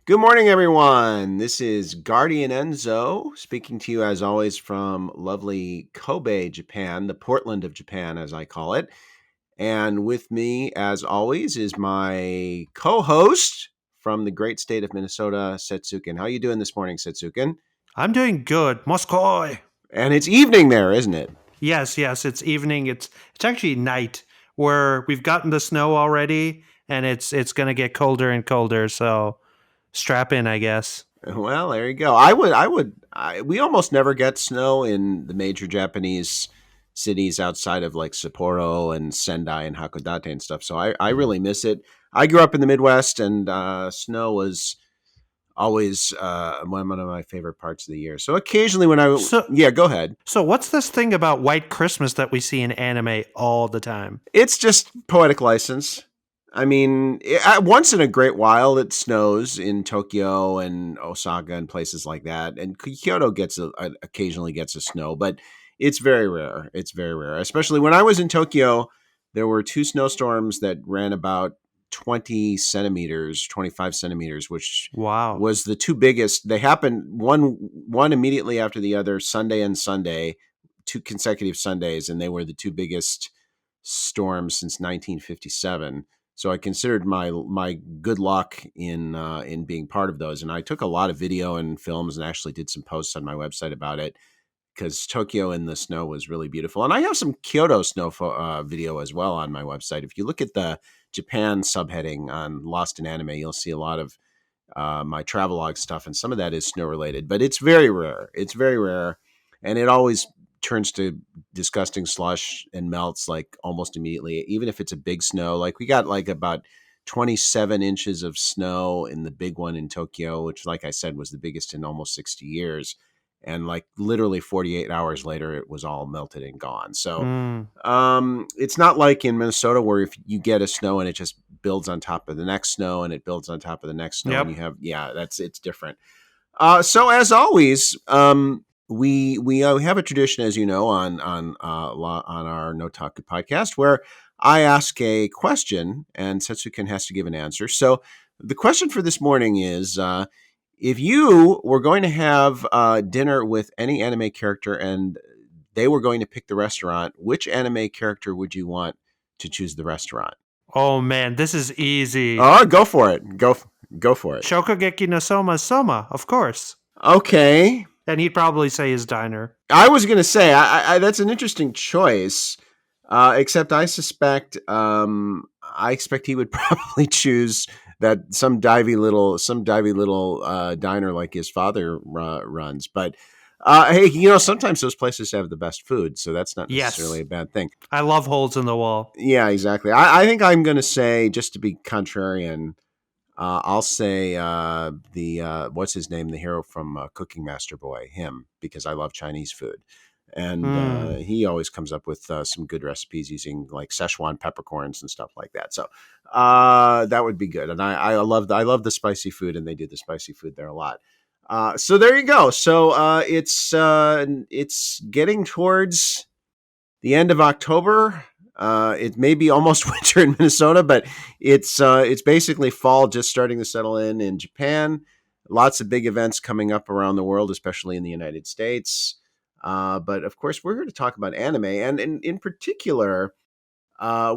Good morning, everyone. This is Guardian Enzo speaking to you as always from lovely Kobe, Japan, the Portland of Japan, as I call it. And with me, as always, is my co-host from the great state of Minnesota, Setsuken. How you doing this morning, Setsuken? I'm doing good. Moscow. And it's evening there, isn't it? Yes, it's evening. It's actually night where we've gotten the snow already and it's going to get colder and colder, so strap in, I guess. Well, there you go. We almost never get snow in the major Japanese cities outside of like Sapporo and Sendai and Hakodate and stuff. So I really miss it. I grew up in the Midwest, and snow was always one of my favorite parts of the year. So occasionally, So yeah, go ahead. so what's this thing about white Christmas that we see in anime all the time? It's just poetic license. I mean, once in a great while, it snows in Tokyo and Osaka and places like that. And Kyoto occasionally gets a snow, but it's very rare. It's very rare. Especially when I was in Tokyo, there were two snowstorms that ran about 20 centimeters, 25 centimeters, which Wow. was the two biggest. They happened one immediately after the other, Sunday and Sunday, two consecutive Sundays, and they were the two biggest storms since 1957. So I considered my good luck in being part of those, and I took a lot of video and films, and actually did some posts on my website about it because Tokyo in the snow was really beautiful. And I have some Kyoto snow video as well on my website. If you look at the Japan subheading on Lost in Anime, you'll see a lot of my travelogue stuff, and some of that is snow related, but it's very rare. It's very rare, and it always turns to disgusting slush and melts like almost immediately, even if it's a big snow. Like we got like about 27 inches of snow in the big one in Tokyo, which, like I said, was the biggest in almost 60 years. And like literally 48 hours later, it was all melted and gone. So Mm. it's not like in Minnesota where if you get a snow and it just builds on top of the next sno and it builds on top of the next snow and you Yep. have it's different. So as always, we have a tradition, as you know, on our Notaku podcast where I ask a question and Setsuken has to give an answer. So the question for this morning is. If you were going to have dinner with any anime character and they were going to pick the restaurant, which anime character would you want to choose the restaurant? Oh man, this is easy. Oh, go for it. Go for it. Shokugeki no Soma, of course. Okay. And he'd probably say his diner. I was going to say that's an interesting choice. Except I suspect I expect he would probably choose that some divey little diner like his father runs. But hey, sometimes those places have the best food, so that's not necessarily Yes. a bad thing. I love holes in the wall. Yeah, exactly. I think I'm going to say, just to be contrarian, I'll say the what's his name, the hero from Cooking Master Boy, him, because I love Chinese food, and Hmm. he always comes up with some good recipes using like Szechuan peppercorns and stuff like that. So that would be good, and I love the spicy food, and they do the spicy food there a lot. So there you go. So it's getting towards the end of October. It may be almost winter in Minnesota, but it's basically fall just starting to settle in Japan. Lots of big events coming up around the world, especially in the United States. But of course, we're here to talk about anime, and in particular,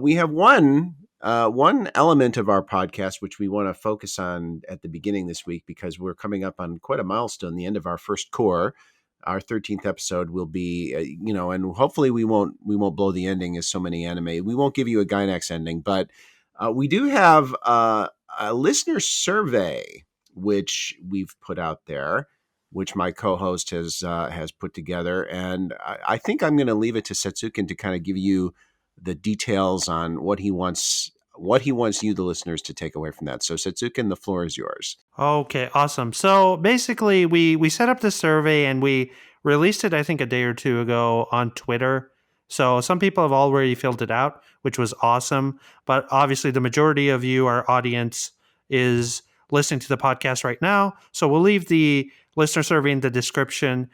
we have one element of our podcast which we want to focus on at the beginning this week because we're coming up on quite a milestone, the end of our first core. Our 13th episode will be, and hopefully we won't blow the ending as so many anime. We won't give you a Gynax ending, but we do have a listener survey which we've put out there, which my co-host has put together, and I think I'm going to leave it to Setsuken to kind of give you the details on what he wants you, the listeners, to take away from that. So Setsuken, the floor is yours. Okay, awesome. So basically, we set up this survey and we released it, I think, a day or two ago on Twitter. So some people have already filled it out, which was awesome. But obviously, the majority of you, our audience, is listening to the podcast right now. So we'll leave the listener survey in the description.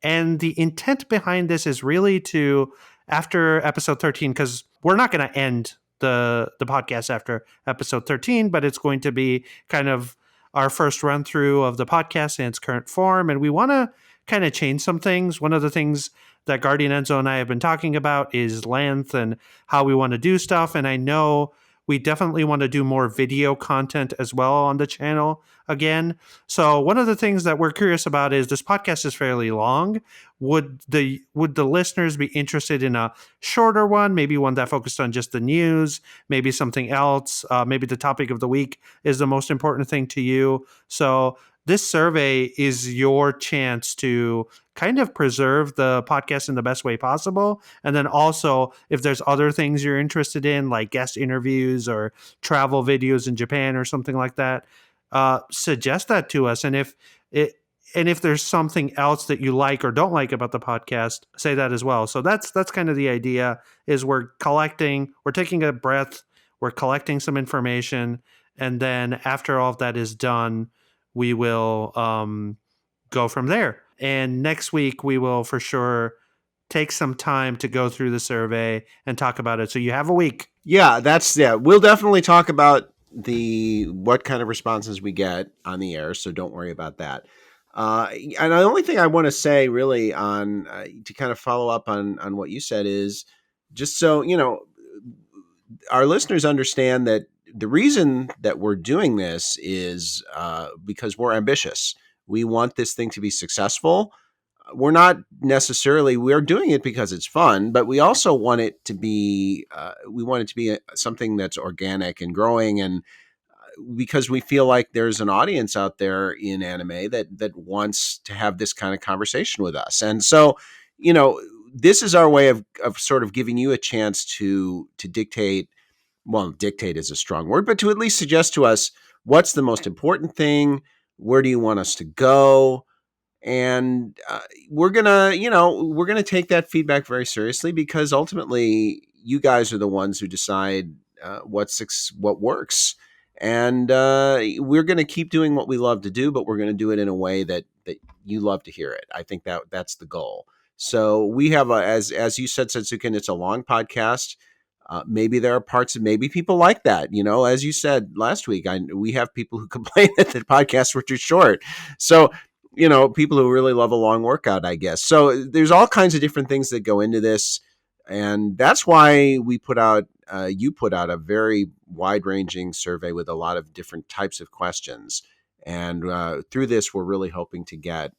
And the intent behind this is really to, after episode 13, because we're not going to end the podcast after episode 13, but it's going to be kind of our first run through of the podcast in its current form, and we want to kind of change some things. One of the things that Guardian Enzo and I have been talking about is length and how we want to do stuff. And I know we definitely want to do more video content as well on the channel again. So one of the things that we're curious about is this podcast is fairly long. Would the listeners be interested in a shorter one, maybe one that focused on just the news, maybe something else, maybe the topic of the week is the most important thing to you? So this survey is your chance to kind of preserve the podcast in the best way possible. And then also, if there's other things you're interested in, like guest interviews or travel videos in Japan or something like that, suggest that to us. And if there's something else that you like or don't like about the podcast, say that as well. So that's kind of the idea. Is we're taking a breath, we're collecting some information, and then after all of that is done, we will go from there. And next week, we will for sure take some time to go through the survey and talk about it. So you have a week. Yeah, we'll definitely talk about the what kind of responses we get on the air, so don't worry about that. And the only thing I want to say, really, on to kind of follow up on what you said is just so our listeners understand that the reason that we're doing this is because we're ambitious. We want this thing to be successful. We're doing it because it's fun, but we also want it to be something that's organic and growing, and because we feel like there's an audience out there in anime that wants to have this kind of conversation with us. And so, this is our way of sort of giving you a chance to dictate. Well, dictate is a strong word, but to at least suggest to us what's the most important thing. Where do you want us to go? And we're gonna take that feedback very seriously, because ultimately you guys are the ones who decide what works. And we're gonna keep doing what we love to do, but we're gonna do it in a way that you love to hear it. I think that's the goal. So we have as you said, Setsuken, it's a long podcast. Maybe there are parts of maybe people like that. As you said last week, we have people who complain that the podcasts were too short. So people who really love a long workout, I guess. So there's all kinds of different things that go into this. And that's why you put out a very wide ranging survey with a lot of different types of questions. And through this, we're really hoping to get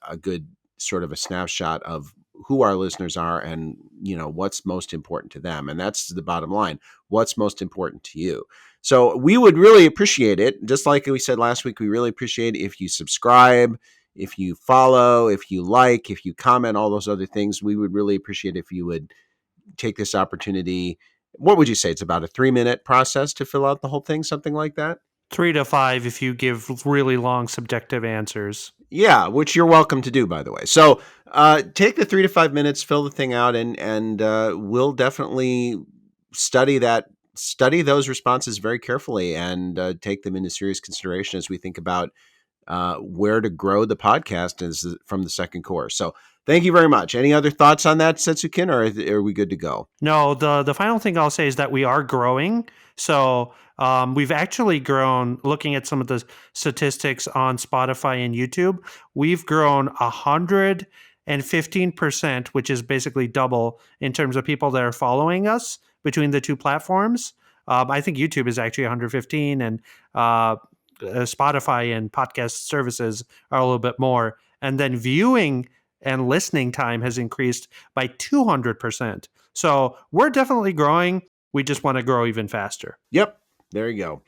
a good sort of a snapshot of who our listeners are and, what's most important to them. And that's the bottom line. What's most important to you? So we would really appreciate it. Just like we said last week, we really appreciate if you subscribe, if you follow, if you like, if you comment, all those other things. We would really appreciate if you would take this opportunity. What would you say? It's about a 3-minute process to fill out the whole thing, something like that? 3 to 5 if you give really long subjective answers. Yeah, which you're welcome to do, by the way. So take the 3 to 5 minutes, fill the thing out, and we'll definitely study those responses very carefully, and take them into serious consideration as we think about where to grow the podcast from the second course. So thank you very much. Any other thoughts on that, Setsukin, or are we good to go? No, the final thing I'll say is that we are growing. So we've actually grown, looking at some of the statistics on Spotify and YouTube, we've grown 115%, which is basically double in terms of people that are following us between the two platforms. I think YouTube is actually 115, and Spotify and podcast services are a little bit more. And then viewing and listening time has increased by 200%. So we're definitely growing. We just want to grow even faster. Yep. There you go.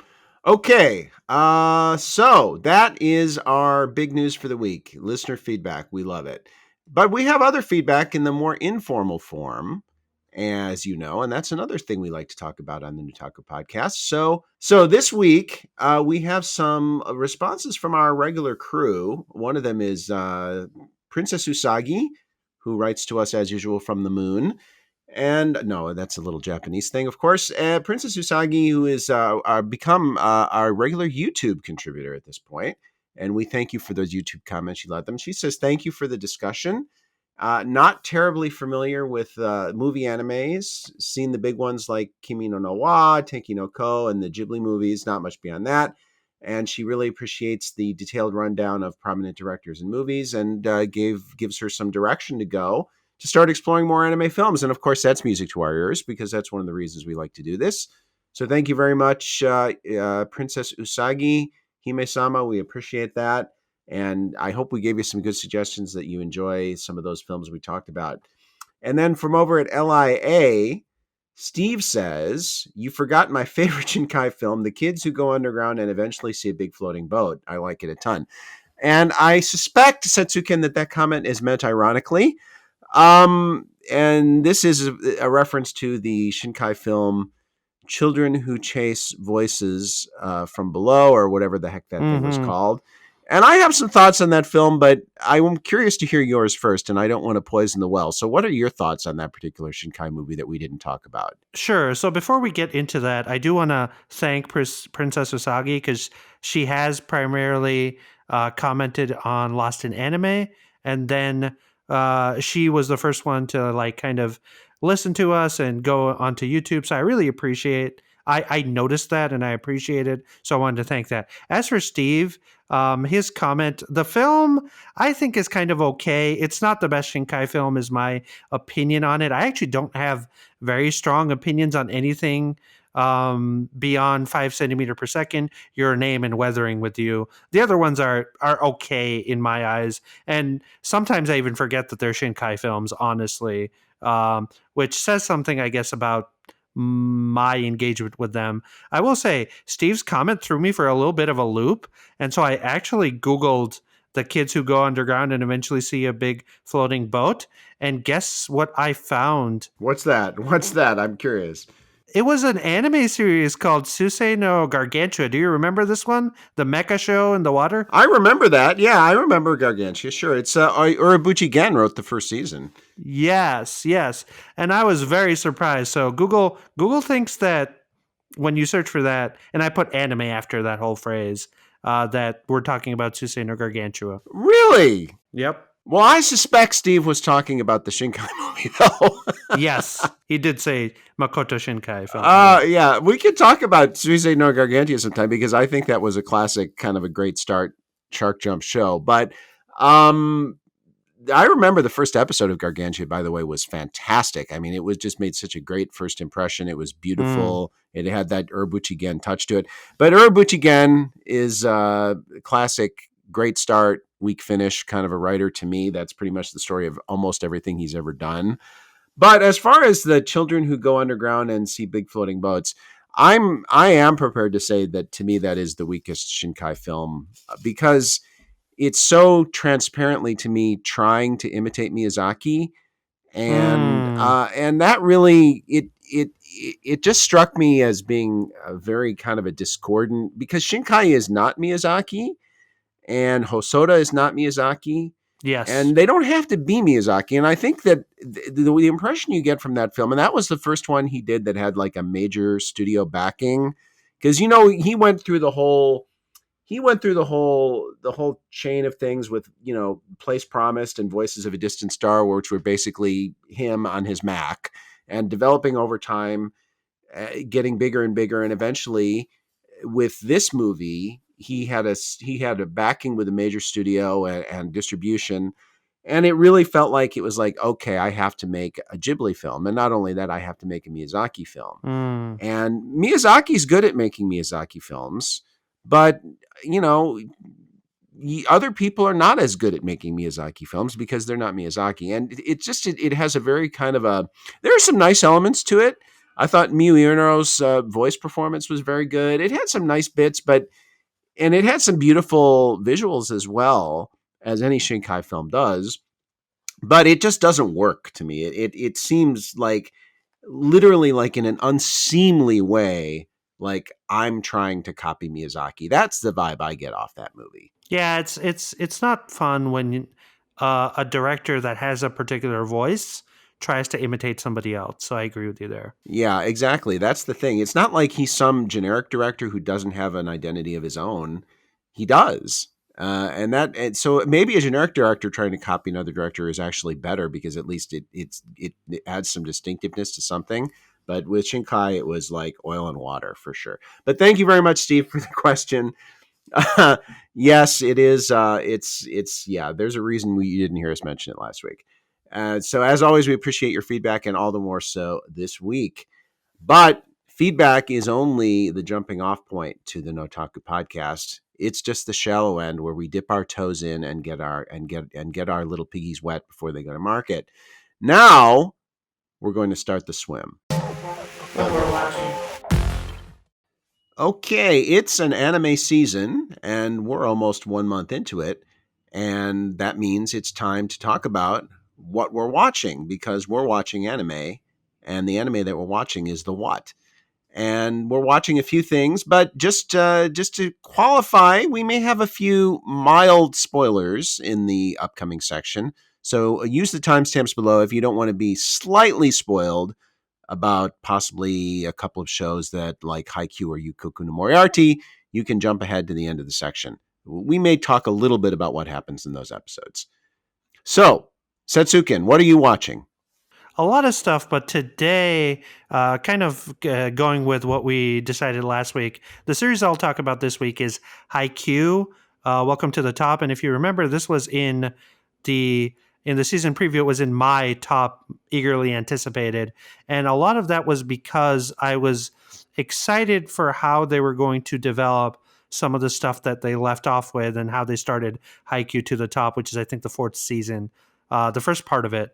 Okay. So that is our big news for the week. Listener feedback. We love it. But we have other feedback in the more informal form, as you know, and that's another thing we like to talk about on the Notaku podcast. So this week we have some responses from our regular crew. One of them is Princess Usagi, who writes to us as usual from the moon. And no, that's a little Japanese thing, of course. Princess Usagi, who is become our regular YouTube contributor at this point. And we thank you for those YouTube comments you left them. She says, thank you for the discussion. Not terribly familiar with movie animes. Seen the big ones like Kimi no Na wa, Tenki no Ko, and the Ghibli movies. Not much beyond that. and she really appreciates the detailed rundown of prominent directors and movies, and gives her some direction to go to start exploring more anime films. And of course, that's music to our ears because that's one of the reasons we like to do this. So thank you very much, Princess Usagi Hime-sama. We appreciate that. And I hope we gave you some good suggestions that you enjoy some of those films we talked about. And then from over at LIA, Steve says, "You forgot my favorite Shinkai film, The Kids Who Go Underground and Eventually See a Big Floating Boat." I like it a ton. And I suspect, Setsuken, that comment is meant ironically. And this is a reference to the Shinkai film Children Who Chase Voices from Below, or whatever the heck that thing was Mm-hmm. called. And I have some thoughts on that film, but I'm curious to hear yours first, and I don't want to poison the well. So what are your thoughts on that particular Shinkai movie that we didn't talk about? Sure. So before we get into that, I do want to thank Princess Usagi because she has primarily commented on Lost in Anime, and then she was the first one to like kind of listen to us and go onto YouTube. So I really appreciate. I noticed that and I appreciate it. So I wanted to thank that. As for Steve, his comment, the film I think is kind of okay. It's not the best Shinkai film, is my opinion on it. I actually don't have very strong opinions on anything beyond 5 centimeter per second, Your Name, and Weathering with You. The other ones are okay in my eyes, and sometimes I even forget that they're Shinkai films, honestly, which says something, I guess, about my engagement with them. I will say Steve's comment threw me for a little bit of a loop, and so I actually Googled The Kids Who Go Underground and Eventually See a Big Floating Boat, and guess what I found? What's that? What's that? I'm curious. It was an anime series called Susei no Gargantua. Do you remember this one? The mecha show in the water? I remember that. Yeah, I remember Gargantua. Sure. It's Urabuchi Gen wrote the first season. Yes, yes. And I was very surprised. So Google thinks that when you search for that, and I put anime after that whole phrase, that we're talking about Susei no Gargantua. Really? Yep. Well, I suspect Steve was talking about the Shinkai movie, though. Yes, he did say Makoto Shinkai film. Yes. Yeah, we could talk about Suisei no Gargantia sometime because I think that was a classic, kind of a great start shark jump show. But um, I remember the first episode of Gargantia, by the way, was fantastic. I mean, it was just made such a great first impression. It was Mm. beautiful. It had that Urobuchi Gen touch to it. But Urobuchi Gen is classic, great start, weak finish kind of a writer to me. That's pretty much the story of almost everything he's ever done. But as far as the children who go underground and see big floating boats, I am prepared to say that to me that is the weakest Shinkai film because it's so transparently to me trying to imitate Miyazaki, Mm. and that really it just struck me as being a very kind of a discordant, because Shinkai is not Miyazaki and Hosoda is not Miyazaki, Yes. and they don't have to be Miyazaki. And I think that the impression you get from that film, and that was the first one he did that had like a major studio backing, because he went through the whole chain of things with, Place Promised and Voices of a Distant Star, which were basically him on his Mac and developing over time, getting bigger and bigger, and eventually with this movie he had a backing with a major studio and distribution, and it really felt like it was like, okay, I have to make a Ghibli film, and not only that, I have to make a Miyazaki film. Mm. And Miyazaki's good at making Miyazaki films, but you know other people are not as good at making Miyazaki films because they're not Miyazaki. And it has a very kind of a, there are some nice elements to it. I thought Miyu Ueno's voice performance was very good. It had some nice bits, and it had some beautiful visuals as well, as any Shinkai film does. But it just doesn't work to me. It seems like, literally, like in an unseemly way, like I'm trying to copy Miyazaki. That's the vibe I get off that movie. Yeah, it's not fun when a director that has a particular voice tries to imitate somebody else. So I agree with you there. Yeah, exactly. That's the thing. It's not like he's some generic director who doesn't have an identity of his own. He does. And so maybe a generic director trying to copy another director is actually better, because at least it adds some distinctiveness to something. But with Shinkai, it was like oil and water for sure. But thank you very much, Steve, for the question. Yes, it is. It's yeah. There's a reason you didn't hear us mention it last week. So as always, we appreciate your feedback, and all the more so this week. But feedback is only the jumping off point to the Notaku podcast. It's just the shallow end where we dip our toes in and get our little piggies wet before they go to market. Now we're going to start the swim. What we're watching. Okay, it's an anime season, and we're almost 1 month into it. And that means it's time to talk about what we're watching because we're watching anime, and the anime that we're watching is the what. And we're watching a few things, but just to qualify, we may have a few mild spoilers in the upcoming section. So use the timestamps below if you don't want to be slightly spoiled about possibly a couple of shows that like Haiku or Yukoku no Moriarty. You can jump ahead to the end of the section. We may talk a little bit about what happens in those episodes. So, Setsuken, what are you watching? A lot of stuff, but today, going with what we decided last week, the series I'll talk about this week is Haiku. Welcome to the top, and if you remember, this was the in the season preview. It was in my top, eagerly anticipated, and a lot of that was because I was excited for how they were going to develop some of the stuff that they left off with, and how they started Haiku to the top, which is I think the fourth season, the first part of it.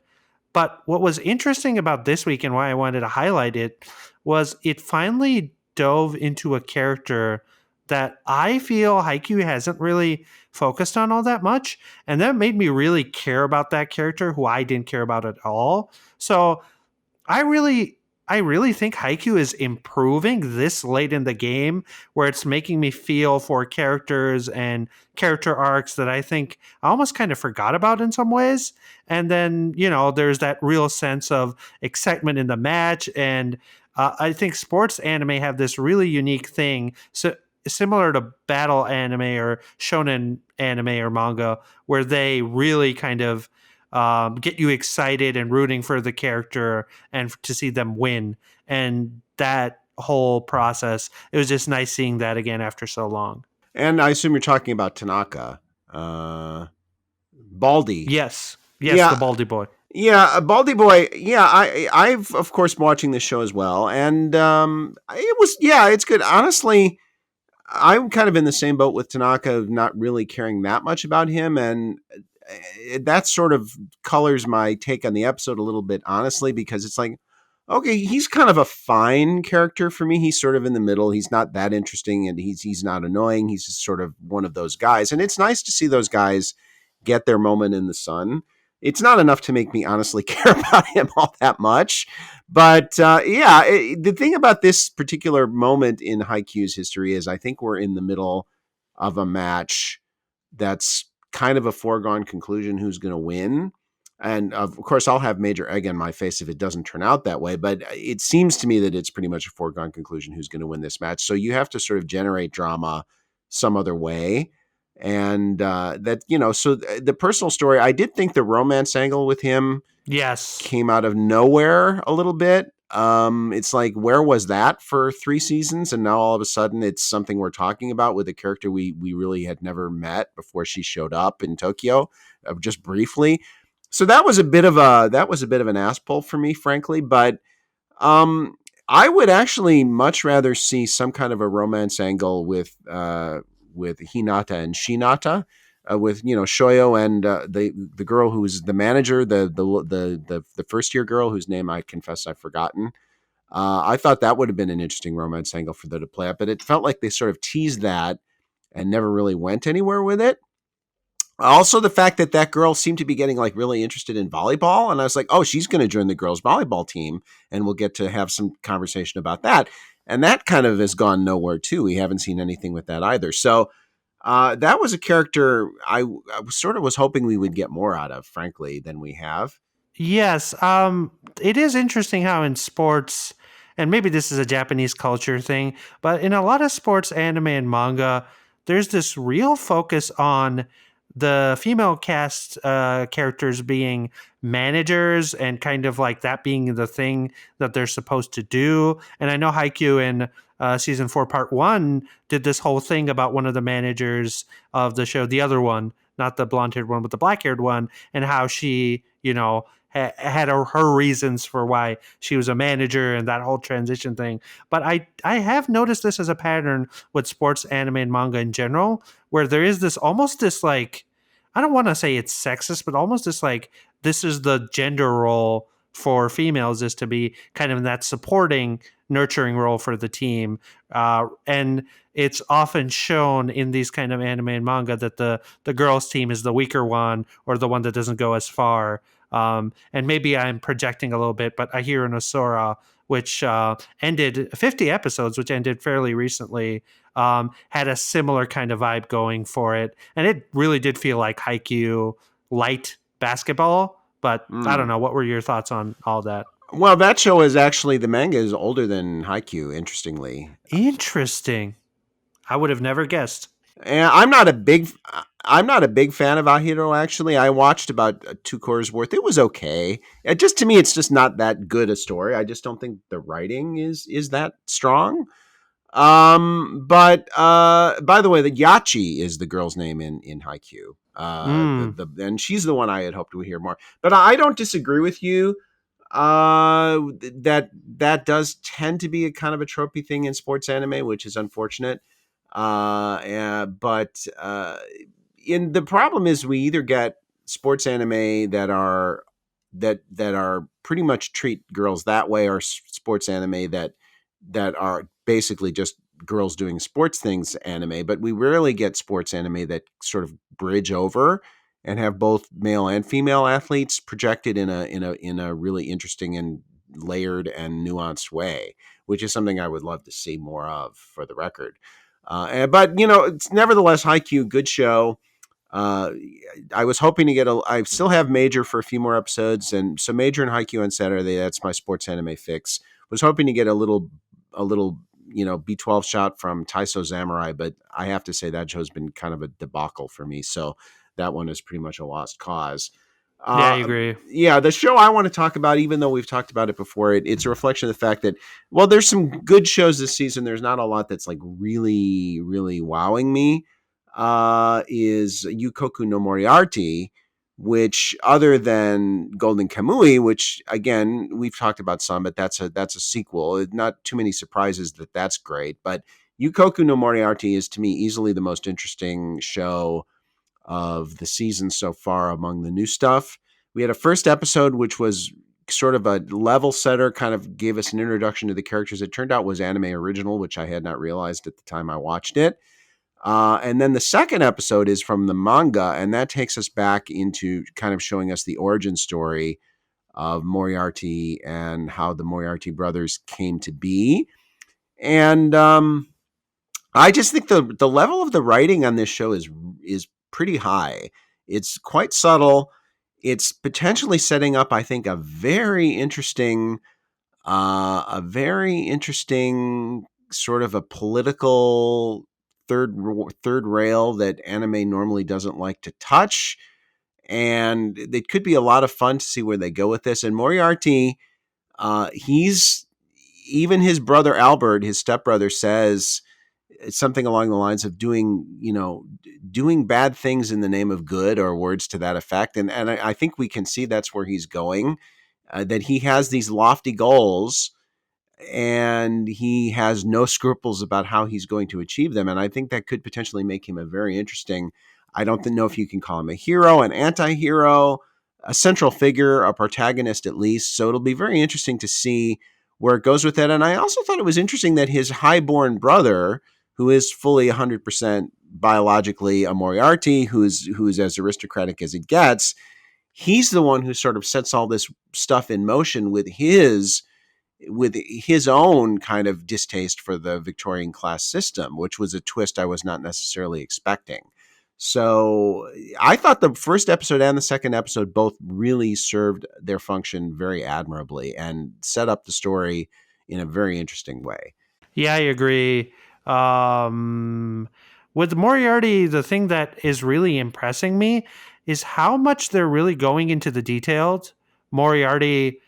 But what was interesting about this week and why I wanted to highlight it was it finally dove into a character that I feel Haikyuu hasn't really focused on all that much. And that made me really care about that character who I didn't care about at all. So I really I really think Haiku is improving this late in the game, where it's making me feel for characters and character arcs that I think I almost kind of forgot about in some ways. And then, there's that real sense of excitement in the match. And I think sports anime have this really unique thing. So similar to battle anime or shonen anime or manga, where they really kind of get you excited and rooting for the character and to see them win. And that whole process, it was just nice seeing that again after so long. And I assume you're talking about Tanaka. Baldy. Yes, the Yeah, Baldy boy. yeah, Baldy Boy. Yeah, I've of course been watching this show as well, and it was yeah, it's good. Honestly, I'm kind of in the same boat with Tanaka, of not really caring that much about him, and that sort of colors my take on the episode a little bit, honestly, because it's like, okay, he's kind of a fine character for me. He's sort of in the middle. He's not that interesting, and he's not annoying. He's just sort of one of those guys, and it's nice to see those guys get their moment in the sun. It's not enough to make me honestly care about him all that much, but the thing about this particular moment in Haikyuu's history is I think we're in the middle of a match that's kind of a foregone conclusion who's going to win. And of course, I'll have major egg on my face if it doesn't turn out that way. But it seems to me that it's pretty much a foregone conclusion who's going to win this match. So you have to sort of generate drama some other way. And so the personal story, I did think the romance angle with him Yes. came out of nowhere a little bit. It's like, where was that for 3 seasons? And now all of a sudden it's something we're talking about with a character we really had never met before she showed up in Tokyo, just briefly. So that was a bit of an ass pull for me, frankly. But um, I would actually much rather see some kind of a romance angle with Hinata and Shinata, with Shoyo and the girl who's the manager, the first year girl whose name I confess I've forgotten. I thought that would have been an interesting romance angle for them to play up, but it felt like they sort of teased that and never really went anywhere with it. Also, the fact that that girl seemed to be getting like really interested in volleyball, and I was like, oh, she's going to join the girls' volleyball team, and we'll get to have some conversation about that. And that kind of has gone nowhere too. We haven't seen anything with that either. So that was a character I sort of was hoping we would get more out of, frankly, than we have. Yes. It is interesting how in sports, and maybe this is a Japanese culture thing, but in a lot of sports anime and manga, there's this real focus on the female cast characters being managers and kind of like that being the thing that they're supposed to do. And I know Haikyuu and season 4, part 1, did this whole thing about one of the managers of the show, the other one, not the blonde haired one, but the black haired one, and how she, had her reasons for why she was a manager and that whole transition thing. But I have noticed this as a pattern with sports, anime, and manga in general, where there is this almost this like, I don't want to say it's sexist, but almost this like, this is the gender role for females, is to be kind of in that supporting, nurturing role for the team. And it's often shown in these kind of anime and manga that the girls' team is the weaker one or the one that doesn't go as far. And maybe I'm projecting a little bit, but I hear in Osora, which ended 50 episodes, which ended fairly recently, had a similar kind of vibe going for it. And it really did feel like Haiku light basketball. But I don't Mm. know. What were your thoughts on all that? Well, that show is actually the manga is older than Haikyuu. Interestingly, Interesting. I would have never guessed. and I'm not a big fan of Ahiro. Actually, I watched about 2 cours worth. It was okay. Just to me, it's just not that good a story. I just don't think the writing is that strong. But by the way, the Yachi is the girl's name in Haikyuu. Mm. And she's the one I had hoped to hear more. But I don't disagree with you. That does tend to be a kind of a tropey thing in sports anime, which is unfortunate. But in the problem is we either get sports anime that are pretty much treat girls that way, or sports anime that are basically just girls doing sports things anime. But we rarely get sports anime that sort of bridge over and have both male and female athletes projected in a really interesting and layered and nuanced way, which is something I would love to see more of, for the record. But it's nevertheless Haikyuu, good show. Uh, I was hoping to get I still have Major for a few more episodes, and so Major and Haikyuu on Saturday. That's my sports anime fix. Was hoping to get a little B12 shot from Taiso Samurai, but I have to say that show's been kind of a debacle for me. So that one is pretty much a lost cause. Yeah, I Uh, agree. yeah, the show I want to talk about, even though we've talked about it before, it's a reflection of the fact that, well, there's some good shows this season. There's not a lot that's like really, really wowing me. Is Yukoku no Moriarty, which, other than Golden Kamui, which again we've talked about some, but that's a sequel. Not too many surprises that that's great, but Yukoku no Moriarty is to me easily the most interesting show of the season so far among the new stuff. We had a first episode which was sort of a level setter, kind of gave us an introduction to the characters. It turned out was anime original, which I had not realized at the time I watched it. And then the second episode is from the manga, and that takes us back into kind of showing us the origin story of Moriarty and how the Moriarty brothers came to be. And I just think the level of the writing on this show is pretty high. It's quite subtle. It's potentially setting up, I think, a very interesting sort of a political third rail that anime normally doesn't like to touch, and it could be a lot of fun to see where they go with this. And Moriarty, he's even his brother Albert, his stepbrother, says something along the lines of doing bad things in the name of good, or words to that effect. And I think we can see that's where he's going. That he has these lofty goals, and he has no scruples about how he's going to achieve them. And I think that could potentially make him a very interesting, I don't know if you can call him a hero, an anti-hero, a central figure, a protagonist at least. So it'll be very interesting to see where it goes with that. And I also thought it was interesting that his highborn brother, who is fully 100% biologically a Moriarty, who's as aristocratic as it gets, he's the one who sort of sets all this stuff in motion with his own kind of distaste for the Victorian class system, which was a twist I was not necessarily expecting. So I thought the first episode and the second episode both really served their function very admirably and set up the story in a very interesting way. Yeah, I agree. With Moriarty, the thing that is really impressing me is how much they're really going into the details. Moriarty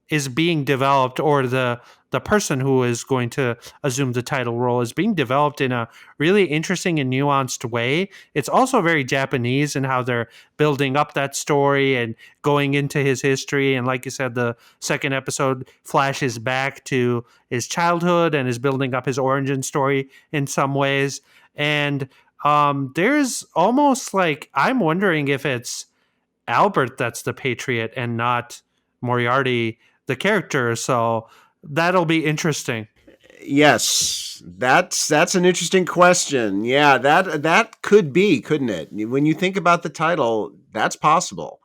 is being developed, or the person who is going to assume the title role is being developed in a really interesting and nuanced way. It's also very Japanese in how they're building up that story and going into his history. And like you said, the second episode flashes back to his childhood and is building up his origin story in some ways. And there's almost like, I'm wondering if it's Albert that's the Patriot and not Moriarty, the character. So that'll be interesting. Yes, that's an interesting question. Yeah, that could be, couldn't it? When you think about the title, that's possible.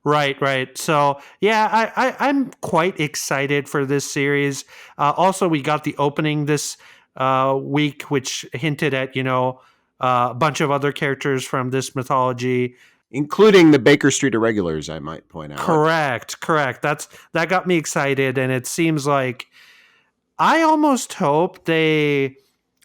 Right, right. So yeah, I'm quite excited for this series. Also, we got the opening this week, which hinted at a bunch of other characters from this mythology. Including the Baker Street Irregulars, I might point out. Correct, correct. That got me excited, and it seems like I almost hope they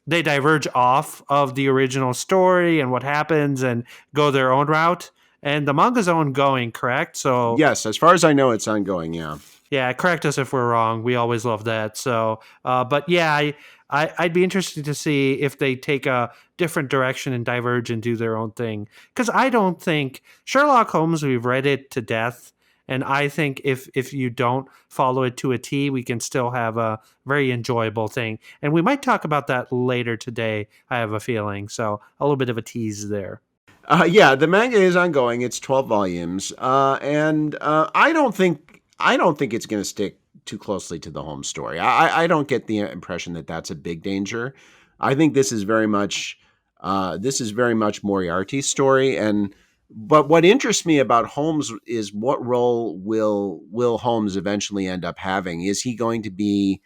diverge off of the original story and what happens and go their own route. And the manga's ongoing, correct? So Yes, as far as I know, it's ongoing. Yeah. yeah, correct us if we're wrong. We always love that. So, but yeah, I'd be interested to see if they take a different direction and diverge and do their own thing. Because I don't think Sherlock Holmes, we've read it to death. And I think if you don't follow it to a T, we can still have a very enjoyable thing. And we might talk about that later today, I have a feeling. So a little bit of a tease there. Yeah, the manga is ongoing. It's 12 volumes, and I don't think it's going to stick too closely to the home story. I don't get the impression that that's a big danger. I think this is very much Moriarty's story, and but what interests me about Holmes is what role will Holmes eventually end up having? Is he going to be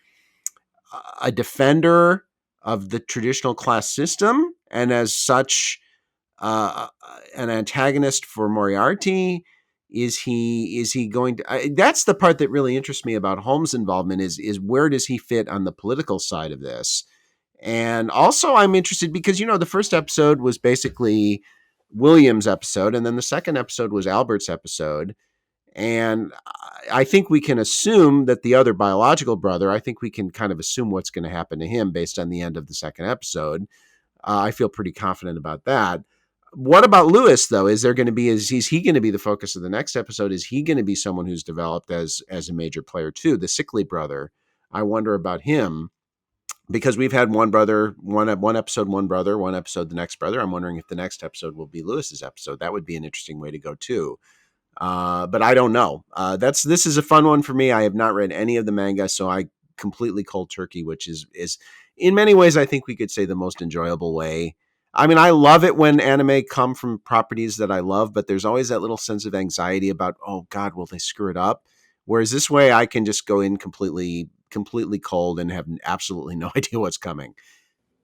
a defender of the traditional class system, and as such uh, an antagonist for Moriarty? Is he going to? That's the part that really interests me about Holmes' involvement is where does he fit on the political side of this? And also, I'm interested because the first episode was basically William's episode, and then the second episode was Albert's episode. And I think we can assume that the other biological brother, I think we can kind of assume what's going to happen to him based on the end of the second episode. I feel pretty confident about that. What about Lewis, though? Is he going to be the focus of the next episode? Is he going to be someone who's developed as a major player too? The sickly brother. I wonder about him because we've had one brother, one episode, one brother, one episode, the next brother. I'm wondering if the next episode will be Lewis's episode. That would be an interesting way to go too. But I don't know. This is a fun one for me. I have not read any of the manga, so I completely cold turkey, which is in many ways I think we could say the most enjoyable way. I mean, I love it when anime come from properties that I love, but there's always that little sense of anxiety about, oh God, will they screw it up? Whereas this way, I can just go in completely cold and have absolutely no idea what's coming.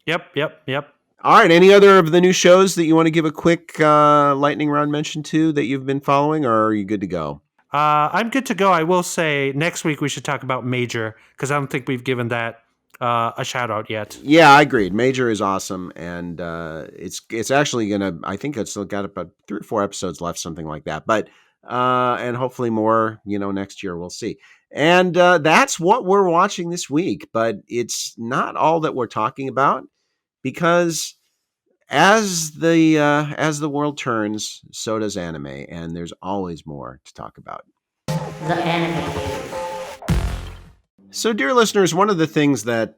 Yep, yep, yep. All right. Any other of the new shows that you want to give a quick lightning round mention to that you've been following, or are you good to go? I'm good to go. I will say next week we should talk about Major because I don't think we've given that a shout out yet. Yeah, I agreed. Major is awesome, and it's actually gonna. I think it's still got about 3 or 4 episodes left, something like that. But and hopefully more. Next year we'll see. And that's what we're watching this week. But it's not all that we're talking about because as the world turns, so does anime, and there's always more to talk about. The anime. So, dear listeners, one of the things that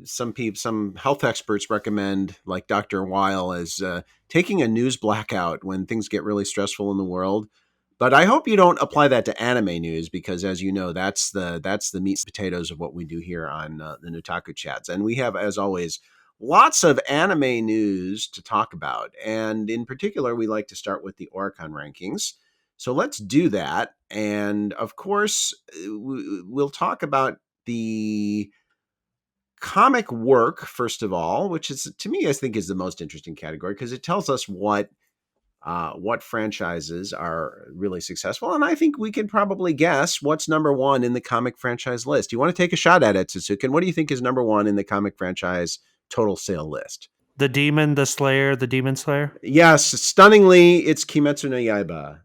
some health experts recommend, like Dr. Weil, is taking a news blackout when things get really stressful in the world. But I hope you don't apply that to anime news because, as you know, that's the meat and potatoes of what we do here on the Notaku chats, and we have, as always, lots of anime news to talk about. And in particular, we like to start with the Oricon rankings. So let's do that. And of course, we'll talk about the comic work, first of all, which is, to me, I think is the most interesting category because it tells us what franchises are really successful. And I think we can probably guess what's number one in the comic franchise list. You want to take a shot at it, Setsuken? What do you think is number one in the comic franchise total sale list? The Demon, the Slayer, the Demon Slayer. Yes, stunningly, it's Kimetsu no Yaiba.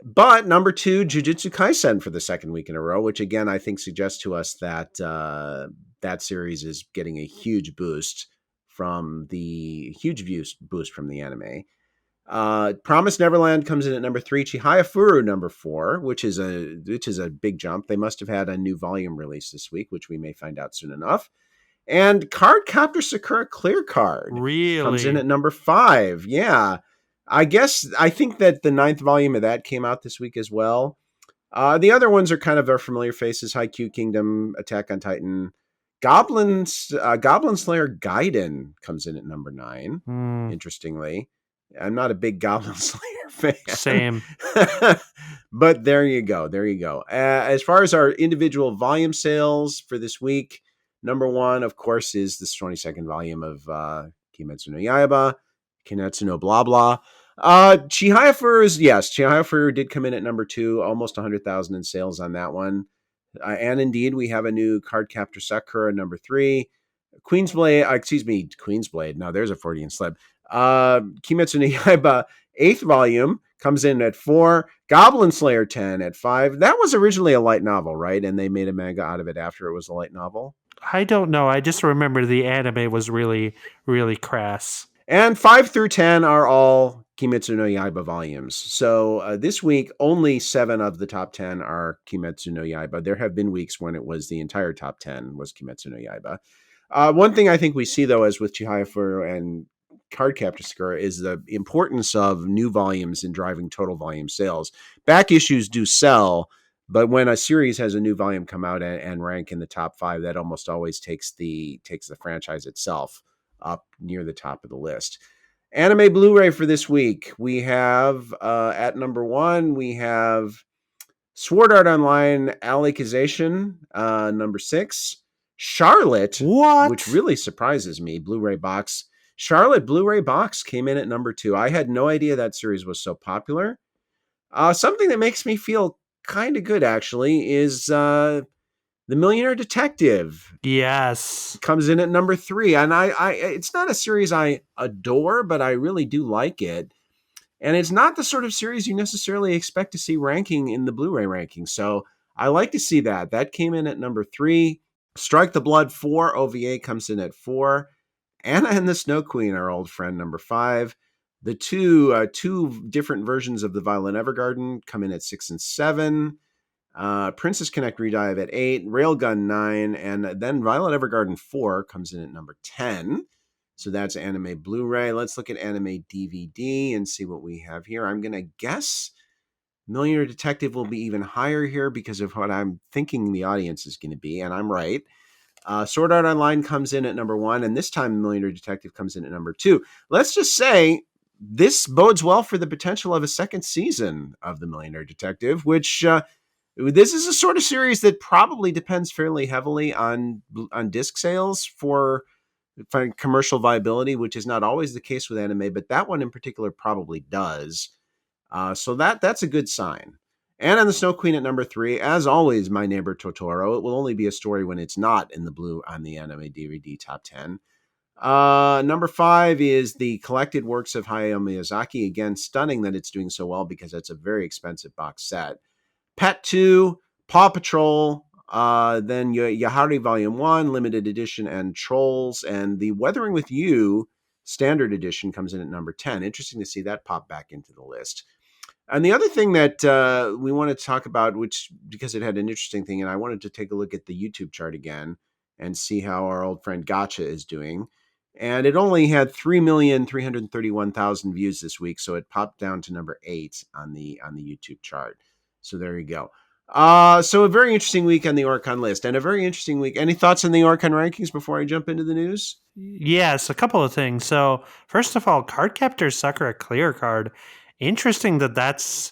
But number 2, Jujutsu Kaisen for the second week in a row, which again I think suggests to us that that series is getting a huge boost from the boost from the anime. Promise Neverland comes in at number 3, Chihayafuru number 4, which is a big jump. They must have had a new volume release this week, which we may find out soon enough. And Cardcaptor Sakura Clear Card comes in Really? at number 5. Yeah. I think that the ninth volume of that came out this week as well. The other ones are kind of our familiar faces: Haiku Kingdom, Attack on Titan, Goblin Slayer Gaiden comes in at number 9. Hmm. Interestingly, I'm not a big Goblin Slayer fan, Same. but there you go. There you go. As far as our individual volume sales for this week, number 1, of course, is this 22nd volume of Kimetsu no Yaiba, Kinetsu no Blah Blah. Chihayafuru did come in at number 2, almost 100,000 in sales on that one. And indeed, we have a new Cardcaptor Sakura number 3. Queensblade. No, there's a Freudian slip. Kimetsu no Yaiba 8th volume comes in at 4. Goblin Slayer 10 at 5. That was originally a light novel, right? And they made a manga out of it after it was a light novel. I don't know. I just remember the anime was really, really crass. And 5 through 10 are all Kimetsu no Yaiba volumes. So this week, only 7 of the top 10 are Kimetsu no Yaiba. There have been weeks when it was the entire top 10 was Kimetsu no Yaiba. One thing I think we see, though, as with Chihayafuru and Cardcaptor Sakura, is the importance of new volumes in driving total volume sales. Back issues do sell, but when a series has a new volume come out and rank in the top 5, that almost always takes the franchise itself up near the top of the list. Anime Blu-ray for this week, we have at number 1, we have Sword Art Online Alicization, number 6. Charlotte, What? which really surprises me, Blu-ray box. Charlotte Blu-ray box came in at number 2. I had no idea that series was so popular. Something that makes me feel kind of good, actually, is The Millionaire Detective. Yes. Comes in at number 3. And I it's not a series I adore, but I really do like it. And it's not the sort of series you necessarily expect to see ranking in the Blu-ray ranking. So I like to see that. That came in at number 3. Strike the Blood 4 OVA comes in at 4. Anna and the Snow Queen, our old friend, number 5. The two different versions of the Violet Evergarden come in at 6 and 7. Princess Connect Redive at 8, Railgun 9, and then Violet Evergarden 4 comes in at number 10. So that's anime Blu-ray. Let's look at anime DVD and see what we have here. I'm going to guess Millionaire Detective will be even higher here because of what I'm thinking the audience is going to be, and I'm right. Sword Art Online comes in at number 1, and this time Millionaire Detective comes in at number 2. Let's just say this bodes well for the potential of a second season of The Millionaire Detective, which this is a sort of series that probably depends fairly heavily on disc sales for commercial viability, which is not always the case with anime, but that one in particular probably does. So that's a good sign. And on the Snow Queen at number 3, as always, My Neighbor Totoro. It will only be a story when it's not in the blue on the anime DVD top 10. Number 5 is the collected works of Hayao Miyazaki. Again, stunning that it's doing so well because it's a very expensive box set. Pet 2, Paw Patrol, then Yahari Volume 1, Limited Edition, and Trolls. And the Weathering with You Standard Edition comes in at number 10. Interesting to see that pop back into the list. And the other thing that we wanted to talk about, which because it had an interesting thing, and I wanted to take a look at the YouTube chart again and see how our old friend Gotcha is doing. And it only had 3,331,000 views this week, so it popped down to number 8 on the YouTube chart. So there you go. So a very interesting week on the Oricon list, and a very interesting week. Any thoughts on the Oricon rankings before I jump into the news? Yes, a couple of things. So, first of all, Cardcaptor Sakura Clear Card. Interesting that that's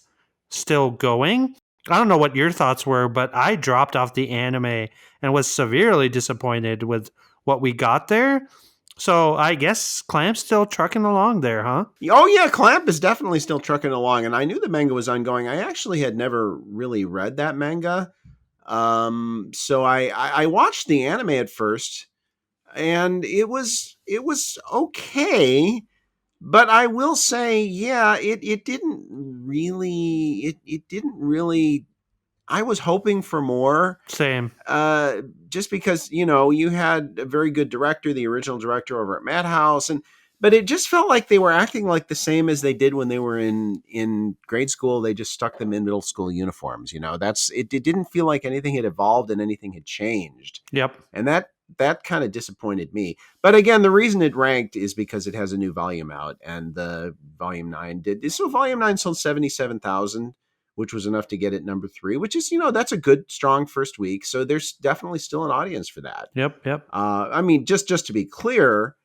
still going. I don't know what your thoughts were, but I dropped off the anime and was severely disappointed with what we got there. So, I guess Clamp's still trucking along there, huh? Oh yeah, Clamp is definitely still trucking along, and I knew the manga was ongoing. I actually had never really read that manga, so I watched the anime at first, and it was okay, But I will say, yeah, it didn't really it didn't really. I was hoping for more. Same. Just because you had a very good director, the original director over at Madhouse, but it just felt like they were acting like the same as they did when they were in grade school. They just stuck them in middle school uniforms. That's it. It didn't feel like anything had evolved and anything had changed, Yep. and that kind of disappointed me. But again, the reason it ranked is because it has a new volume out, and the volume 9 did so. Volume 9 sold 77,000, which was enough to get it number 3, which is, that's a good, strong first week. So there's definitely still an audience for that. Yep. Yep. I mean, just to be clear,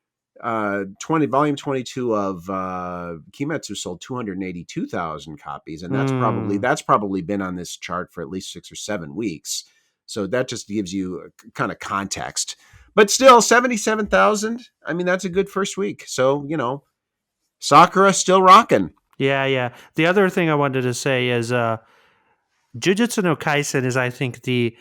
volume 22 of Kimetsu sold 282,000 copies, and that's probably been on this chart for at least 6 or 7 weeks. So that just gives you a kind of context. But still, 77,000. I mean, that's a good first week. So Sakura still rocking. Yeah. Yeah. The other thing I wanted to say is Jujutsu no Kaisen is, I think, the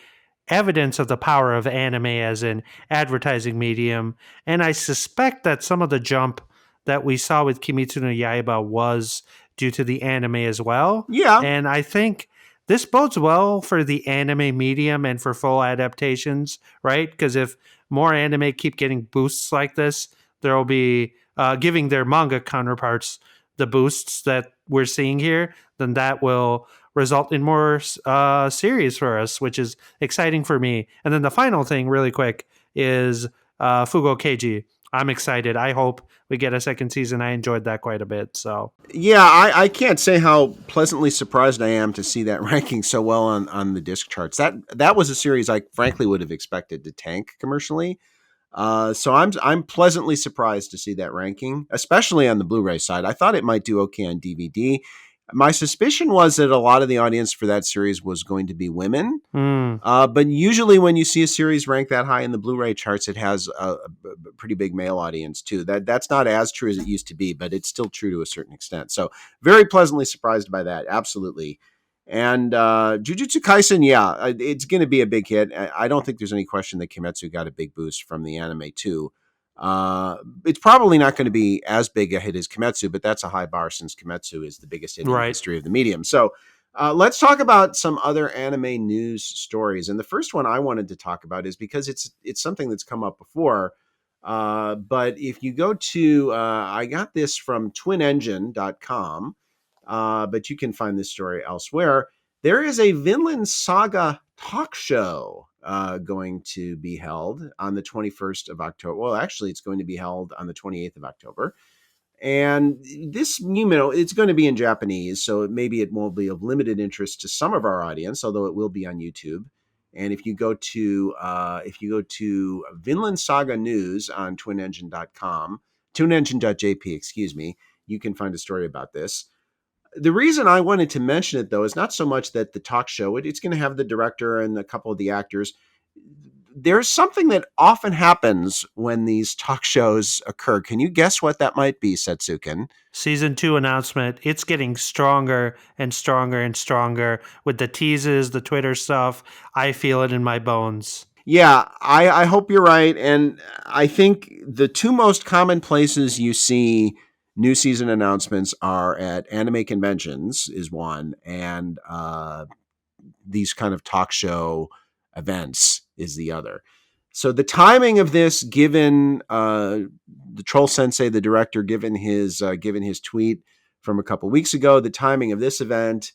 evidence of the power of anime as an advertising medium. And I suspect that some of the jump that we saw with Kimetsu no Yaiba was due to the anime as well. Yeah. And I think this bodes well for the anime medium and for full adaptations, right? Because if more anime keep getting boosts like this, there will be giving their manga counterparts the boosts that we're seeing here, then that will result in more series for us, which is exciting for me. And then the final thing, really quick, is Fugo Keiji. I'm excited. I hope we get a second season. I enjoyed that quite a bit. So yeah, I can't say how pleasantly surprised I am to see that ranking so well on the disc charts. That was a series I frankly would have expected to tank commercially. So I'm pleasantly surprised to see that ranking, especially on the Blu-ray side. I thought it might do okay on DVD. My suspicion was that a lot of the audience for that series was going to be women. But usually when you see a series rank that high in the Blu-ray charts, it has a pretty big male audience too. That's not as true as it used to be, but it's still true to a certain extent. So very pleasantly surprised by that. Absolutely. And Jujutsu Kaisen, yeah, it's going to be a big hit. I don't think there's any question that Kimetsu got a big boost from the anime too. It's probably not going to be as big a hit as Kimetsu, but that's a high bar since Kimetsu is the biggest hit in the history of the medium. So let's talk about some other anime news stories. And the first one I wanted to talk about is because it's something that's come up before. But if you go to, I got this from twinengine.com, but you can find this story elsewhere. There is a Vinland Saga talk show going to be held on the 21st of October. Well, actually, it's going to be held on the 28th of October. And this, it's going to be in Japanese, so maybe it will be of limited interest to some of our audience, although it will be on YouTube. And if you go to Vinland Saga News on twinengine.com, twinengine.jp, excuse me, you can find a story about this. The reason I wanted to mention it, though, is not so much that the talk show, it's going to have the director and a couple of the actors. There's something that often happens when these talk shows occur. Can you guess what that might be, Setsuken? Season 2 announcement. It's getting stronger and stronger and stronger with the teases, the Twitter stuff. I feel it in my bones. Yeah, I hope you're right. And I think the two most common places you see new season announcements are at anime conventions is one, and these kind of talk show events is the other. So the timing of this, given the Troll Sensei, the director, given his tweet from a couple weeks ago, the timing of this event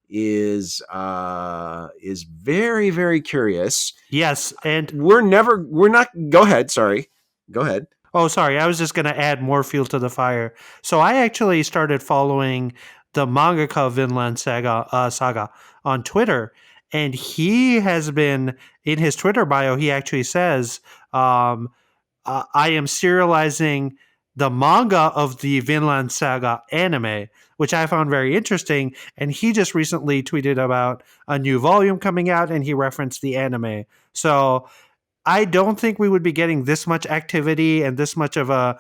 is very, very curious. Yes, and we're not. Go ahead. Sorry. Go ahead. Oh, sorry. I was just going to add more fuel to the fire. So I actually started following the mangaka Vinland Saga on Twitter, and he has been in his Twitter bio. He actually says, "I am serializing the manga of the Vinland Saga anime," which I found very interesting. And he just recently tweeted about a new volume coming out, and he referenced the anime. So I don't think we would be getting this much activity and this much of a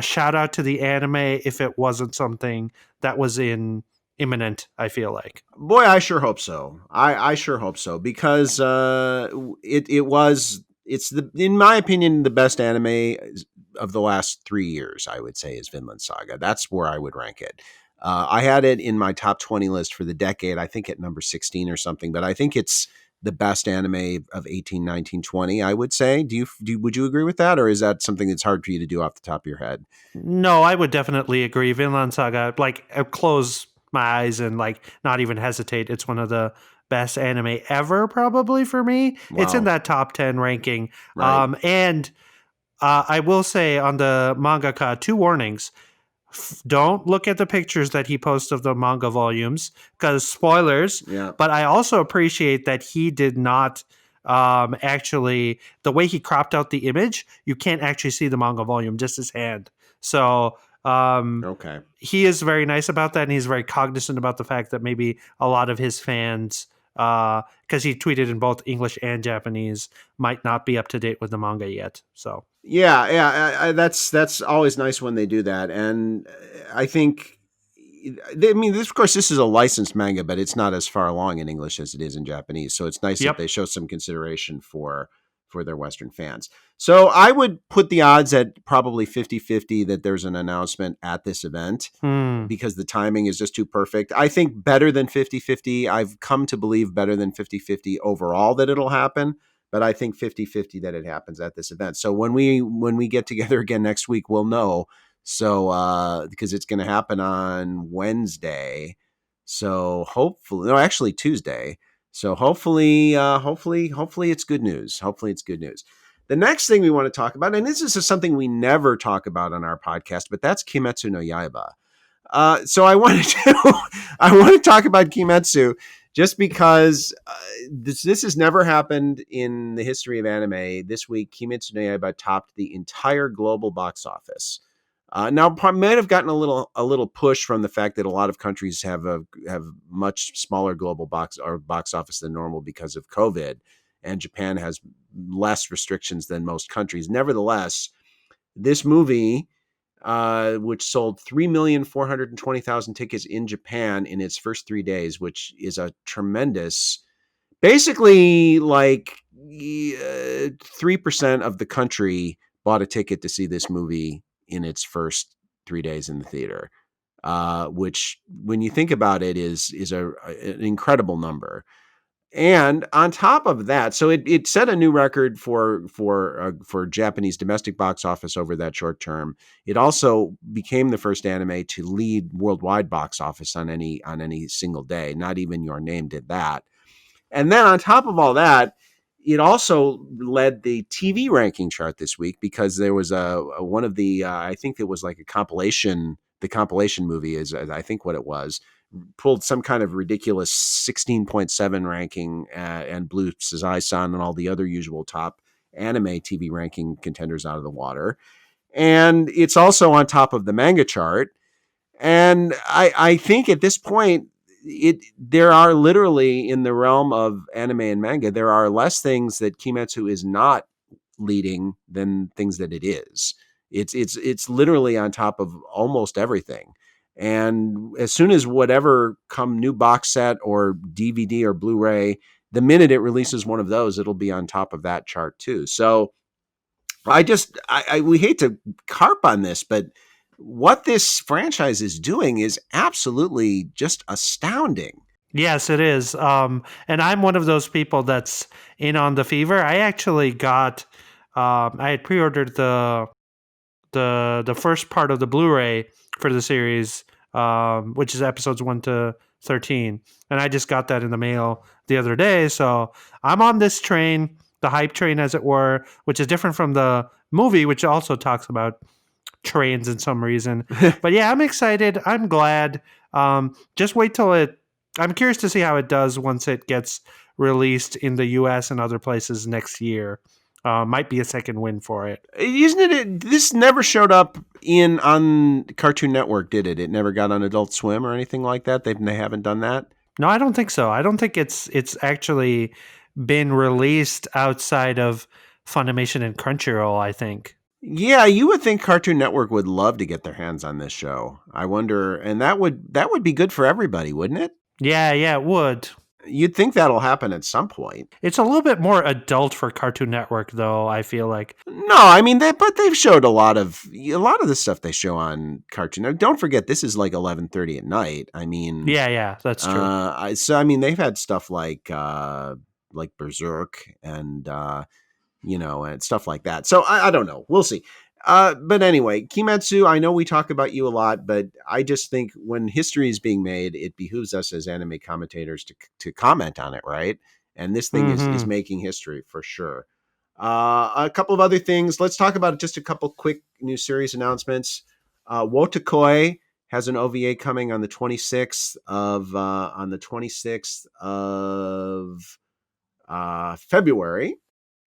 shout out to the anime if it wasn't something that was imminent, I feel like. Boy, I sure hope so. I sure hope so, because it's in my opinion, the best anime the last 3 years, I would say, is Vinland Saga. That's where I would rank it. I had it in my top 20 list for the decade, I think at number 16 or something, but I think it's the best anime of 18, 19, 20, I would say. Would you agree with that? Or is that something that's hard for you to do off the top of your head? No, I would definitely agree. Vinland Saga, like, I close my eyes and like not even hesitate. It's one of the best anime ever, probably for me. It's in Wow. that top 10 ranking. Right. And I will say on the mangaka, 2 warnings. Don't look at the pictures that he posts of the manga volumes because spoilers. Yeah. But I also appreciate that he did not actually, the way he cropped out the image, you can't actually see the manga volume, just his hand. So Okay. he is very nice about that, and he's very cognizant about the fact that maybe a lot of his fans, because he tweeted in both English and Japanese, might not be up to date with the manga yet. So Yeah. That's always nice when they do that, and I think, I mean, of course, this is a licensed manga, but it's not as far along in English as it is in Japanese. So it's nice that yep. they show some consideration for their Western fans. So I would put the odds at probably 50-50 that there's an announcement at this event, because the timing is just too perfect. I think better than 50-50. I've come to believe better than 50-50 overall that it'll happen, but I think 50-50 that it happens at this event. So when we get together again next week, we'll know. So because it's going to happen on Wednesday. So hopefully, no, actually Tuesday. So hopefully it's good news. Hopefully it's good news. The next thing we want to talk about, and this is something we never talk about on our podcast, but that's Kimetsu no Yaiba. So I wanted to talk about Kimetsu just because this has never happened in the history of anime. This week, Kimetsu no Yaiba topped the entire global box office. Now, might have gotten a little push from the fact that a lot of countries have much smaller global box office than normal because of COVID, and Japan has less restrictions than most countries. Nevertheless, this movie, which sold 3,420,000 tickets in Japan in its first 3 days, which is a tremendous, basically like 3% of the country bought a ticket to see this movie in its first 3 days in the theater, which, when you think about it, is an incredible number. And on top of that, so it set a new record for Japanese domestic box office over that short term. It also became the first anime to lead worldwide box office on any single day. Not even Your Name did that. And then on top of all that, it also led the TV ranking chart this week because there was a one of the I think it was like a compilation. The compilation movie is, I think, what it was, pulled some kind of ridiculous 16.7 ranking and blew Sazai-san and all the other usual top anime TV ranking contenders out of the water. And it's also on top of the manga chart. And I think at this point, there are literally, in the realm of anime and manga, there are less things that Kimetsu is not leading than things that it is. It's literally on top of almost everything. And as soon as whatever come new box set or DVD or Blu-ray, the minute it releases one of those, it'll be on top of that chart too. So we hate to harp on this, but what this franchise is doing is absolutely just astounding. Yes, it is. And I'm one of those people that's in on the fever. I actually got, I had pre-ordered the first part of the Blu-ray for the series, which is episodes 1 to 13, and I just got that in the mail the other day. So I'm on this train, the hype train, as it were, which is different from the movie, which also talks about trains in some reason. But yeah, I'm excited. I'm glad. Just wait till I'm curious to see how it does once it gets released in the US and other places next year. Might be a second win for it. Isn't it? This never showed up on Cartoon Network, did it? It never got on Adult Swim or anything like that. They haven't done that. No, I don't think so. I don't think it's actually been released outside of Funimation and Crunchyroll, I think. Yeah, you would think Cartoon Network would love to get their hands on this show. I wonder, and that would be good for everybody, wouldn't it? Yeah, it would. You'd think that'll happen at some point. It's a little bit more adult for Cartoon Network, though. I feel like. No, I mean, but they've showed a lot of the stuff they show on Cartoon Network. Don't forget, this is like 11:30 at night. I mean, Yeah, that's true. I mean, they've had stuff like Berserk and and stuff like that. So I don't know. We'll see. But anyway, Kimetsu, I know we talk about you a lot, but I just think when history is being made, it behooves us as anime commentators to comment on it, right? And this thing is making history for sure. A couple of other things. Let's talk about just a couple quick new series announcements. Wotakoi has an OVA coming on the 26th of February.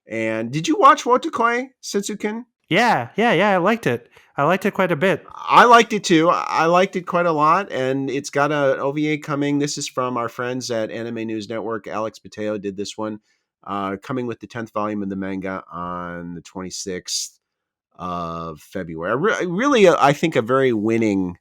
And did you watch Wotakoi, Setsuken? Yeah. I liked it. I liked it quite a bit. I liked it too. I liked it quite a lot, and it's got an OVA coming. This is from our friends at Anime News Network. Alex Mateo did this one, coming with the 10th volume of the manga on the 26th of February. Really, I think a very winning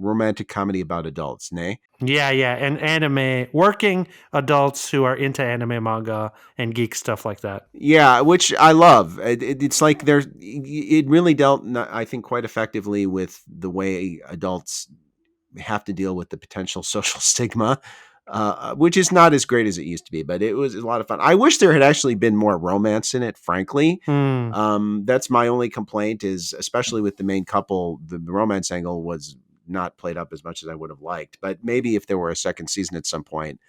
romantic comedy about adults, nay? Yeah, and anime, working adults who are into anime, manga, and geek stuff like that. Yeah, which I love. It's like it really dealt, I think, quite effectively with the way adults have to deal with the potential social stigma, which is not as great as it used to be, but it was a lot of fun. I wish there had actually been more romance in it, frankly. That's my only complaint is, especially with the main couple, the romance angle was not played up as much as I would have liked. But maybe if there were a second season at some point,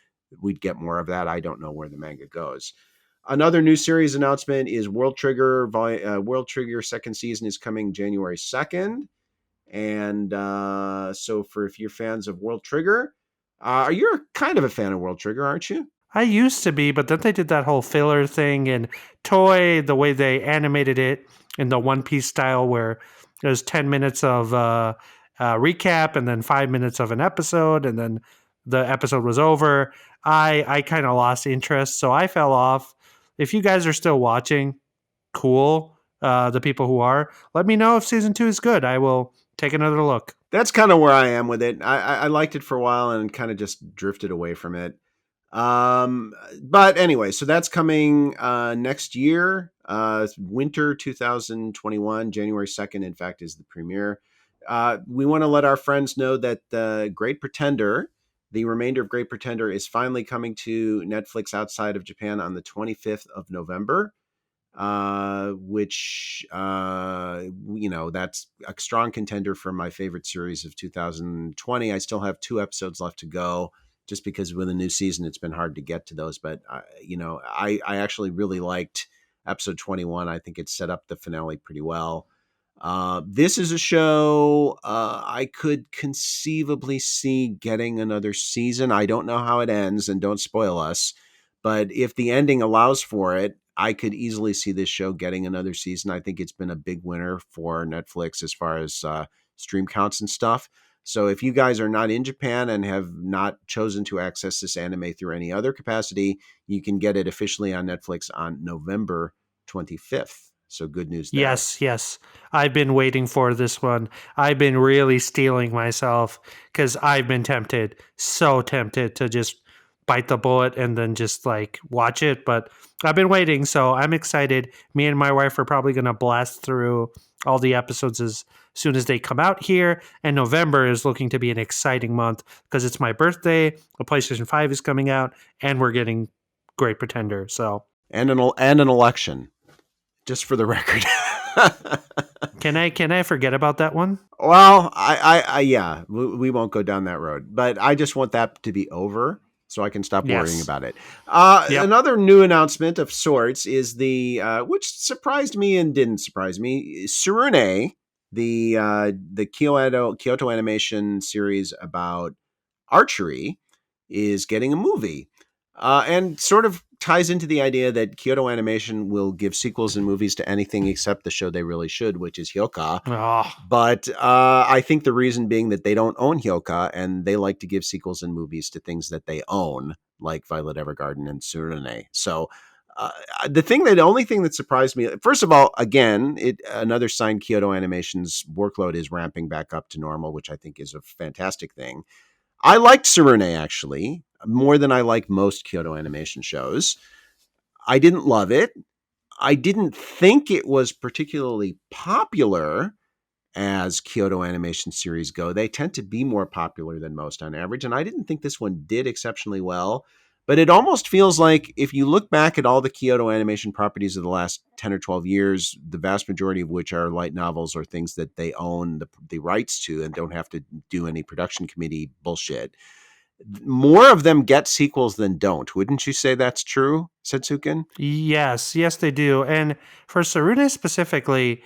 we'd get more of that. I don't know where the manga goes. Another new series announcement is World Trigger. World Trigger second season is coming January 2nd. And so if you're fans of World Trigger, you're kind of a fan of World Trigger, aren't you? I used to be, but then they did that whole filler thing, and Toei, the way they animated it in the One Piece style, where there's 10 minutes of recap and then 5 minutes of an episode, and then the episode was over. I kind of lost interest, so I fell off. If you guys are still watching, cool. The people who are, let me know if season 2 is good. I will take another look. That's kind of where I am with it. I liked it for a while and kind of just drifted away from it. But anyway, so that's coming next year, winter 2021, January 2nd, in fact, is the premiere. We want to let our friends know that Great Pretender, the remainder of Great Pretender, is finally coming to Netflix outside of Japan on the 25th of November. Which that's a strong contender for my favorite series of 2020. I still have 2 episodes left to go, just because with a new season, it's been hard to get to those. But I actually really liked episode 21. I think it set up the finale pretty well. This is a show I could conceivably see getting another season. I don't know how it ends, and don't spoil us. But if the ending allows for it, I could easily see this show getting another season. I think it's been a big winner for Netflix as far as stream counts and stuff. So if you guys are not in Japan and have not chosen to access this anime through any other capacity, you can get it officially on Netflix on November 25th. So good news there. Yes. I've been waiting for this one. I've been really stealing myself because I've been so tempted to just bite the bullet and then just like watch it. But I've been waiting, so I'm excited. Me and my wife are probably going to blast through all the episodes as soon as they come out here. And November is looking to be an exciting month because it's my birthday. The PlayStation 5 is coming out, and we're getting Great Pretender. So and an election, just for the record. Can I forget about that one? Well, yeah, we won't go down that road. But I just want that to be over, so I can stop worrying about it. Another new announcement of sorts is the which surprised me and didn't surprise me. Tsurune, the Kyoto Animation series about archery, is getting a movie, and sort of ties into the idea that Kyoto Animation will give sequels and movies to anything except the show they really should, which is Hyoka. Oh. But I think the reason being that they don't own Hyoka, and they like to give sequels and movies to things that they own, like Violet Evergarden and Tsurune. So the only thing that surprised me, first of all, again, another sign Kyoto Animation's workload is ramping back up to normal, which I think is a fantastic thing. I liked Tsurune, actually. more than I like most Kyoto Animation shows. I didn't love it. I didn't think it was particularly popular as Kyoto Animation series go. They tend to be more popular than most on average, and I didn't think this one did exceptionally well. But it almost feels like if you look back at all the Kyoto Animation properties of the last 10 or 12 years, the vast majority of which are light novels or things that they own the rights to and don't have to do any production committee bullshit, more of them get sequels than don't. Wouldn't you say that's true, Setsuken? Yes, they do. And for Sarune specifically,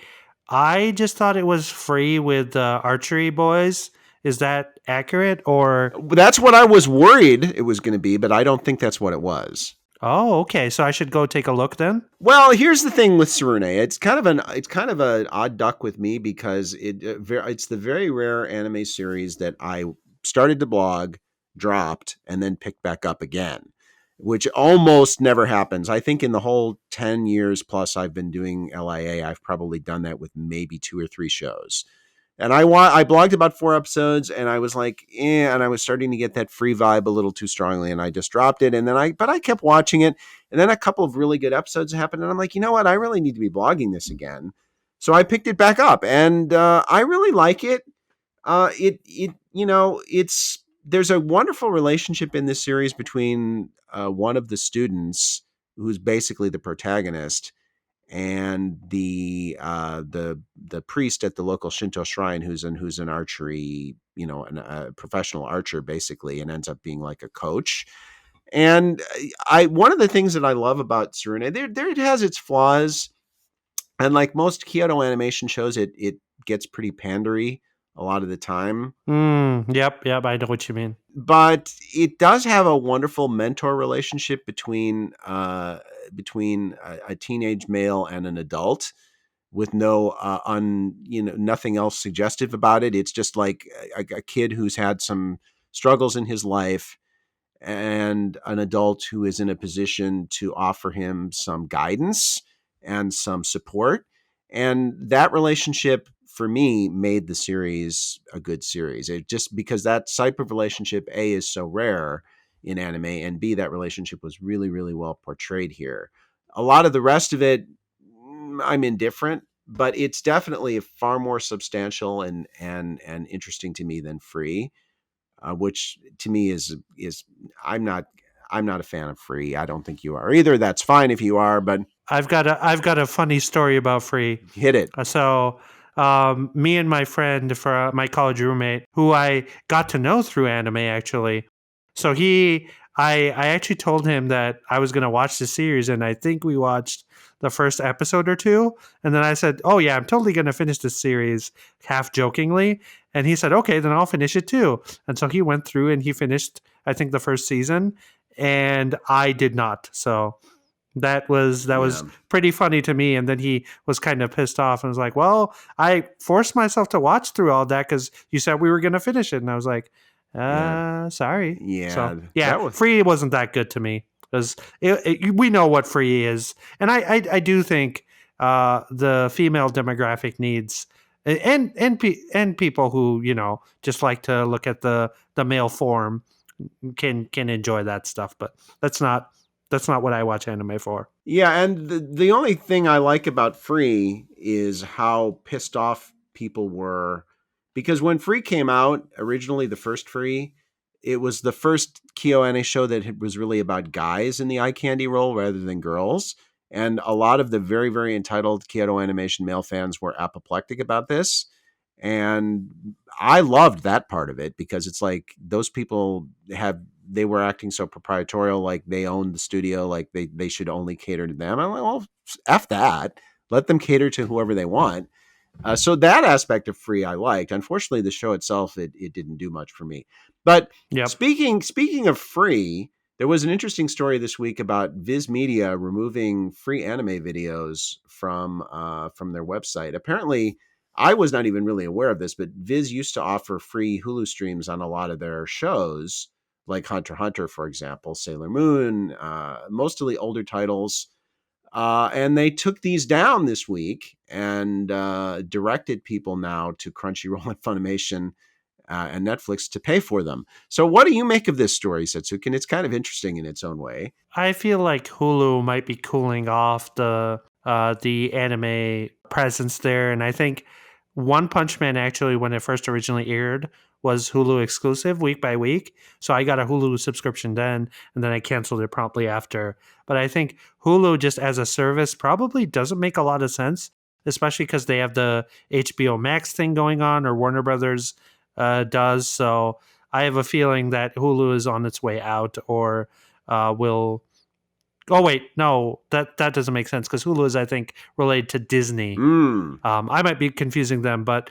I just thought it was free with the archery boys. Is that accurate? Or That's what I was worried it was going to be, but I don't think that's what it was. oh, okay. So I should go take a look then. Well, here's the thing with Sarune. It's kind of an odd duck with me because it's the very rare anime series that I started to blog, dropped, and then picked back up again, which almost never happens. I think in the whole 10 years plus I've been doing LIA, I've probably done that with maybe 2 or 3 shows. And I blogged about 4 episodes, and I was like, and I was starting to get that free vibe a little too strongly, and I just dropped it. And then I kept watching it, and then a couple of really good episodes happened, and I'm like, you know what, I really need to be blogging this again. So I picked it back up, and I really like it. It's there's a wonderful relationship in this series between one of the students, who's basically the protagonist, and the priest at the local Shinto shrine, who's an archery, a professional archer basically, and ends up being like a coach. And I one of the things that I love about Tsurune, there it has its flaws, and like most Kyoto Animation shows, it gets pretty pandery a lot of the time. Yep. I know what you mean. But it does have a wonderful mentor relationship between a teenage male and an adult, with no nothing else suggestive about it. It's just like a kid who's had some struggles in his life, and an adult who is in a position to offer him some guidance and some support. And that relationship for me made the series a good series. It just because that type of relationship, A, is so rare in anime, and B, that relationship was really, really well portrayed here. A lot of the rest of it, I'm indifferent, but it's definitely far more substantial and interesting to me than Free, which to me is I'm not I'm not a fan of Free. I don't think you are either. That's fine if you are, but I've got a funny story about Free. hit it. So, me and my friend, for my college roommate, who I got to know through anime, actually. So I actually told him that I was going to watch the series, and I think we watched the first episode or two, and then I said, "Oh yeah, I'm totally going to finish the series," half jokingly, and he said, "Okay, then I'll finish it too." And so he went through and he finished, I think, the first season, and I did not. So that was Yeah. pretty funny to me. And then he was kind of pissed off and was like, "Well, I forced myself to watch through all that because you said we were going to finish it." And I was like, Yeah. sorry. Yeah. So yeah, That was Free wasn't that good to me because we know what Free is, and I do think the female demographic needs. And people who just like to look at the male form can enjoy that stuff, but that's not what I watch anime for. Yeah, and the only thing I like about Free is how pissed off people were, because when Free came out originally, the first Free, it was the first KyoAni show that was really about guys in the eye candy role rather than girls. And a lot of the very, very entitled Kyoto Animation male fans were apoplectic about this. And I loved that part of it because it's like those people they were acting so proprietorial, like they owned the studio, like they should only cater to them. I'm like, well, F that. Let them cater to whoever they want. So that aspect of Free I liked. Unfortunately, the show itself, it didn't do much for me. But Yep. speaking of Free, there was an interesting story this week about Viz Media removing free anime videos from their website. Apparently, I was not even really aware of this, but Viz used to offer free Hulu streams on a lot of their shows, like Hunter x Hunter, for example, Sailor Moon, mostly older titles. And they took these down this week and directed people now to Crunchyroll and Funimation and Netflix to pay for them. So, what do you make of this story, Setsuken? It's kind of interesting in its own way. I feel like Hulu might be cooling off the anime presence there, and I think One Punch Man actually, when it first originally aired, was Hulu exclusive week by week. So I got a Hulu subscription then, and then I canceled it promptly after. But I think Hulu just as a service probably doesn't make a lot of sense, especially because they have the HBO Max thing going on, or Warner Brothers does. So I have a feeling that Hulu is on its way out, or will. Oh wait, no, that doesn't make sense because Hulu is, I think, related to Disney. Mm. I might be confusing them, but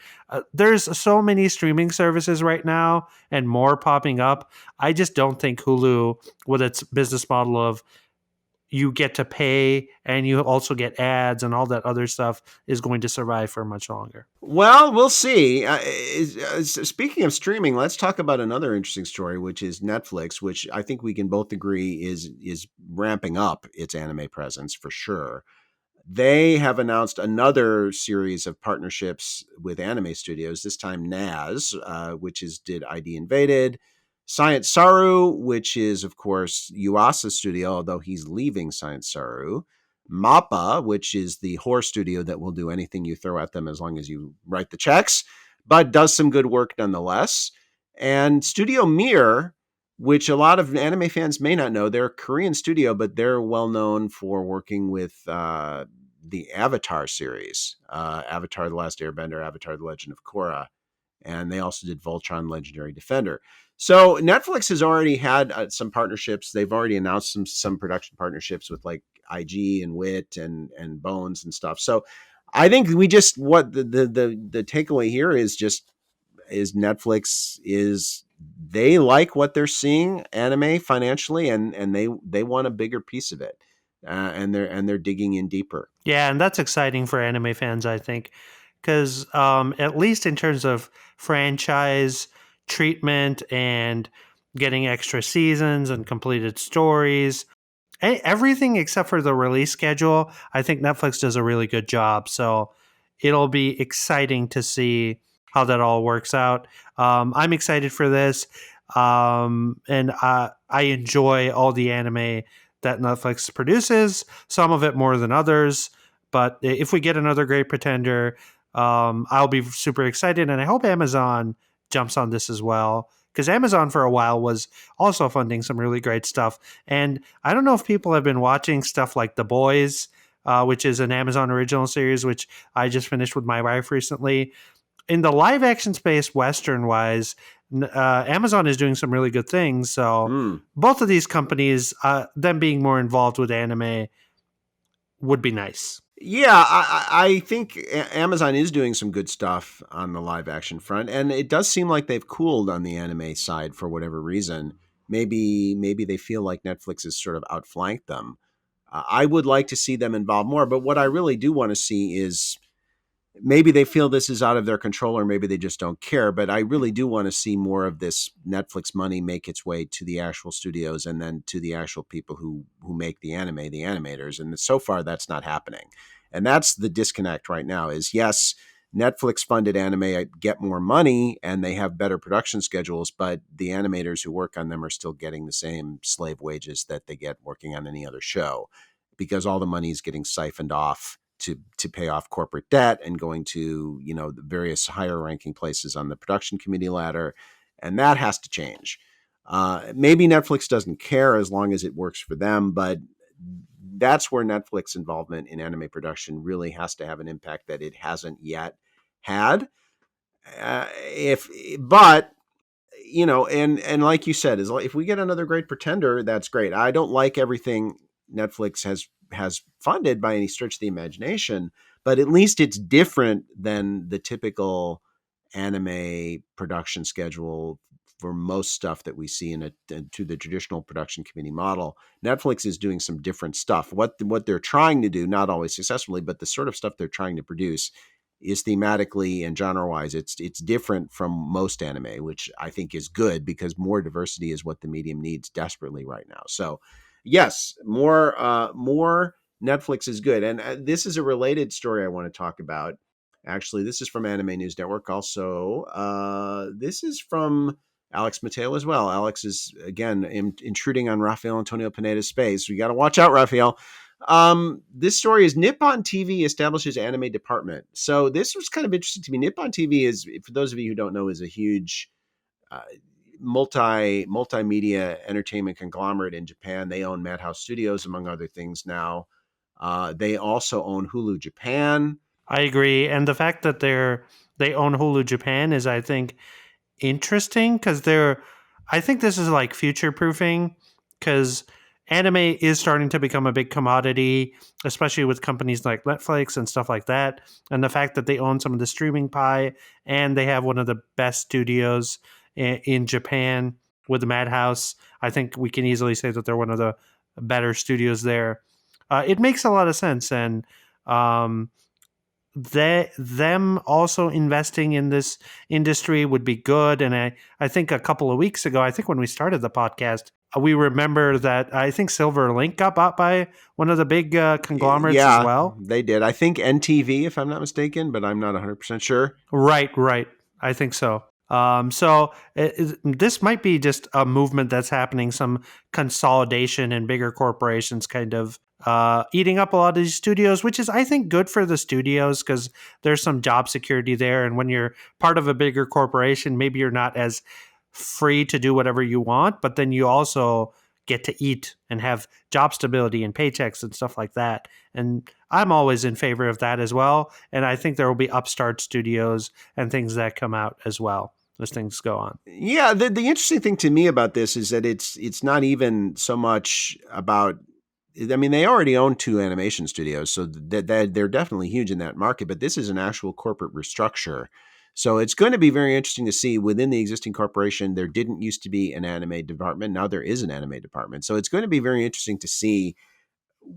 there's so many streaming services right now and more popping up. I just don't think Hulu, with its business model of you get to pay and you also get ads and all that other stuff, is going to survive for much longer. Well, we'll see. Speaking of streaming, let's talk about another interesting story, which is Netflix, which I think we can both agree is ramping up its anime presence for sure. They have announced another series of partnerships with anime studios, this time NAS, which did ID Invaded, Science Saru, which is, of course, Yuasa's studio, although he's leaving Science Saru, Mappa, which is the horror studio that will do anything you throw at them as long as you write the checks, but does some good work nonetheless, and Studio Mir, which a lot of anime fans may not know. They're a Korean studio, but they're well known for working with the Avatar series, Avatar: The Last Airbender, Avatar: The Legend of Korra, and they also did Voltron: Legendary Defender. So Netflix has already had some partnerships. They've already announced some production partnerships with like IG and Wit and Bones and stuff. So I think we just what the takeaway here is Netflix is they like what they're seeing anime financially, and they want a bigger piece of it, and they're digging in deeper. Yeah, and that's exciting for anime fans, I think, because at least in terms of franchise treatment and getting extra seasons and completed stories, everything except for the release schedule, I think Netflix does a really good job. So it'll be exciting to see how that all works out. I'm excited for this, and I enjoy all the anime that Netflix produces, some of it more than others. But if we get another great pretender, I'll be super excited. And I hope Amazon jumps on this as well, because Amazon for a while was also funding some really great stuff. And I don't know if people have been watching stuff like The Boys, which is an Amazon original series, which I just finished with my wife recently. In the live action space, Western wise, Amazon is doing some really good things. So both of these companies, them being more involved with anime would be nice. Yeah, I think Amazon is doing some good stuff on the live action front, and it does seem like they've cooled on the anime side for whatever reason. Maybe they feel like Netflix has sort of outflanked them. I would like to see them involved more, but what I really do want to see is maybe they feel this is out of their control, or maybe they just don't care. But I really do want to see more of this Netflix money make its way to the actual studios and then to the actual people who make the anime, the animators. And so far, that's not happening. And that's the disconnect right now. Is yes, Netflix funded anime get more money and they have better production schedules, but the animators who work on them are still getting the same slave wages that they get working on any other show, because all the money is getting siphoned off to pay off corporate debt and going to, the various higher ranking places on the production committee ladder. And that has to change. Maybe Netflix doesn't care as long as it works for them, but that's where Netflix involvement in anime production really has to have an impact that it hasn't yet had. But and like you said, if we get another great pretender, that's great. I don't like everything Netflix has funded by any stretch of the imagination, but at least it's different than the typical anime production schedule for most stuff that we see to the traditional production committee model. Netflix is doing some different stuff. What they're trying to do, not always successfully, but the sort of stuff they're trying to produce is thematically and genre-wise, it's different from most anime, which I think is good because more diversity is what the medium needs desperately right now. So, yes, more Netflix is good, and this is a related story I want to talk about. Actually, this is from Anime News Network. Also, this is from Alex Mateo as well. Alex is again intruding on Rafael Antonio Pineda's space. We got to watch out, Rafael. This story is Nippon TV establishes anime department. So this was kind of interesting to me. Nippon TV is, for those of you who don't know, is a huge uh, multimedia entertainment conglomerate in Japan. They own Madhouse Studios, among other things. Now, they also own Hulu Japan. I agree, and the fact that they own Hulu Japan is, I think, interesting because I think this is like future proofing because anime is starting to become a big commodity, especially with companies like Netflix and stuff like that. And the fact that they own some of the streaming pie and they have one of the best studios in Japan with the Madhouse, I think we can easily say that they're one of the better studios there. It makes a lot of sense, and um, them also investing in this industry would be good. And I think a couple of weeks ago, I think when we started the podcast, we remember that I think Silver Link got bought by one of the big conglomerates as Yeah, well. they did. I think NTV, if I'm not mistaken, but I'm not 100% sure. Right. I think so. This might be just a movement that's happening, some consolidation and bigger corporations kind of eating up a lot of these studios, which is, I think, good for the studios because there's some job security there. And when you're part of a bigger corporation, maybe you're not as free to do whatever you want, but then you also get to eat and have job stability and paychecks and stuff like that. And I'm always in favor of that as well. And I think there will be upstart studios and things that come out as well as things go on. Yeah, the interesting thing to me about this is that it's not even so much about. I mean, they already own two animation studios, so that they're definitely huge in that market. But this is an actual corporate restructure, so it's going to be very interesting to see within the existing corporation. There didn't used to be an anime department; now there is an anime department. So it's going to be very interesting to see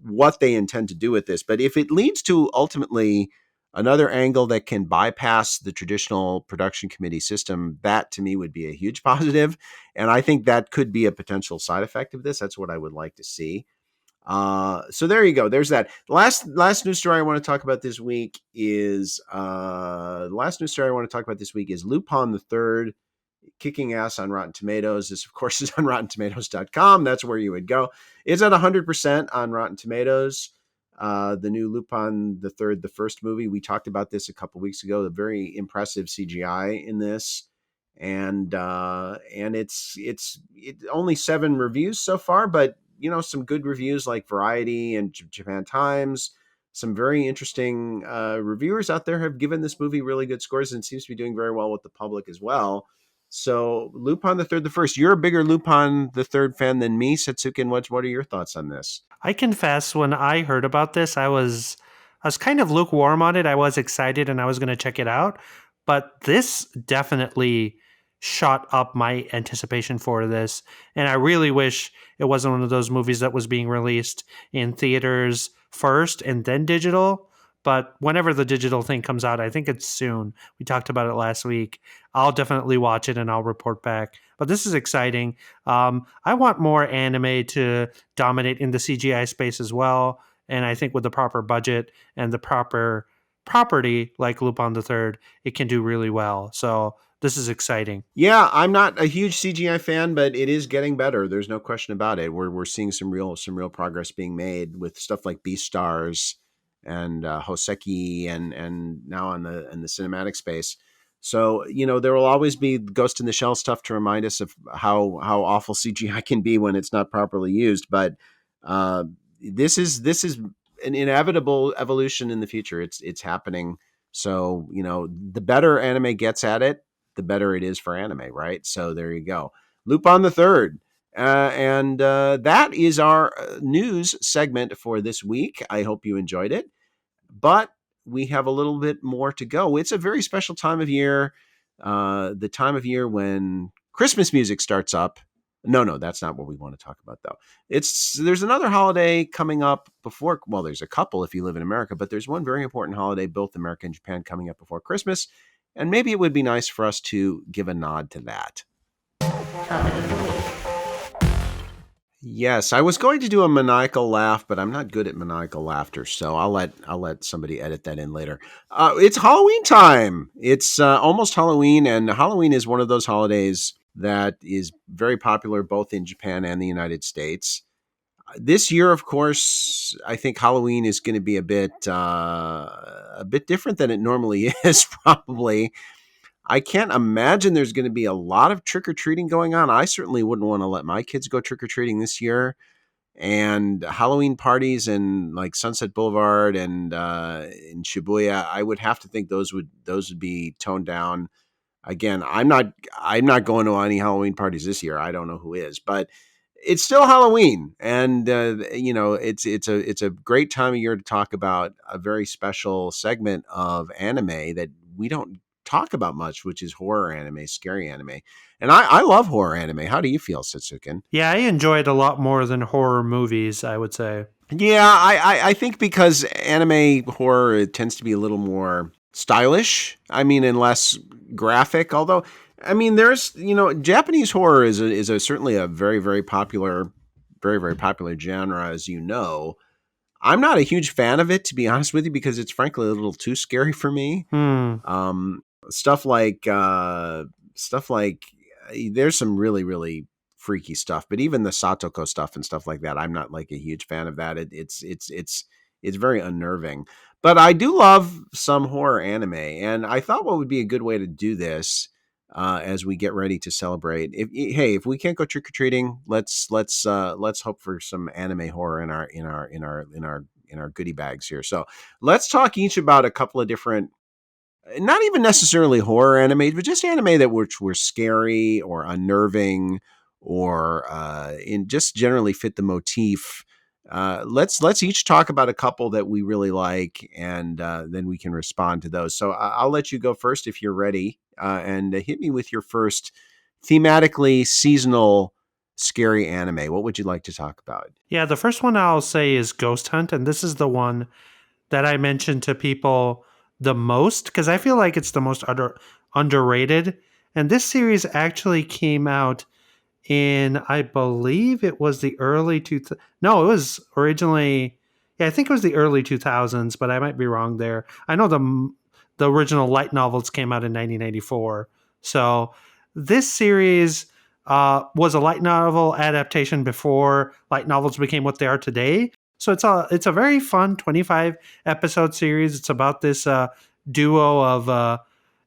what they intend to do with this. But if it leads to ultimately another angle that can bypass the traditional production committee system, that to me would be a huge positive. And I think that could be a potential side effect of this. That's what I would like to see. So there you go. There's that. Last news story I want to talk about this week is Lupin the Third kicking ass on Rotten Tomatoes. This, of course, is on RottenTomatoes.com. That's where you would go. It's at 100% on Rotten Tomatoes. The new Lupin the Third, the first movie. We talked about this a couple weeks ago. The very impressive CGI in this, and it's only 7 reviews so far, but some good reviews like Variety and Japan Times. Some very interesting reviewers out there have given this movie really good scores, and seems to be doing very well with the public as well. So Lupin the Third, the first. You're a bigger Lupin the Third fan than me, Setsuken. What are your thoughts on this? I confess, when I heard about this, I was kind of lukewarm on it. I was excited and I was going to check it out, but this definitely shot up my anticipation for this. And I really wish it wasn't one of those movies that was being released in theaters first and then digital. But whenever the digital thing comes out, I think it's soon. We talked about it last week. I'll definitely watch it and I'll report back. But this is exciting. I want more anime to dominate in the CGI space as well. And I think with the proper budget and the proper property like Lupin the Third, it can do really well. So this is exciting. Yeah, I'm not a huge CGI fan, but it is getting better. There's no question about it. We're seeing some real progress being made with stuff like Beastars and Hoseki, and now in the cinematic space. So there will always be Ghost in the Shell stuff to remind us of how awful CGI can be when it's not properly used. But this is an inevitable evolution in the future. It's happening. So the better anime gets at it, the better it is for anime, right? So there you go. Lupin the Third. And that is our news segment for this week. I hope you enjoyed it. But we have a little bit more to go. It's a very special time of year, the time of year when Christmas music starts up. No, that's not what we want to talk about, though. There's another holiday coming up before. Well, there's a couple if you live in America, but there's one very important holiday, both America and Japan, coming up before Christmas. And maybe it would be nice for us to give a nod to that. Topic of the week. Yes, I was going to do a maniacal laugh, but I'm not good at maniacal laughter, so I'll let somebody edit that in later. It's Halloween time. It's almost Halloween, and Halloween is one of those holidays that is very popular both in Japan and the United States. This year, of course, I think Halloween is going to be a bit different than it normally is. Probably, I can't imagine there's going to be a lot of trick or treating going on. I certainly wouldn't want to let my kids go trick or treating this year. And Halloween parties in like Sunset Boulevard and in Shibuya, I would have to think those would be toned down. Again, I'm not going to any Halloween parties this year. I don't know who is, but it's still Halloween, and it's a great time of year to talk about a very special segment of anime that we don't talk about much, which is horror anime, scary anime. And I love horror anime. How do you feel, Setsuken? Yeah, I enjoy it a lot more than horror movies, I would say. Yeah, I think because anime horror, it tends to be a little more stylish. I mean, and less graphic. Although, I mean, there's Japanese horror is certainly a very very popular genre, as you know. I'm not a huge fan of it, to be honest with you, because it's frankly a little too scary for me. Hmm. Um, stuff like there's some really really freaky stuff, but even the Satoko stuff and stuff like that, I'm not like a huge fan of that. It's very unnerving. But I do love some horror anime, and I thought what would be a good way to do this as we get ready to celebrate. If we can't go trick or treating, let's hope for some anime horror in our goodie bags here. So let's talk each about a couple of different, not even necessarily horror anime, but just anime that were scary or unnerving or in just generally fit the motif. Let's each talk about a couple that we really like, and then we can respond to those. So I'll let you go first if you're ready, and hit me with your first thematically seasonal scary anime. What would you like to talk about? Yeah, the first one I'll say is Ghost Hunt, and this is the one that I mention to people the most because I feel like it's the most underrated. And this series actually came out in, I believe it was the early no, it was originally, yeah, I think it was the early 2000s, but I might be wrong there. I know the original light novels came out in 1994. So this series was a light novel adaptation before light novels became what they are today. So it's a very fun 25 episode series. It's about this duo of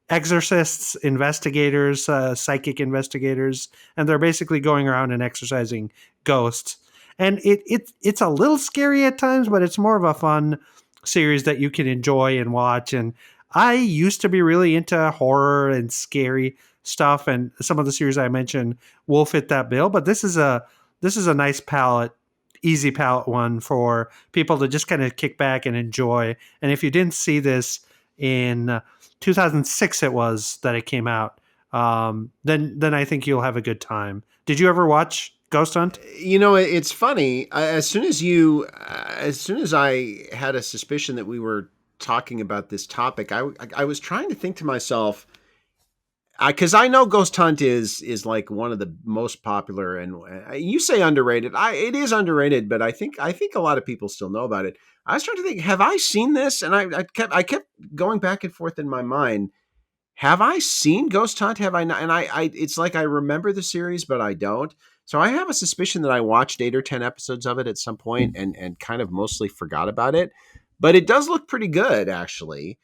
exorcists, investigators, psychic investigators, and they're basically going around and exorcising ghosts. And it's a little scary at times, but it's more of a fun series that you can enjoy and watch. And I used to be really into horror and scary stuff, and some of the series I mentioned will fit that bill. But this is a nice palette, easy palette one for people to just kind of kick back and enjoy. And if you didn't see this in 2006 it was that it came out. Then I think you'll have a good time. Did you ever watch Ghost Hunt? It's funny. As soon as I had a suspicion that we were talking about this topic, I was trying to think to myself, because I know Ghost Hunt is like one of the most popular, and you say underrated. It is underrated, but I think a lot of people still know about it. I was trying to think, have I seen this? And I kept going back and forth in my mind. Have I seen Ghost Hunt? Have I not? And it's like I remember the series, but I don't. So I have a suspicion that I watched 8 or 10 episodes of it at some point and kind of mostly forgot about it. But it does look pretty good, actually.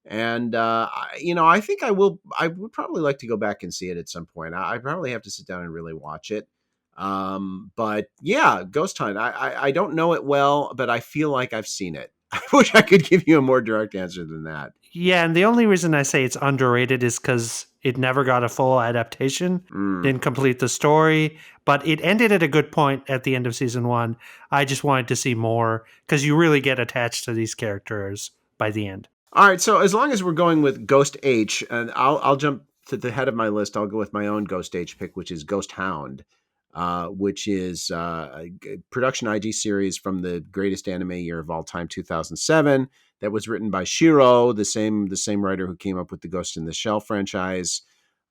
And I think I will. I would probably like to go back and see it at some point. I probably have to sit down and really watch it. But yeah, Ghost Hunt. I don't know it well, but I feel like I've seen it. I wish I could give you a more direct answer than that. Yeah, and the only reason I say it's underrated is because it never got a full adaptation, Mm. didn't complete the story, but it ended at a good point at the end of season one. I just wanted to see more because you really get attached to these characters by the end. All right, so as long as we're going with Ghost H, and I'll jump to the head of my list. I'll go with my own Ghost H pick, which is Ghost Hound, which is a production IG series from the greatest anime year of all time, 2007. That was written by Shiro, the same writer who came up with the Ghost in the Shell franchise.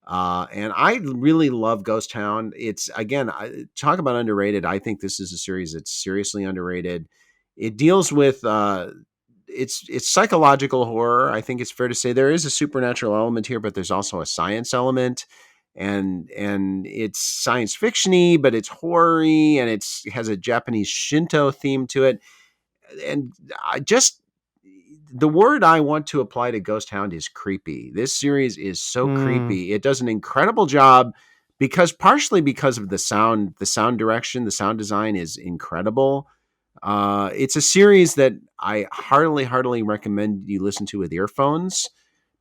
And I really love Ghost Town. It's again, talk about underrated. I think this is a series that's seriously underrated. It deals with it's psychological horror. I think it's fair to say there is a supernatural element here, but there's also a science element, and it's science fictiony, but it's horror-y, and it has a Japanese Shinto theme to it. And I just the word I want to apply to Ghost Hound is creepy. This series is so Mm, creepy. It does an incredible job because partially because of the sound direction, the sound design is incredible. It's a series that I heartily recommend you listen to with earphones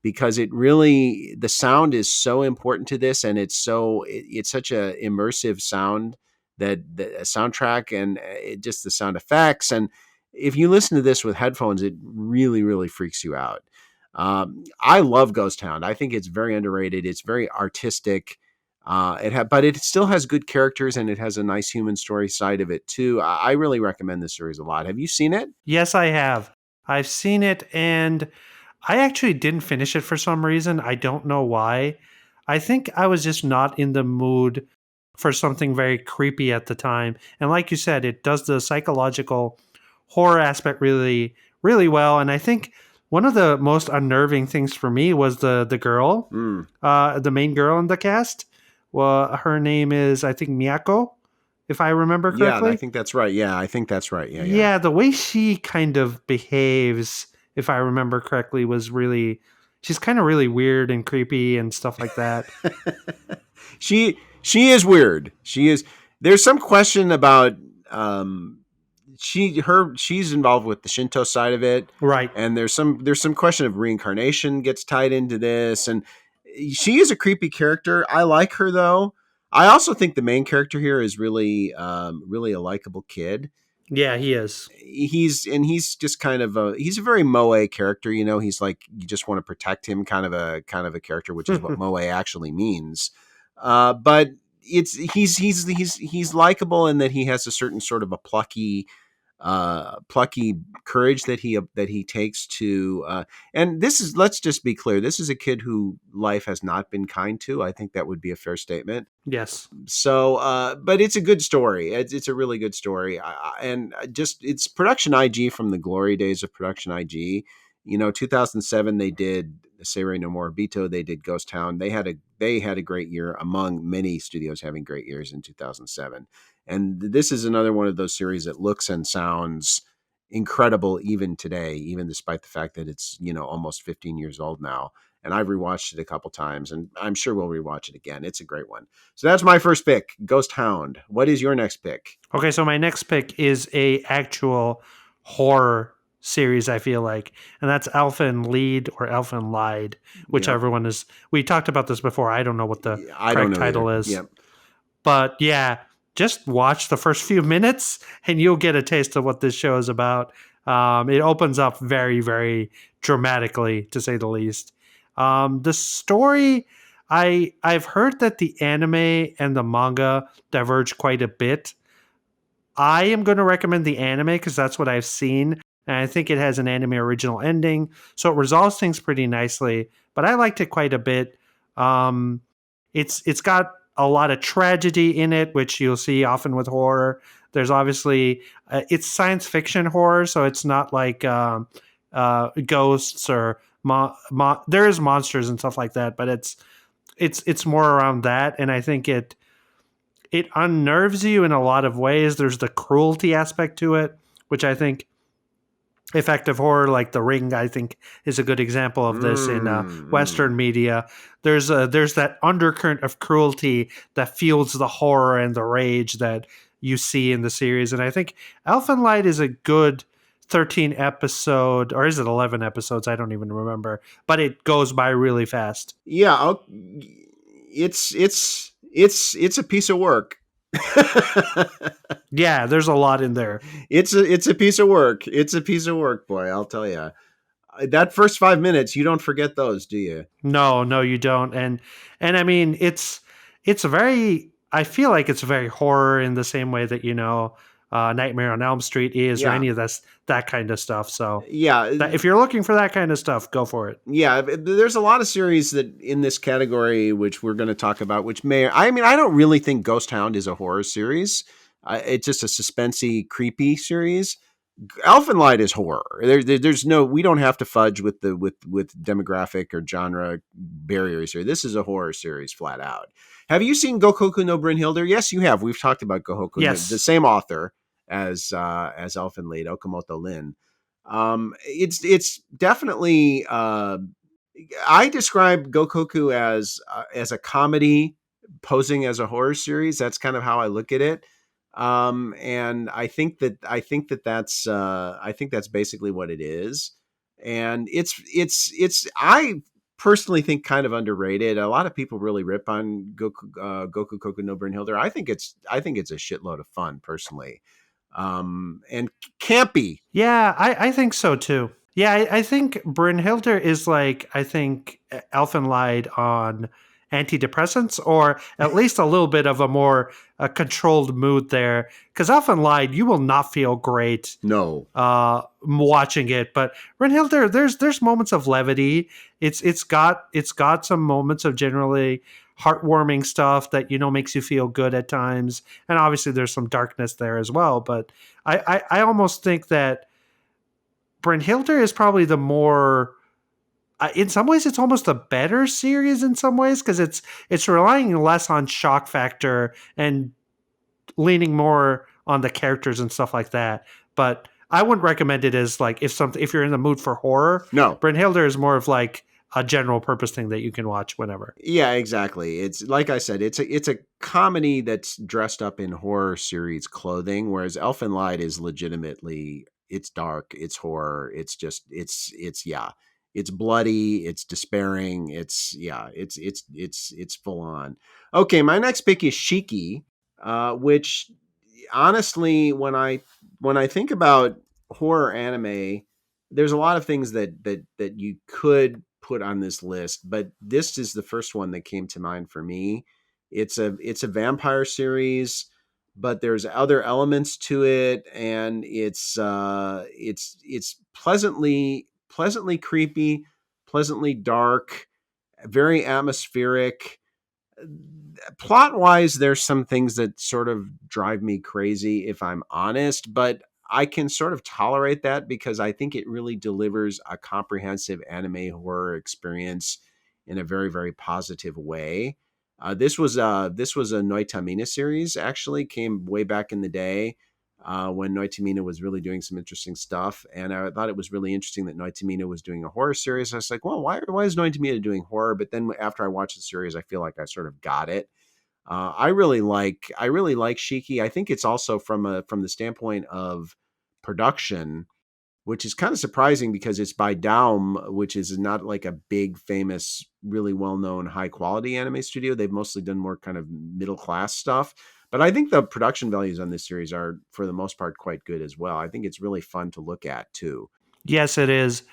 because it really the sound is so important to this, and it's such a immersive sound that the soundtrack and just the sound effects. And if you listen to this with headphones, it really freaks you out. I love Ghost Town. I think it's very underrated. It's very artistic. But it still has good characters, and it has a nice human story side of it too. I really recommend this series a lot. Have you seen it? yes, I have. I've seen it, and I actually didn't finish it for some reason. I don't know why. I think I was just not in the mood for something very creepy at the time. And like you said, it does the psychological horror aspect really well. And I think one of the most unnerving things for me was the girl, Mm. the main girl in the cast. Well, her name is, I think, Miyako, if I remember Yeah, I correctly. think that's right. Yeah, I think that's right. Yeah. Yeah, the way she kind of behaves, if I remember correctly, was really, she's kind of really weird and creepy and stuff like that. She is weird. She is. There's some question about she's involved with the Shinto side of it, Right. and there's some question of reincarnation gets tied into this, and she is a creepy character. I like her though. I also think the main character here is really a likable kid. Yeah, he is. He's just he's a very moe character. He's like you just want to protect him, kind of a character, which is what moe actually means. But he's likable in that he has a certain sort of a plucky courage that he takes to and this is let's just be clear, this is a kid who life has not been kind to. I think that would be a fair statement. Yes. So but it's a good story. It's a really good story. And just it's production IG from the glory days of production IG. 2007 they did Seirei no Moribito, they did Ghost Town. They had a great year among many studios having great years in 2007. And this is another one of those series that looks and sounds incredible even today, even despite the fact that it's almost 15 years old now. And I've rewatched it a couple times, and I'm sure we'll rewatch it again. It's a great one. So that's my first pick, Ghost Hound. What is your next pick? Okay, so my next pick is a actual horror series, I feel like, and that's Alpha and Lead or Alpha and Lied, whichever one is. We talked about this before. I don't know what the I don't correct know title either. is. Yep. But yeah, just watch the first few minutes and you'll get a taste of what this show is about. It opens up very dramatically, to say the least. The story, I've heard that the anime and the manga diverge quite a bit. I am going to recommend the anime because that's what I've seen, and I think it has an anime original ending, so it resolves things pretty nicely. But I liked it quite a bit. Um, it's got a lot of tragedy in it, which you'll see often with horror. There's obviously it's science fiction horror, so it's not like ghosts or there is monsters and stuff like that, but it's more around that, and I think it unnerves you in a lot of ways. There's the cruelty aspect to it, which I think effective horror like The Ring, I think, is a good example of this in Western media. There's that undercurrent of cruelty that fuels the horror and the rage that you see in the series. And I think Elfen Light is a good 13 episode, or is it 11 episodes? I don't even remember, but it goes by really fast. Yeah, it's a piece of work. Yeah, there's a lot in there. It's a piece of work. It's a piece of work, boy. I'll tell you. That first 5 minutes, you don't forget those, do you? No, you don't. And I mean, it's very. I feel like it's very horror in the same way that Nightmare on Elm Street is, or Yeah. any of that kind of stuff. So Yeah. if you're looking for that kind of stuff, go for it. Yeah, there's a lot of series that in this category, which we're going to talk about, which I mean, I don't really think Ghost Hound is a horror series. It's just a suspensey, creepy series. Elfen Light is horror. There's no, we don't have to fudge with the with demographic or genre barriers here. This is a horror series, flat out. Have you seen Gokoku no Brynhilder? Yes, you have. We've talked about Gokoku, the Yes. same author as Elfen Light, Okamoto Lin. It's definitely. I describe Gokoku as a comedy posing as a horror series. That's kind of how I look at it. And I think that's basically what it is. And it's I personally think kind of underrated. A lot of people really rip on Goku Koku no Brynhilder. I think it's a shitload of fun personally. And campy. Yeah, I think so too. Yeah, I think Brynhilde is like, I think Elfenlied on antidepressants, or at least a little bit of a more controlled mood there. Because Elfenlied, you will not feel great No. watching it, but Brynhilde, there's moments of levity. It's got some moments of generally heartwarming stuff that makes you feel good at times, and obviously there's some darkness there as well. But I almost think that Brynhilde is probably the more, in some ways, it's almost a better series in some ways, because it's relying less on shock factor and leaning more on the characters and stuff like that. But I wouldn't recommend it as like, if you're in the mood for horror. No. Brynhilde is more of like a general purpose thing that you can watch whenever. Yeah, exactly. It's like I said, it's a comedy that's dressed up in horror series clothing, whereas Elfen Light is legitimately, it's dark, it's horror, it's yeah, it's bloody, it's despairing, it's full on. Okay, my next pick is Shiki, which honestly, when I think about horror anime, there's a lot of things that you could put on this list, but this is the first one that came to mind for me. It's a vampire series, but there's other elements to it, and it's pleasantly creepy, pleasantly dark, very atmospheric. Plot wise, there's some things that sort of drive me crazy, if I'm honest, but I can sort of tolerate that because I think it really delivers a comprehensive anime horror experience in a very, very positive way. This was a Noitamina series. Actually, came way back in the day when Noitamina was really doing some interesting stuff, and I thought it was really interesting that Noitamina was doing a horror series. I was like, well, why is Noitamina doing horror? But then after I watched the series, I feel like I sort of got it. I really like Shiki. I think it's also from the standpoint of production, which is kind of surprising because it's by Daum, which is not like a big, famous, really well known, high quality anime studio. They've mostly done more kind of middle class stuff. But I think the production values on this series are, for the most part, quite good as well. I think it's really fun to look at too. Yes, it is.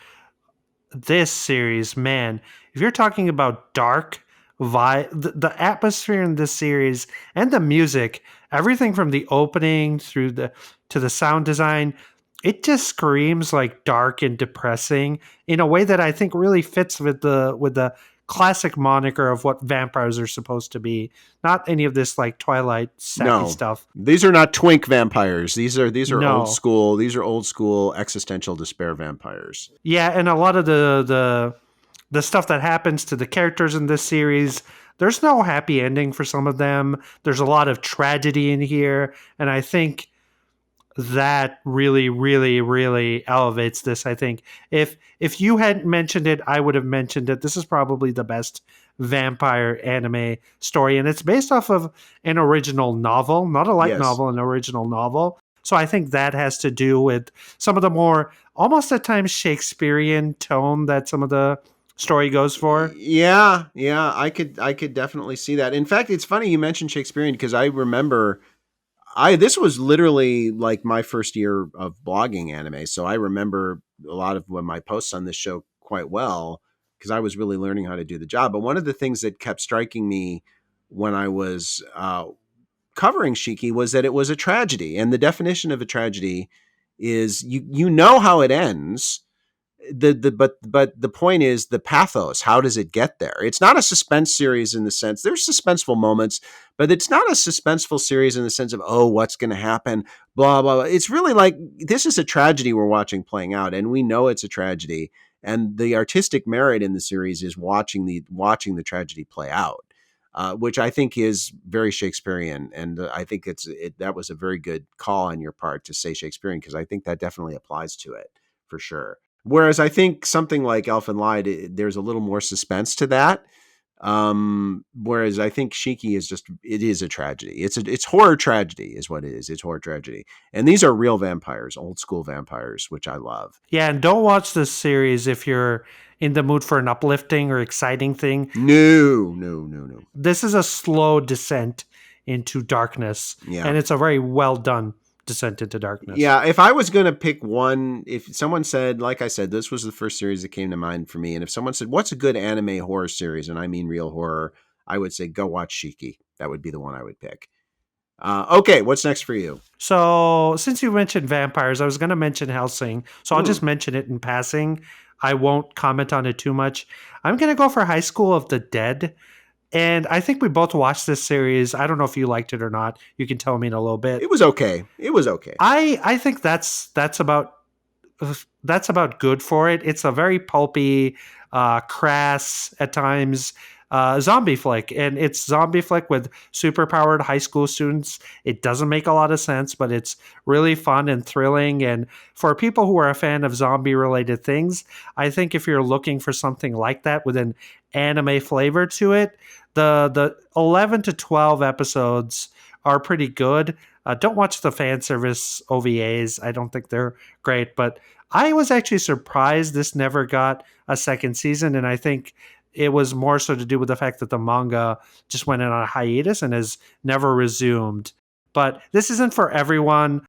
This series, man, if you're talking about dark vibe, the atmosphere in this series and the music, everything from the opening through to the sound design, it just screams like dark and depressing in a way that I think really fits with the classic moniker of what vampires are supposed to be. Not any of this like Twilight sappy No, stuff. these are not twink vampires. These are old No. school. These are old school existential despair vampires. Yeah, and a lot of the stuff that happens to the characters in this series, there's no happy ending for some of them. There's a lot of tragedy in here, and I think that really, really, really elevates this. I think if you hadn't mentioned it, I would have mentioned it. This is probably the best vampire anime story, and it's based off of an original novel, not a light Yes. novel, an original novel. So I think that has to do with some of the more almost at times Shakespearean tone that some of the story goes for. Yeah, I could definitely see that. In fact, it's funny you mentioned Shakespearean because I remember I this was literally like my first year of blogging anime, so I remember a lot of my posts on this show quite well because I was really learning how to do the job. But one of the things that kept striking me when I was covering Shiki was that it was a tragedy, and the definition of a tragedy is you know how it ends. But the point is the pathos. How does it get there? It's not a suspense series in the sense there's suspenseful moments, but it's not a suspenseful series in the sense of what's going to happen, blah blah blah. It's really like this is a tragedy we're watching playing out, and we know it's a tragedy. And the artistic merit in the series is watching the tragedy play out, which I think is very Shakespearean, and I think that was a very good call on your part to say Shakespearean because I think that definitely applies to it for sure. Whereas I think something like Elf and Lied, there's a little more suspense to that. Whereas I think Shiki it is a tragedy. It's horror tragedy is what it is. It's horror tragedy. And these are real vampires, old school vampires, which I love. Yeah, and don't watch this series if you're in the mood for an uplifting or exciting thing. No. This is a slow descent into darkness, and it's a very well done descent into darkness. Yeah, if I was going to pick one, if someone said, like I said, this was the first series that came to mind for me, and if someone said, what's a good anime horror series, and I mean real horror, I would say go watch Shiki. That would be the one I would pick. Okay, what's next for you? So, since you mentioned vampires, I was going to mention Hellsing, so I'll just mention it in passing. I won't comment on it too much. I'm going to go for High School of the Dead. And I think we both watched this series. I don't know if you liked it or not. You can tell me in a little bit. It was okay. I think that's about good for it. It's a very pulpy, crass at times zombie flick, and it's zombie flick with superpowered high school students. It doesn't make a lot of sense, but it's really fun and thrilling. And for people who are a fan of zombie related things, I think if you're looking for something like that with an anime flavor to it, the 11 to 12 episodes are pretty good. Don't watch the fan service OVAs. I don't think they're great, but I was actually surprised this never got a second season, and I think it was more so to do with the fact that the manga just went in on a hiatus and has never resumed. But this isn't for everyone.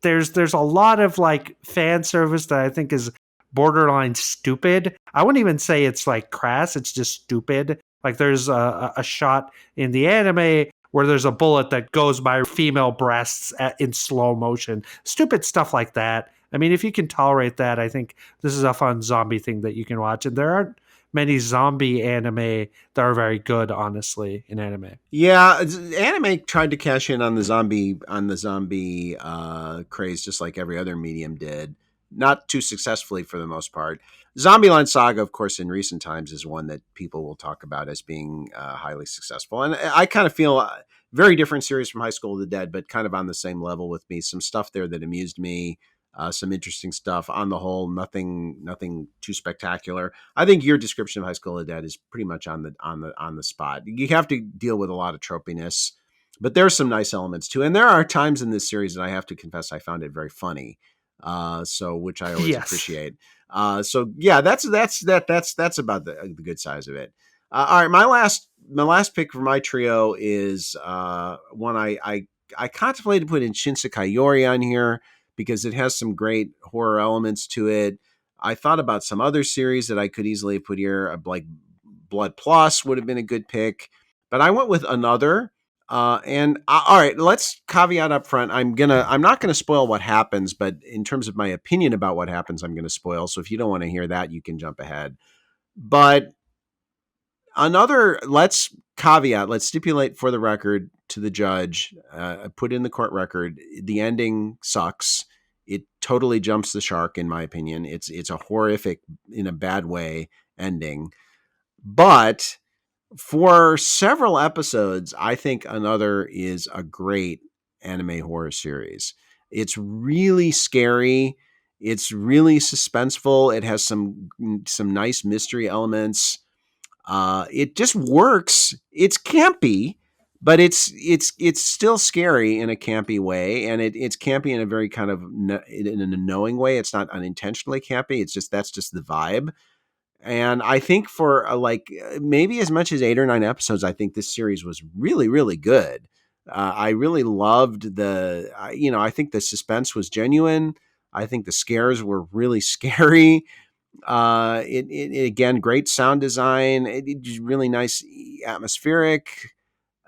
There's a lot of like fan service that I think is borderline stupid. I wouldn't even say it's like crass. It's just stupid. Like there's a shot in the anime where there's a bullet that goes by female breasts in slow motion. Stupid stuff like that. I mean, if you can tolerate that, I think this is a fun zombie thing that you can watch. And there aren't many zombie anime that are very good, honestly, in anime. Yeah, anime tried to cash in on the zombie craze, just like every other medium did. Not too successfully for the most part. Zombieland Saga, of course, in recent times is one that people will talk about as being highly successful. And I kind of feel very different series from High School of the Dead, but kind of on the same level with me. Some stuff there that amused me, some interesting stuff. On the whole, nothing too spectacular. I think your description of High School of the Dead is pretty much on the spot. You have to deal with a lot of tropiness, but there's some nice elements too. And there are times in this series that I have to confess I found it very funny. Which I always appreciate. So yeah, that's about the good size of it. All right, my last pick for my trio is one I contemplated putting Shinsekai Yori on here because it has some great horror elements to it. I thought about some other series that I could easily put here, like Blood Plus would have been a good pick, but I went with another. All right, let's caveat up front. I'm not gonna spoil what happens, but in terms of my opinion about what happens, I'm gonna spoil. So if you don't want to hear that, you can jump ahead. But let's stipulate for the record to the judge, put in the court record, the ending sucks. It totally jumps the shark, in my opinion. It's a horrific, in a bad way, ending. But for several episodes, I think Another is a great anime horror series. It's really scary. It's really suspenseful. It has some nice mystery elements. It just works. It's campy, but it's still scary in a campy way, and it's campy in a very kind of in a knowing way. It's not unintentionally campy. That's just the vibe. And I think for maybe as much as 8 or 9 episodes, I think this series was really, really good. I really loved I think the suspense was genuine. I think the scares were really scary. It again, great sound design. It really nice atmospheric,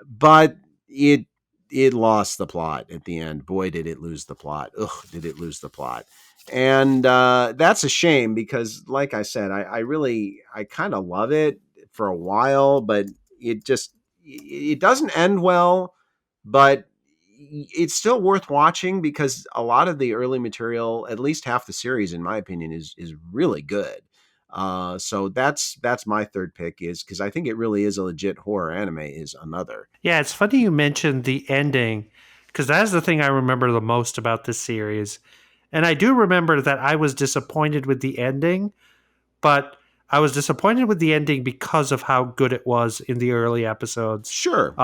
but it it lost the plot at the end. Boy, did it lose the plot. Ugh, did it lose the plot. And that's a shame because, like I said, I kind of love it for a while, but it doesn't end well. But it's still worth watching because a lot of the early material, at least half the series, in my opinion, is really good. So that's my third pick, is because I think it really is a legit horror anime. Is another. Yeah, it's funny you mentioned the ending because that's the thing I remember the most about this series. And I do remember that I was disappointed with the ending, but I was disappointed with the ending because of how good it was in the early episodes, Sure.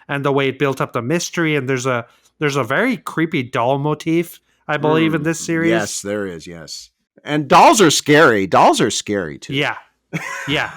and the way it built up the mystery. And there's a very creepy doll motif, I believe, in this Yes, series. there is. Yes, and dolls are scary. Dolls are scary too. Yeah, yeah.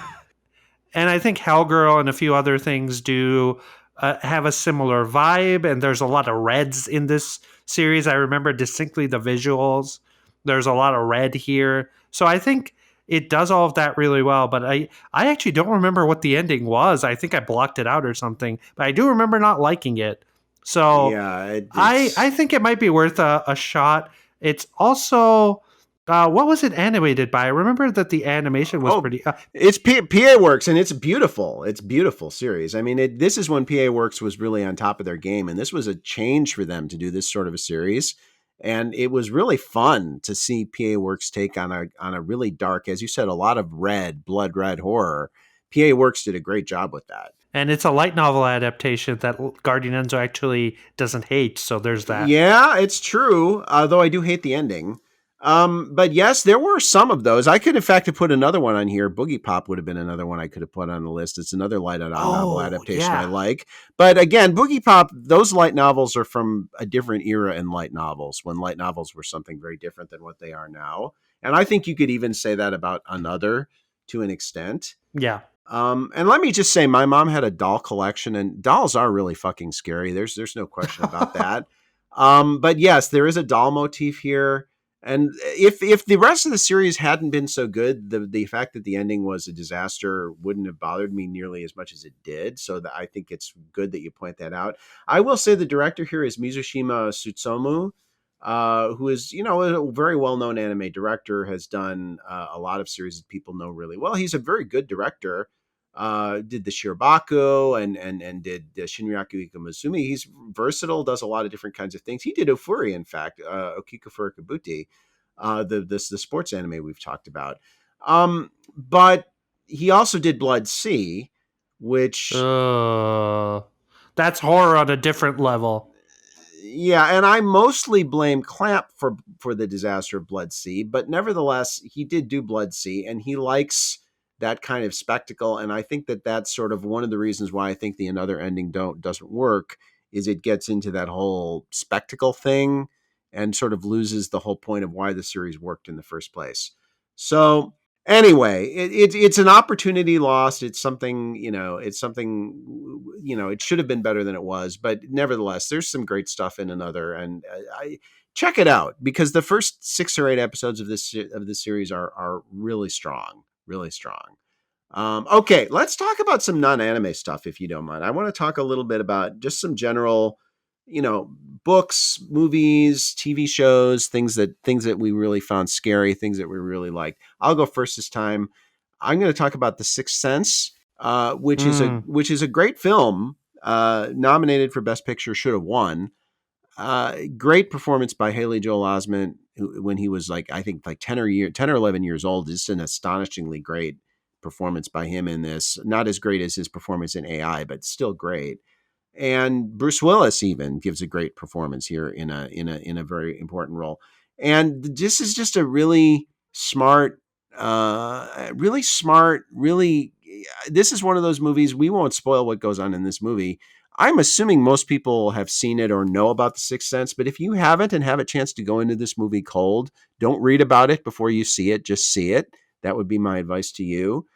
And I think Hellgirl and a few other things do have a similar vibe. And there's a lot of reds in this series. I remember distinctly the visuals. There's a lot of red here, so I think it does all of that really well. But I actually don't remember what the ending was. I think I blocked it out or something. But I do remember not liking it. So Yeah, I think it might be worth a shot. It's also what was it animated by? I remember that the animation was oh, pretty. it's PA Works, and it's beautiful. It's beautiful series. I mean, this is when PA Works was really on top of their game, and this was a change for them to do this sort of a series. And it was really fun to see PA Works take on a really dark, as you said, a lot of blood red horror. PA Works did a great job with that. And it's a light novel adaptation that Guardian Enzo actually doesn't hate. So there's that. Yeah, it's true. Though I do hate the ending. But yes, there were some of those. I could, in fact, have put another one on here. Boogie Pop would have been another one I could have put on the list. It's another light novel Oh, adaptation I yeah. like. But again, Boogie Pop, those light novels are from a different era in light novels, when light novels were something very different than what they are now. And I think you could even say that about Another to an extent. Yeah. And let me just say, my mom had a doll collection, and dolls are really fucking scary. There's no question about that. But yes, there is a doll motif here. And if the rest of the series hadn't been so good, the fact that the ending was a disaster wouldn't have bothered me nearly as much as it did. So that I think it's good that you point that out. I will say the director here is Mizushima Sutsumu, who is, a very well-known anime director, has done a lot of series that people know really well. He's a very good director. Did the Shirabaku and did Shinryaku Ikamazumi. He's versatile, does a lot of different kinds of things. He did Ofuri, in fact, Okiku Furukabuti, the sports anime we've talked about. But he also did Blood Sea, which That's horror on a different level. yeah, and I mostly blame Clamp for the disaster of Blood Sea, but nevertheless, he did do Blood Sea, and he likes that kind of spectacle. And I think that that's sort of one of the reasons why I think the Another ending doesn't work, is it gets into that whole spectacle thing and sort of loses the whole point of why the series worked in the first place. So anyway, it's an opportunity lost. It's something, it should have been better than it was, but nevertheless, there's some great stuff in Another, and I check it out because the first 6 or 8 episodes of this series are really strong, really strong. Okay, let's talk about some non-anime stuff, if you don't mind. I want to talk a little bit about just some general, books, movies, TV shows, things that we really found scary, things that we really liked. I'll go first this time. I'm going to talk about The Sixth Sense, which is a great film, nominated for Best Picture, should have won. Great performance by Haley Joel Osment, when he was I think 10 or 11 years old. Just an astonishingly great performance by him in this. Not as great as his performance in AI, but still great. And Bruce Willis even gives a great performance here in a very important role. And this is just a really smart, really. This is one of those movies. We won't spoil what goes on in this movie. I'm assuming most people have seen it or know about The Sixth Sense, but if you haven't and have a chance to go into this movie cold, don't read about it before you see it. Just see it. That would be my advice to you.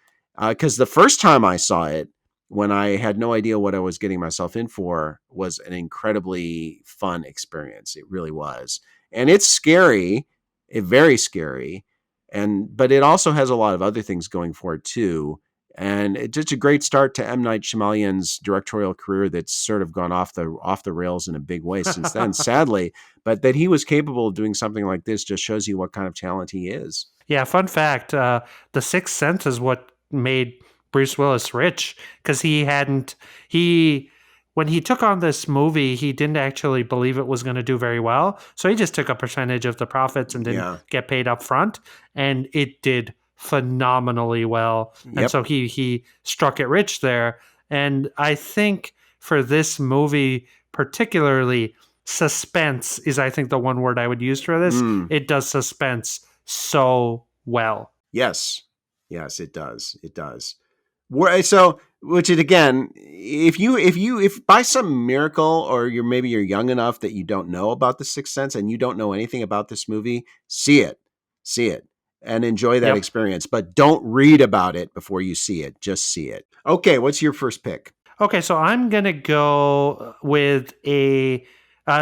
Because the first time I saw it, when I had no idea what I was getting myself in for, was an incredibly fun experience. It really was. And it's scary, very scary. But it also has a lot of other things going for it too. And it's just a great start to M. Night Shyamalan's directorial career that's sort of gone off the rails in a big way since then, sadly. But that he was capable of doing something like this just shows you what kind of talent he is. Yeah, fun fact, The Sixth Sense is what made Bruce Willis rich, because when he took on this movie, he didn't actually believe it was going to do very well. So he just took a percentage of the profits and didn't Yeah. get paid up front. And it did phenomenally well. And Yep. so he struck it rich there. And I think for this movie, particularly, suspense is, I think, the one word I would use for this. It does suspense so well. Yes, it does. It does. So, which is again, if by some miracle, or maybe you're young enough that you don't know about The Sixth Sense and you don't know anything about this movie, see it, and enjoy that experience. But don't read about it before you see it. Just see it. Okay, what's your first pick? Okay, so I'm gonna go with a.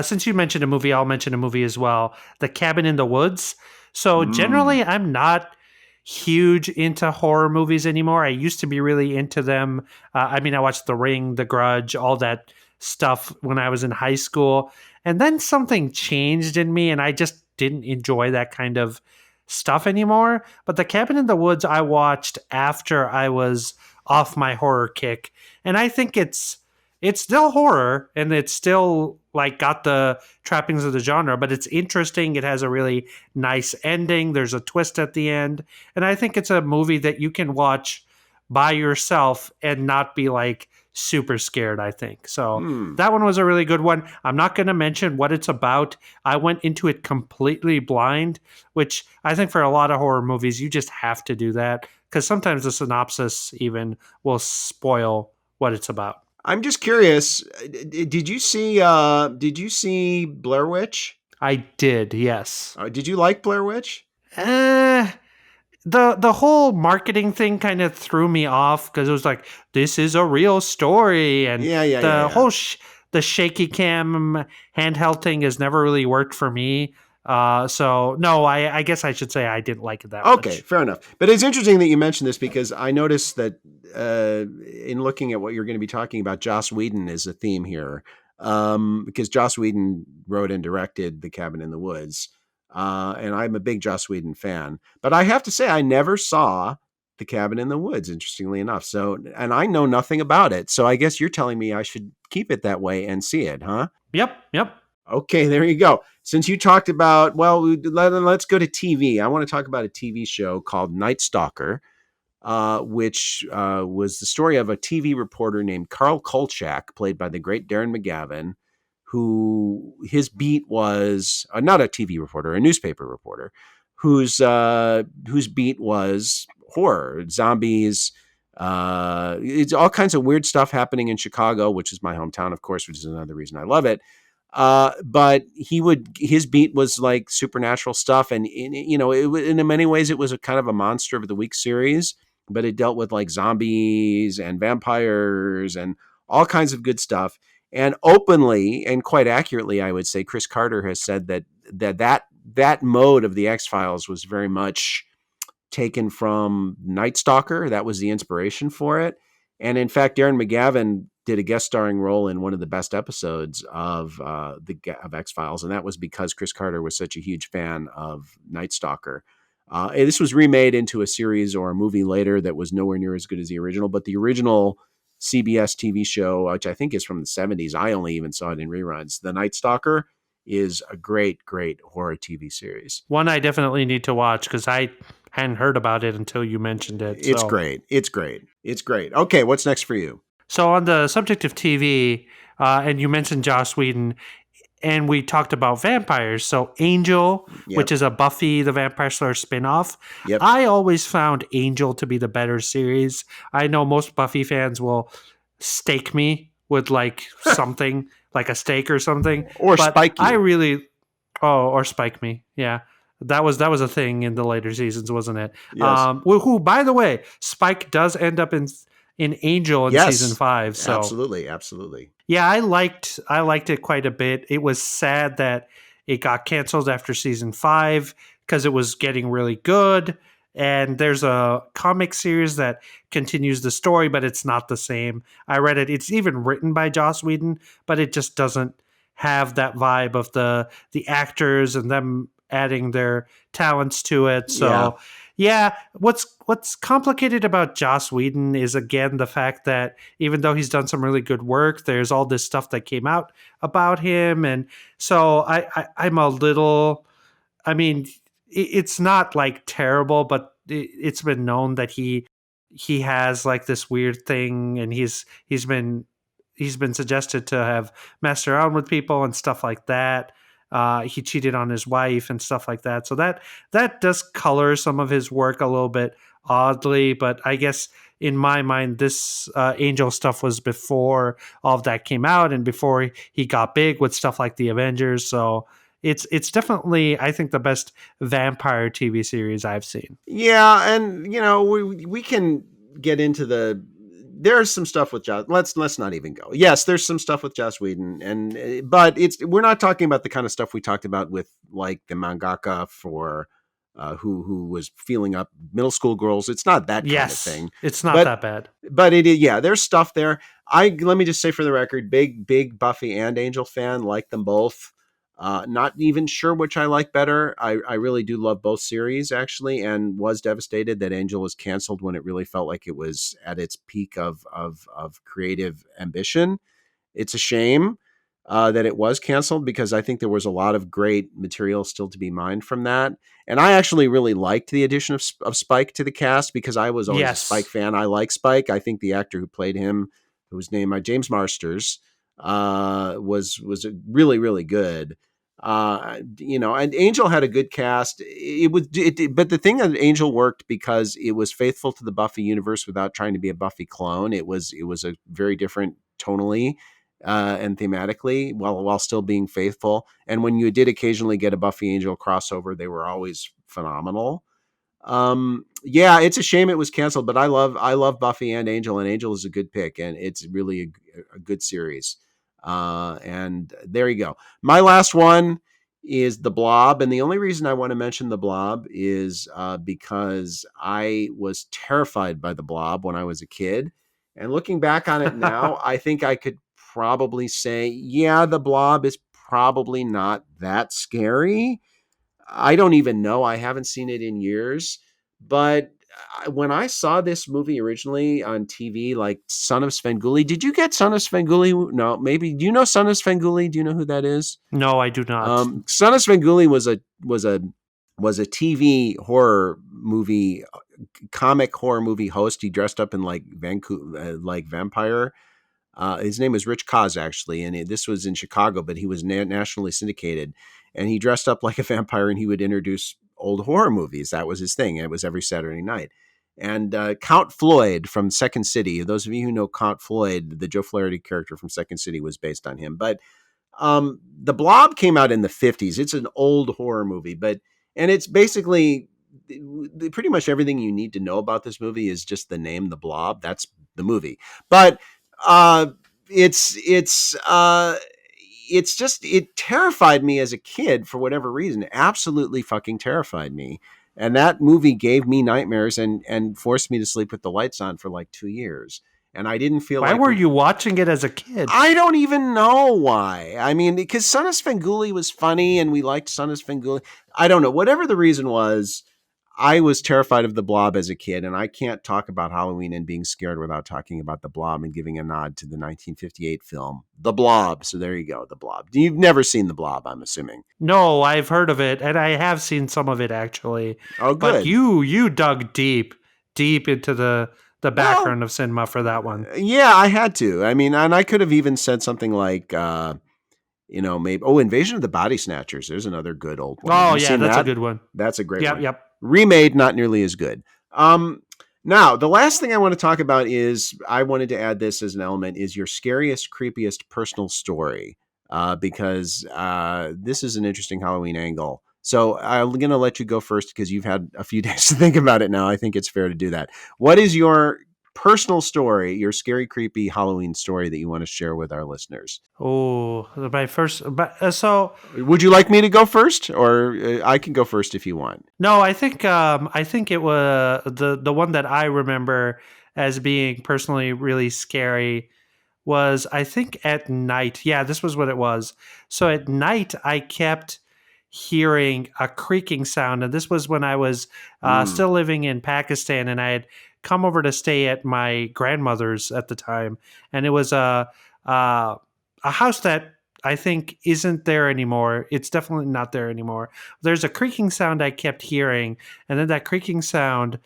Since you mentioned a movie, I'll mention a movie as well. The Cabin in the Woods. So generally, I'm not huge into horror movies anymore. I used to be really into them. I watched The Ring, The Grudge, all that stuff when I was in high school. And then something changed in me, and I just didn't enjoy that kind of stuff anymore. But The Cabin in the Woods I watched after I was off my horror kick. And I think it's still horror, and it's still like got the trappings of the genre, but it's interesting. It has a really nice ending. There's a twist at the end. And I think it's a movie that you can watch by yourself and not be like super scared, I think. So that one was a really good one. I'm not going to mention what it's about. I went into it completely blind, which I think for a lot of horror movies, you just have to do that, because sometimes the synopsis even will spoil what it's about. I'm just curious. Did you see Blair Witch? I did, yes. Did you like Blair Witch? The whole marketing thing kind of threw me off, because it was like, this is a real story, and whole the shaky cam handheld thing has never really worked for me. So no, I guess I should say I didn't like it that much. Okay, fair enough. But it's interesting that you mentioned this, because I noticed that in looking at what you're going to be talking about, Joss Whedon is a theme here, because Joss Whedon wrote and directed The Cabin in the Woods, and I'm a big Joss Whedon fan. But I have to say, I never saw The Cabin in the Woods, interestingly enough. So, and I know nothing about it. So I guess you're telling me I should keep it that way and see it, huh? Yep. Okay, there you go. Since you talked about, let's go to TV. I want to talk about a TV show called Night Stalker, which was the story of a TV reporter named Carl Kolchak, played by the great Darren McGavin, who his beat was not a TV reporter, a newspaper reporter, whose beat was horror, zombies. It's all kinds of weird stuff happening in Chicago, which is my hometown, of course, which is another reason I love it. But his beat was like supernatural stuff. And, in many ways, it was a kind of a Monster of the Week series, but it dealt with like zombies and vampires and all kinds of good stuff. And openly and quite accurately, I would say, Chris Carter has said that mode of the X-Files was very much taken from Night Stalker. That was the inspiration for it. And in fact, Darren McGavin did a guest starring role in one of the best episodes of X-Files, and that was because Chris Carter was such a huge fan of Night Stalker. This was remade into a series or a movie later that was nowhere near as good as the original, but the original CBS TV show, which I think is from the 70s, I only even saw it in reruns. The Night Stalker is a great, great horror TV series. One I definitely need to watch, because I hadn't heard about it until you mentioned it. It's great. It's great. Okay, what's next for you? So on the subject of TV, and you mentioned Joss Whedon, and we talked about vampires. So Angel, which is a Buffy the Vampire Slayer spinoff. Yep. I always found Angel to be the better series. I know most Buffy fans will stake me with like something, like a steak or something. Or but spike you. Or spike me. Yeah. That was a thing in the later seasons, wasn't it? Yes. Who, by the way, Spike does end up in Angel in season 5. So absolutely. Yeah, I liked it quite a bit. It was sad that it got canceled after season 5, because it was getting really good, And there's a comic series that continues the story, but it's not the same. I read it. It's even written by Joss Whedon, but it just doesn't have that vibe of the actors and them adding their talents to it. Yeah. So yeah, what's complicated about Joss Whedon is again the fact that even though he's done some really good work, there's all this stuff that came out about him, and so I'm a little. I mean, it's not like terrible, but it's been known that he has like this weird thing, and he's been suggested to have messed around with people and stuff like that. He cheated on his wife and stuff like that. So that does color some of his work a little bit oddly. But I guess in my mind, this Angel stuff was before all of that came out and before he got big with stuff like the Avengers. So it's definitely, I think, the best vampire TV series I've seen. Yeah, and we can get into there's some stuff with Joss. Let's not even go. Yes, there's some stuff with Joss Whedon, but we're not talking about the kind of stuff we talked about with like the mangaka for who was feeling up middle school girls. It's not that kind of thing. It's not but that bad. but it is. Yeah, there's stuff there. Let me just say for the record, big Buffy and Angel fan, like them both. Not even sure which I like better. I really do love both series actually, and was devastated that Angel was canceled when it really felt like it was at its peak of creative ambition. It's a shame that it was canceled because I think there was a lot of great material still to be mined from that. And I actually really liked the addition of Spike to the cast because I was always a Spike fan. I like Spike. I think the actor who played him, whose name James Marsters, was really really good. And Angel had a good cast. But the thing that Angel worked because it was faithful to the Buffy universe without trying to be a Buffy clone. It was a very different tonally and thematically, while still being faithful. And when you did occasionally get a Buffy Angel crossover, they were always phenomenal. Yeah, it's a shame it was canceled, but I love Buffy and Angel is a good pick, and it's really a good series. And there you go. My last one is The Blob, and the only reason I want to mention The Blob is because I was terrified by The Blob when I was a kid, and looking back on it now, I think I could probably say, yeah, The Blob is probably not that scary. I don't even know. I haven't seen it in years. But when I saw this movie originally on TV, like Son of Svengoolie, did you get Son of Svengoolie? No, maybe. Do you know Son of Svengoolie? Do you know who that is? No, I do not. Son of Svengoolie was a TV horror movie, comic horror movie host. He dressed up in like Vancouver, like vampire. His name was Rich Kaz, actually, and this was in Chicago, but he was nationally syndicated. And he dressed up like a vampire, and he would introduce old horror movies. That was his thing. It was every Saturday night. And Count Floyd from Second City, those of you who know Count Floyd, the Joe Flaherty character from Second City, was based on him. But The Blob came out in the 50s. It's an old horror movie, and it's basically pretty much everything you need to know about this movie is just the name, The Blob. That's the movie. But it's just, it terrified me as a kid for whatever reason. Absolutely fucking terrified me. And that movie gave me nightmares and forced me to sleep with the lights on for like 2 years. And I didn't feel Why like... were you watching it as a kid? I don't even know why. I mean, because Son of Svengoolie was funny and we liked Son of Svengoolie. I don't know. Whatever the reason was, I was terrified of The Blob as a kid, and I can't talk about Halloween and being scared without talking about The Blob and giving a nod to the 1958 film, The Blob. So there you go, The Blob. You've never seen The Blob, I'm assuming. No, I've heard of it, and I have seen some of it, actually. Oh, good. But you dug deep into the background of cinema for that one. Yeah, I had to. I mean, and I could have even said something like... maybe Invasion of the Body Snatchers. There's another good old one. Oh yeah, that's a good one. That's a great one. Yep. Remade, not nearly as good. Now, the last thing I want to talk about is, I wanted to add this as an element, is your scariest, creepiest personal story, because this is an interesting Halloween angle. So I'm going to let you go first because you've had a few days to think about it now. I think it's fair to do that. What is your personal story, your scary, creepy Halloween story that you want to share with our listeners. Oh, my first. But so Would you like me to go first, or I can go first if you want? no, I think it was the one that I remember as being personally really scary was I think at night. Yeah, this was what it was. So at night, I kept hearing a creaking sound, and this was when I was Mm. still living in Pakistan, and I had come over to stay at my grandmother's at the time, and it was uh, a house that I think isn't there anymore. It's definitely not there anymore. There's a creaking sound I kept hearing, and then that creaking sound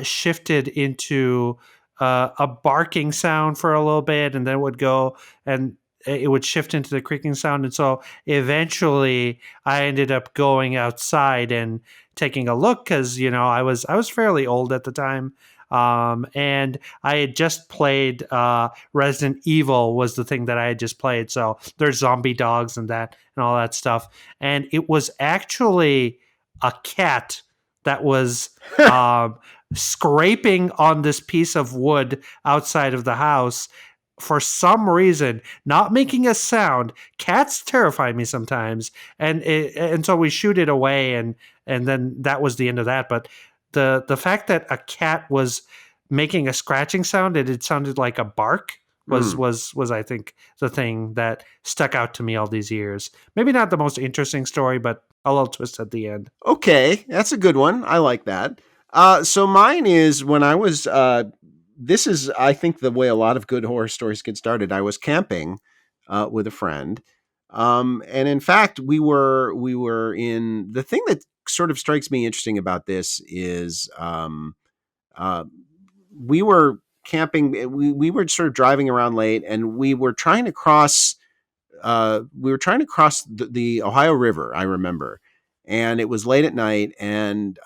shifted into a barking sound for a little bit, and then it would go and it would shift into the creaking sound. And so eventually I ended up going outside and taking a look because, you know, I was fairly old at the time. And I had just played Resident Evil was the thing that I had just played. So there's zombie dogs and that and all that stuff. And it was actually a cat that was um, scraping on this piece of wood outside of the house for some reason, not making a sound. Cats terrify me sometimes, and so we shoot it away, and then that was the end of that. But the fact that a cat was making a scratching sound and it sounded like a bark Mm. was I think the thing that stuck out to me all these years. Maybe not the most interesting story, but a little twist at the end. Okay, that's a good one. I like that. So mine is when I was. This is, I think, the way a lot of good horror stories get started. I was camping with a friend, and in fact, we were in the thing that sort of strikes me interesting about this is uh, we were camping. We were sort of driving around late, and we were trying to cross the Ohio River, I remember, and it was late at night, and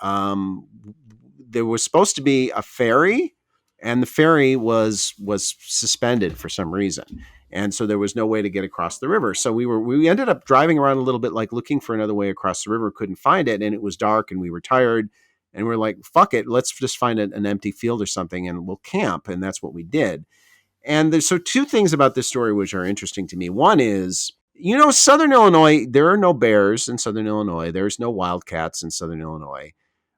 there was supposed to be a ferry, and the ferry was suspended for some reason, and so there was no way to get across the river. So we ended up driving around a little bit, like looking for another way across the river, couldn't find it, and it was dark, and we were tired, and we're like, "Fuck it, let's just find an empty field or something, and we'll camp," and that's what we did. And there's so two things about this story which are interesting to me. One is, Southern Illinois, there are no bears in Southern Illinois. There's no wildcats in Southern Illinois.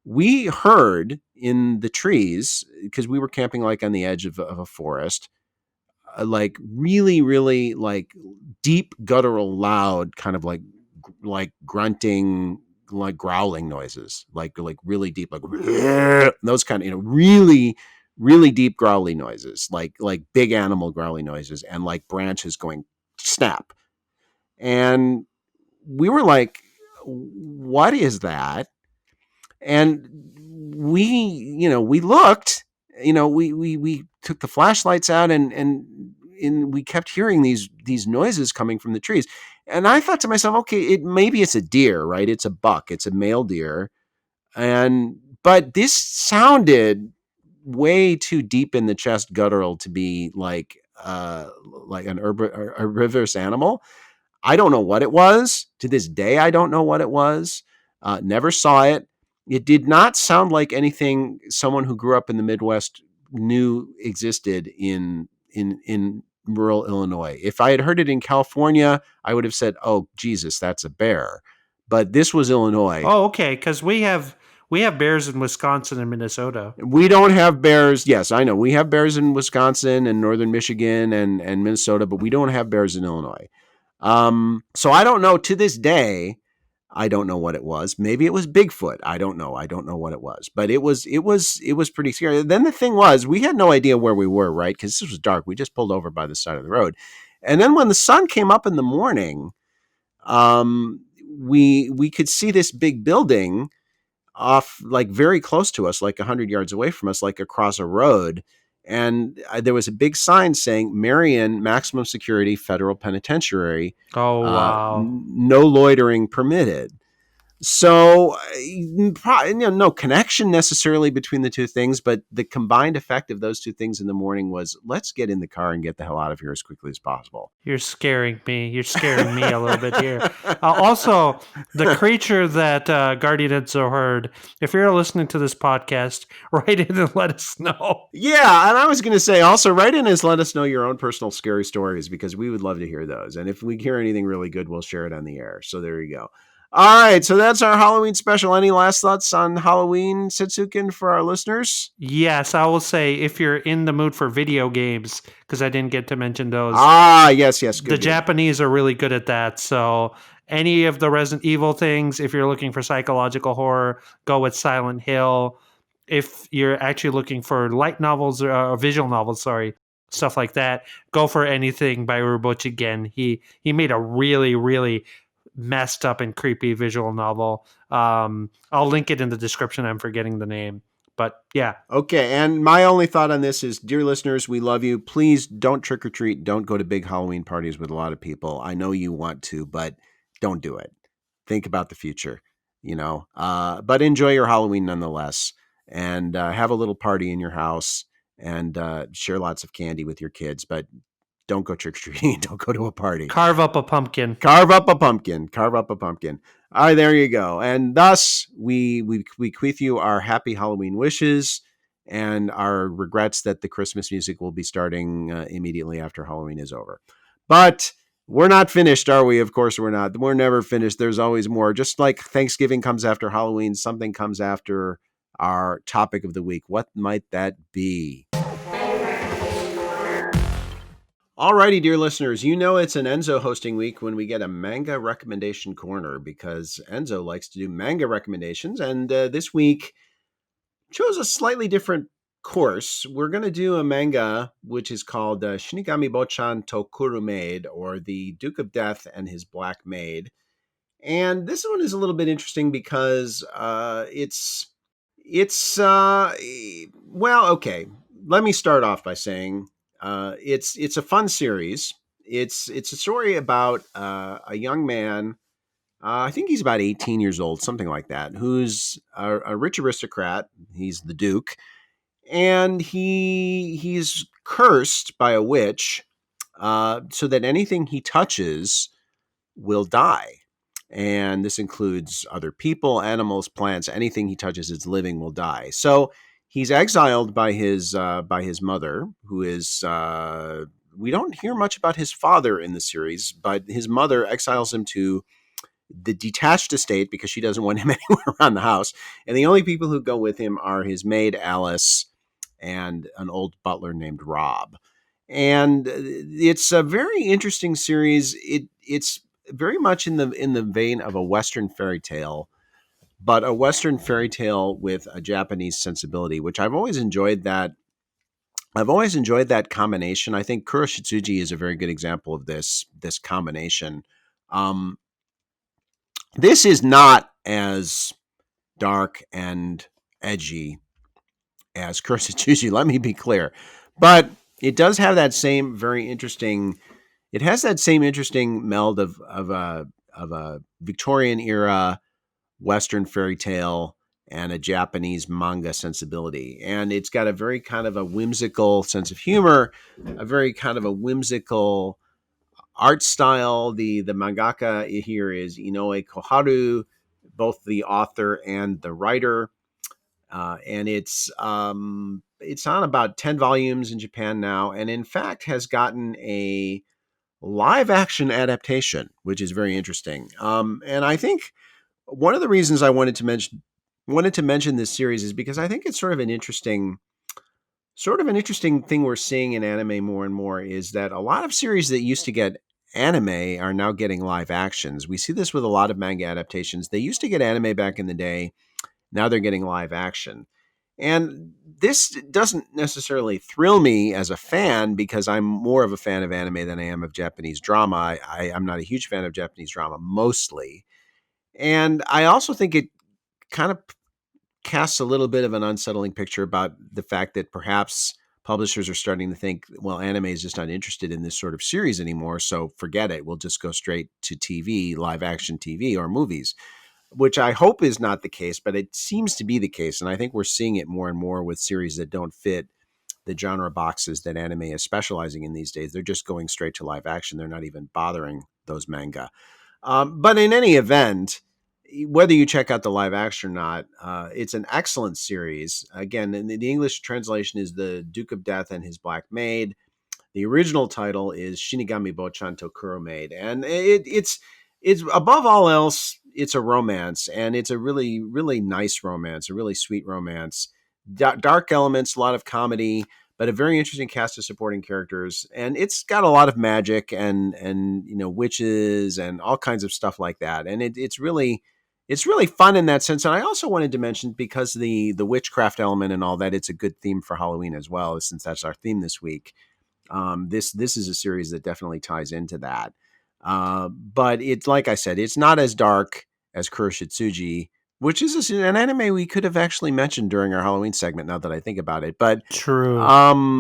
We heard in the trees, because we were camping like on the edge of a forest, like really, really like deep, guttural, loud, kind of like grunting, like growling noises, like really deep, like those kind of, really, really deep growly noises, like big animal growly noises, and like branches going snap. And we were like, what is that? And we looked, we took the flashlights out, and we kept hearing these noises coming from the trees. And I thought to myself, okay, maybe it's a deer, right? It's a buck, it's a male deer. But this sounded way too deep in the chest, guttural, to be like an herbivorous animal. I don't know what it was. To this day, I don't know what it was. Never saw it. It did not sound like anything someone who grew up in the Midwest knew existed in rural Illinois. If I had heard it in California, I would have said, "Oh, Jesus, that's a bear." But this was Illinois. Oh, okay, because we have bears in Wisconsin and Minnesota. We don't have bears. Yes, I know. We have bears in Wisconsin and northern Michigan and Minnesota, but we don't have bears in Illinois. So I don't know, to this day. I don't know what it was. Maybe it was Bigfoot. I don't know. I don't know what it was, but it was pretty scary. Then the thing was, we had no idea where we were, right? Because this was dark. We just pulled over by the side of the road, and then when the sun came up in the morning, we could see this big building off, like very close to us, like 100 yards away from us, like across a road. And there was a big sign saying Marion Maximum Security Federal Penitentiary, Oh wow. no loitering permitted. So, no connection necessarily between the two things, but the combined effect of those two things in the morning was, let's get in the car and get the hell out of here as quickly as possible. You're scaring me. You're scaring me a little bit here. Also, the creature that Guardian Enzo heard, if you're listening to this podcast, write in and let us know. Yeah, and I was going to say also write in and let us know your own personal scary stories, because we would love to hear those. And if we hear anything really good, we'll share it on the air. So there you go. All right, so that's our Halloween special. Any last thoughts on Halloween, Setsuken, for our listeners? Yes, I will say if you're in the mood for video games, because I didn't get to mention those. Yes, good. The Japanese are really good at that. So any of the Resident Evil things, if you're looking for psychological horror, go with Silent Hill. If you're actually looking for light novels or visual novels, stuff like that, go for anything by Bocchan. He made a really, really messed up and creepy visual novel. I'll link it in the description. I'm forgetting the name. But yeah. Okay, and my only thought on this is, dear listeners, we love you. Please don't trick or treat. Don't go to big Halloween parties with a lot of people. I know you want to, but don't do it. Think about the future, but enjoy your Halloween nonetheless, and have a little party in your house, and share lots of candy with your kids, but don't go trick or treating. Don't go to a party. Carve up a pumpkin. Carve up a pumpkin. All right, there you go. And thus, we bequeath you our happy Halloween wishes and our regrets that the Christmas music will be starting immediately after Halloween is over. But we're not finished, are we? Of course we're not. We're never finished. There's always more. Just like Thanksgiving comes after Halloween, something comes after our topic of the week. What might that be? Alrighty, dear listeners, it's an Enzo hosting week when we get a manga recommendation corner, because Enzo likes to do manga recommendations, and this week chose a slightly different course. We're going to do a manga which is called Shinigami Bocchan to Kuro Maid, or The Duke of Death and His Black Maid. And this one is a little bit interesting because okay. Let me start off by saying it's a fun series. It's a story about a young man. I think he's about 18 years old, something like that, who's a rich aristocrat. He's the Duke, and he's cursed by a witch, so that anything he touches will die. And this includes other people, animals, plants. Anything he touches is living will die. So he's exiled by his mother, who is we don't hear much about his father in the series, but his mother exiles him to the detached estate because she doesn't want him anywhere around the house. And the only people who go with him are his maid Alice and an old butler named Rob. And it's a very interesting series. It's very much in the vein of a Western fairy tale, but a Western fairy tale with a Japanese sensibility, which I've always enjoyed that. I've always enjoyed that combination. I think Kuro Shitsuji is a very good example of this combination. This is not as dark and edgy as Kuro Shitsuji, let me be clear, but it does have that same very interesting. It has that same interesting meld of a Victorian era Western fairy tale and a Japanese manga sensibility. And it's got a very kind of a whimsical sense of humor, a very kind of a whimsical art style. The mangaka here is Inoue Koharu, both the author and the writer. And it's on about 10 volumes in Japan now, and in fact has gotten a live action adaptation, which is very interesting. And I think one of the reasons I wanted to mention this series is because I think it's sort of an interesting thing we're seeing in anime more and more, is that a lot of series that used to get anime are now getting live actions. We see this with a lot of manga adaptations. They used to get anime back in the day. Now they're getting live action. And this doesn't necessarily thrill me as a fan, because I'm more of a fan of anime than I am of Japanese drama. I'm not a huge fan of Japanese drama mostly. And I also think it kind of casts a little bit of an unsettling picture about the fact that perhaps publishers are starting to think, well, anime is just not interested in this sort of series anymore, so forget it. We'll just go straight to TV, live action TV or movies. which I hope is not the case, but it seems to be the case. And I think we're seeing it more and more with series that don't fit the genre boxes that anime is specializing in these days. They're just going straight to live action. They're not even bothering those manga. But in any event, whether you check out the live action or not, it's an excellent series. Again, the English translation is The Duke of Death and His Black Maid. The original title is Shinigami Bocchan to Kuro Maid, and it's above all else, it's a romance, and it's a really really nice romance, a really sweet romance. Dark elements, a lot of comedy, but a very interesting cast of supporting characters, and it's got a lot of magic and witches and all kinds of stuff like that, and it's really fun in that sense. And I also wanted to mention, because the witchcraft element and all that, it's a good theme for Halloween as well, since that's our theme this week. This is a series that definitely ties into that. But it's, like I said, it's not as dark as Kuroshitsuji, which is an anime we could have actually mentioned during our Halloween segment, now that I think about it. But True.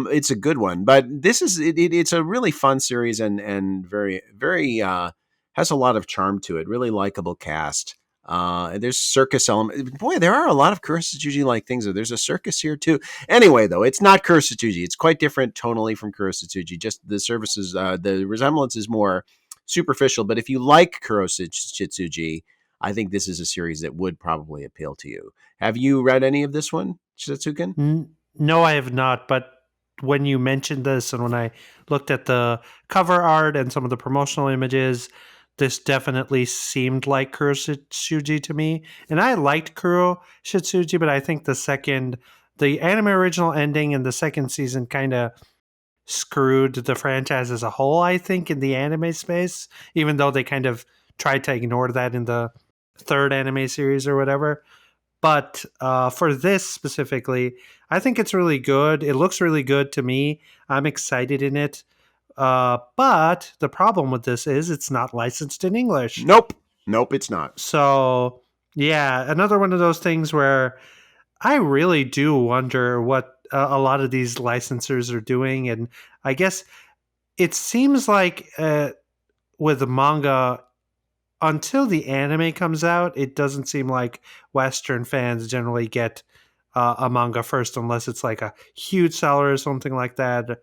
it's a good one. But this is it's a really fun series, and very very has a lot of charm to it. Really likable cast. There's circus element. Boy, there are a lot of Kuroshitsuji like things. There's a circus here too. Anyway, though, it's not Kuroshitsuji. It's quite different tonally from Kuroshitsuji. Just the resemblance is more superficial. But if you like Kuroshitsuji, I think this is a series that would probably appeal to you. Have you read any of this one, Setsuken? No, I have not. But when you mentioned this, and when I looked at the cover art and some of the promotional images, this definitely seemed like Kuro Shitsuji to me. And I liked Kuro Shitsuji, but I think the anime original ending and the second season kind of screwed the franchise as a whole, I think, in the anime space, even though they kind of tried to ignore that in the third anime series or whatever. But for this specifically, I think it's really good. It looks really good to me. I'm excited in it. But the problem with this is it's not licensed in English. Nope, it's not. So, yeah, another one of those things where I really do wonder what a lot of these licensors are doing. And I guess it seems like with manga, until the anime comes out, it doesn't seem like Western fans generally get a manga first, unless it's like a huge seller or something like that.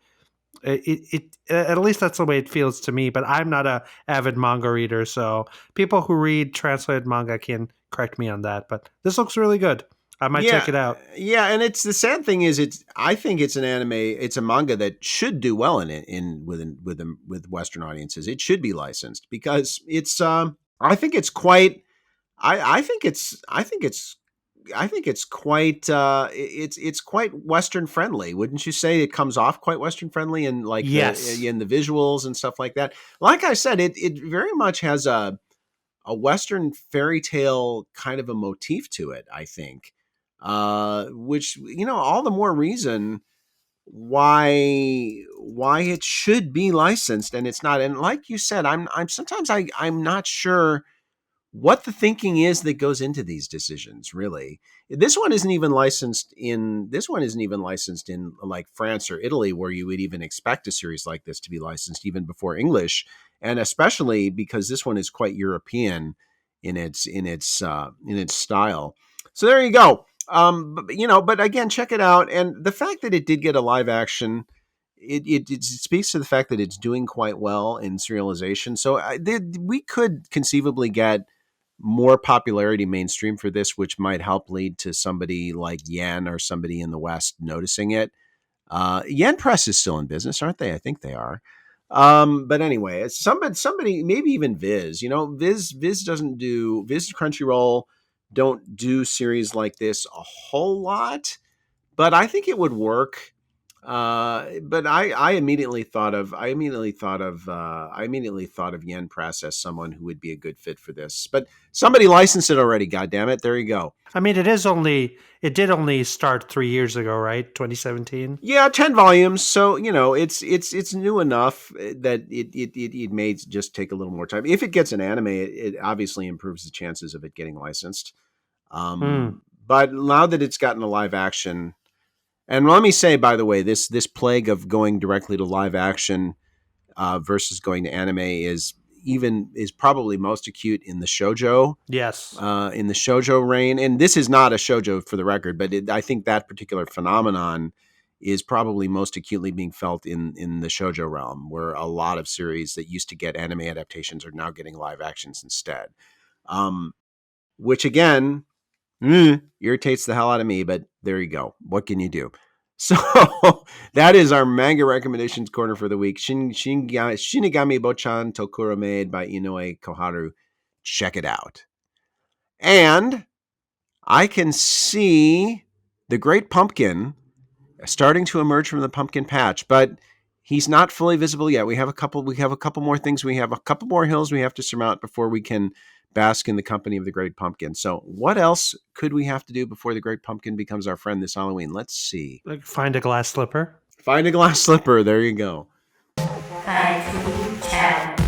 It at least that's the way it feels to me. But I'm not a avid manga reader, so people who read translated manga can correct me on that. But this looks really good. I might check it out. Yeah, and it's the sad thing is, I think it's an anime, it's a manga that should do well with Western audiences. It should be licensed, because it's I think it's quite I think it's quite it's quite Western friendly, wouldn't you say? It comes off quite Western friendly, and like Yes. in the visuals and stuff like that. Like I said, it very much has a Western fairy tale kind of a motif to it, I think. Which, all the more reason why it should be licensed, and it's not. And like you said, I'm sometimes I'm not sure what the thinking is that goes into these decisions, really. This one isn't even licensed in like France or Italy, where you would even expect a series like this to be licensed even before English, and especially because this one is quite European in its style. So there you go. But again, check it out. And the fact that it did get a live action, it speaks to the fact that it's doing quite well in serialization. So we could conceivably get more popularity mainstream for this, which might help lead to somebody like Yen or somebody in the West noticing it. Yen Press is still in business, aren't they? I think they are. But anyway, it's somebody, maybe even Viz. Viz doesn't do Viz Crunchyroll don't do series like this a whole lot, but I think it would work. But I immediately thought of Yen Press as someone who would be a good fit for this. But somebody licensed it already. God damn it! There you go. I mean, it did only start 3 years ago, right? 2017. Yeah, 10 volumes. So it's new enough that it may just take a little more time. If it gets an anime, it obviously improves the chances of it getting licensed. But now that it's gotten a live action. And let me say, by the way, this plague of going directly to live action versus going to anime is, is probably most acute in the shoujo. Yes. In the shoujo reign, and this is not a shoujo for the record, but I think that particular phenomenon is probably most acutely being felt in the shoujo realm, where a lot of series that used to get anime adaptations are now getting live actions instead. Which again, irritates the hell out of me, but there you go. What can you do? So that is our manga recommendations corner for the week. Shinigami Bocchan Tokuro Maid by Inoue Koharu. Check it out. And I can see the Great Pumpkin starting to emerge from the pumpkin patch, but he's not fully visible yet. We have a couple more things. We have a couple more hills we have to surmount before we can bask in the company of the Great Pumpkin. So what else could we have to do before the Great Pumpkin becomes our friend this Halloween? Let's see. Like find a glass slipper. Find a glass slipper. There you go. Haiku challenge.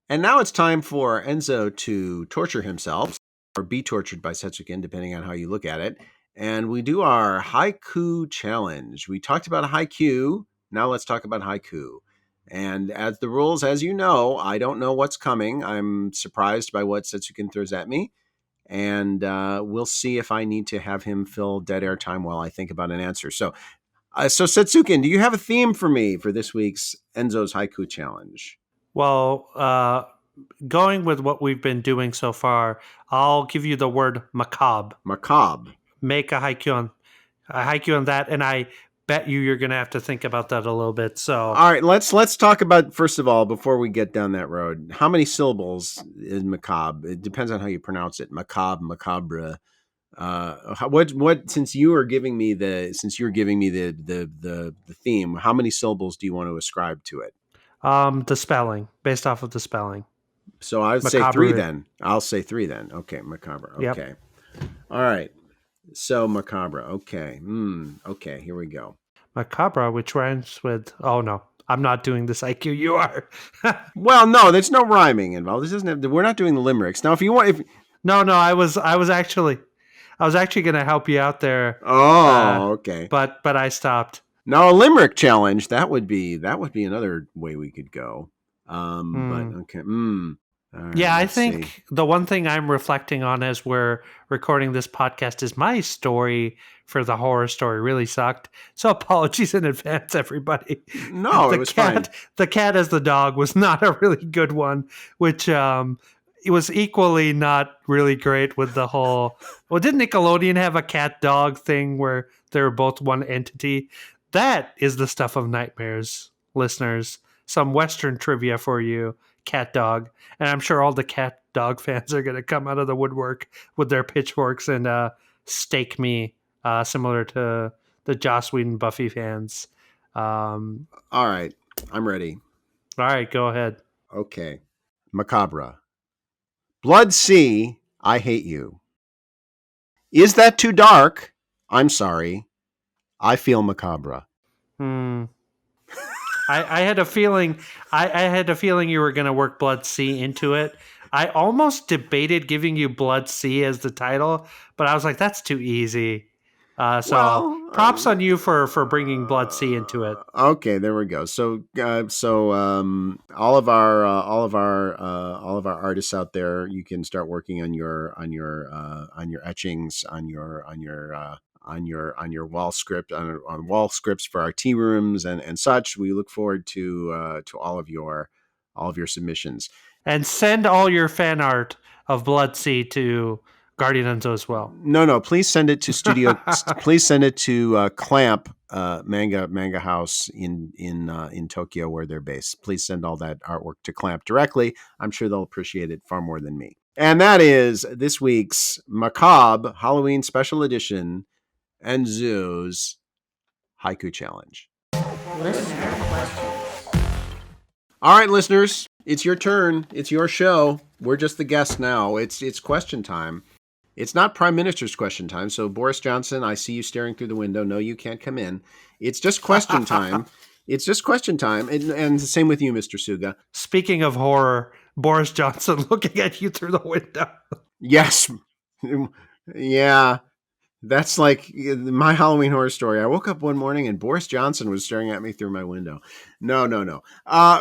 And now it's time for Enzo to torture himself or be tortured by Setsuken, depending on how you look at it. And we do our haiku challenge. We talked about a haiku. Now let's talk about haiku. And as the rules, as you know, I don't know what's coming. I'm surprised by what Setsuken throws at me. And we'll see if I need to have him fill dead air time while I think about an answer. So Setsuken, do you have a theme for me for this week's Enzo's haiku challenge? Well, going with what we've been doing so far, I'll give you the word macabre. Macabre. Make a haiku on that, and I bet you're going to have to think about that a little bit. So, all right, let's talk about, first of all, before we get down that road, how many syllables is macabre? It depends on how you pronounce it. Macabre, macabre. What since you're giving me the theme, how many syllables do you want to ascribe to it? the spelling, based off of the spelling. So I'd say Macabre. 3 then. I'll say 3 then. Okay, macabre. Okay. Yep. All right. So macabre. Okay. Okay, here we go. Macabre, which rhymes with, oh no, I'm not doing this IQ. You are. Well, no, there's no rhyming involved. This doesn't have, we're not doing the limericks. Now, if you want, No, I was actually going to help you out there. Oh, okay. But I stopped. Now a limerick challenge, that would be another way we could go. But okay. Right, yeah, I think the one thing I'm reflecting on as we're recording this podcast is my story for the horror story really sucked. So apologies in advance, everybody. No, it was fine. The cat as the dog was not a really good one, which it was equally not really great with the whole. Well, didn't Nickelodeon have a cat dog thing where they were both one entity? That is the stuff of nightmares, listeners. Some Western trivia for you. Cat dog, and I'm sure all the cat dog fans are going to come out of the woodwork with their pitchforks and stake me, similar to the Joss Whedon Buffy fans. All right, I'm ready. All right, go ahead. Okay, macabre. Blood Sea, I hate you. Is that too dark? I'm sorry. I feel macabre. I had a feeling. I had a feeling you were going to work Blood Sea into it. I almost debated giving you Blood Sea as the title, but I was like, that's too easy. Props on you for bringing Blood Sea into it. Okay, there we go. So all of our artists out there, you can start working on your etchings, on your wall script, on wall scripts for our tea rooms and such. We look forward to all of your submissions. And send all your fan art of Blood Sea to Guardian Enzo as well. No, please send it to Studio. Please send it to Clamp Manga House in Tokyo, where they're based. Please send all that artwork to Clamp directly. I'm sure they'll appreciate it far more than me. And that is this week's Macabre Halloween Special Edition Enzo's Haiku Challenge. Listener questions. All right, listeners, it's your turn. It's your show. We're just the guests now. It's question time. It's not Prime Minister's question time. So Boris Johnson, I see you staring through the window. No, you can't come in. It's just question time. It's just question time. And the same with you, Mr. Suga. Speaking of horror, Boris Johnson looking at you through the window. Yes. Yeah. That's like my Halloween Horror Story. I woke up one morning and Boris Johnson was staring at me through my window. No, no, no.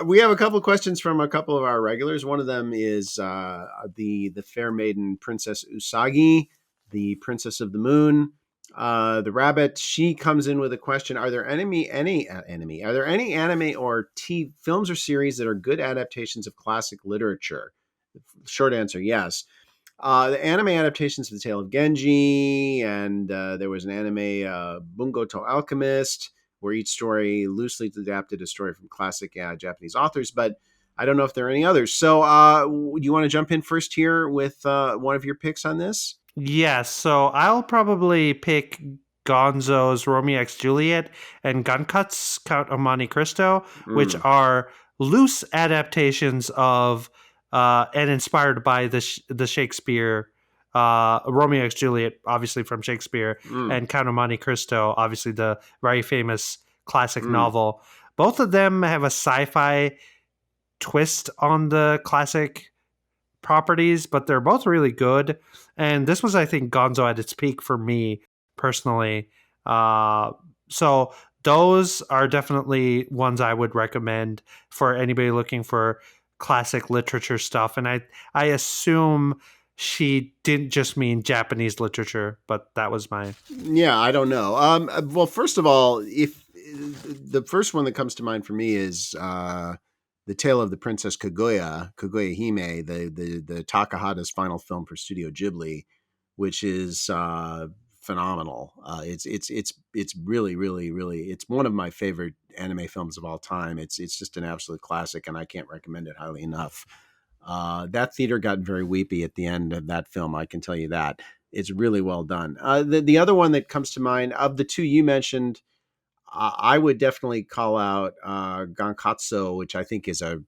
We have a couple of questions from a couple of our regulars. One of them is the fair maiden Princess Usagi, the Princess of the Moon, the rabbit. She comes in with a question: Are there enemy? Are there any anime or films or series that are good adaptations of classic literature? Short answer: yes. The anime adaptations of The Tale of Genji, and there was an anime, Bungo to Alchemist, where each story loosely adapted a story from classic Japanese authors, but I don't know if there are any others. So, do you want to jump in first here with one of your picks on this? Yes, so I'll probably pick Gonzo's Romeo X Juliet and Gunkut's Count of Monte Cristo, which Mm, are loose adaptations of and inspired by the Shakespeare Romeo X Juliet, obviously from Shakespeare, mm, and Count of Monte Cristo, obviously the very famous classic mm. novel. Both of them have a sci-fi twist on the classic properties, but they're both really good. And this was, I think, Gonzo at its peak for me personally. So those are definitely ones I would recommend for anybody looking for classic literature stuff. And I assume she didn't just mean Japanese literature, but that was my Yeah, I don't know. Well, first of all, if the first one that comes to mind for me is the Tale of the Princess Kaguya Hime, the Takahata's final film for Studio Ghibli, which is phenomenal. It's really, really, really, it's one of my favorite anime films of all time. It's just an absolute classic, and I can't recommend it highly enough. That theater got very weepy at the end of that film. I can tell you that. It's really well done. The other one that comes to mind of the two you mentioned, I would definitely call out Gankatsu, which I think is a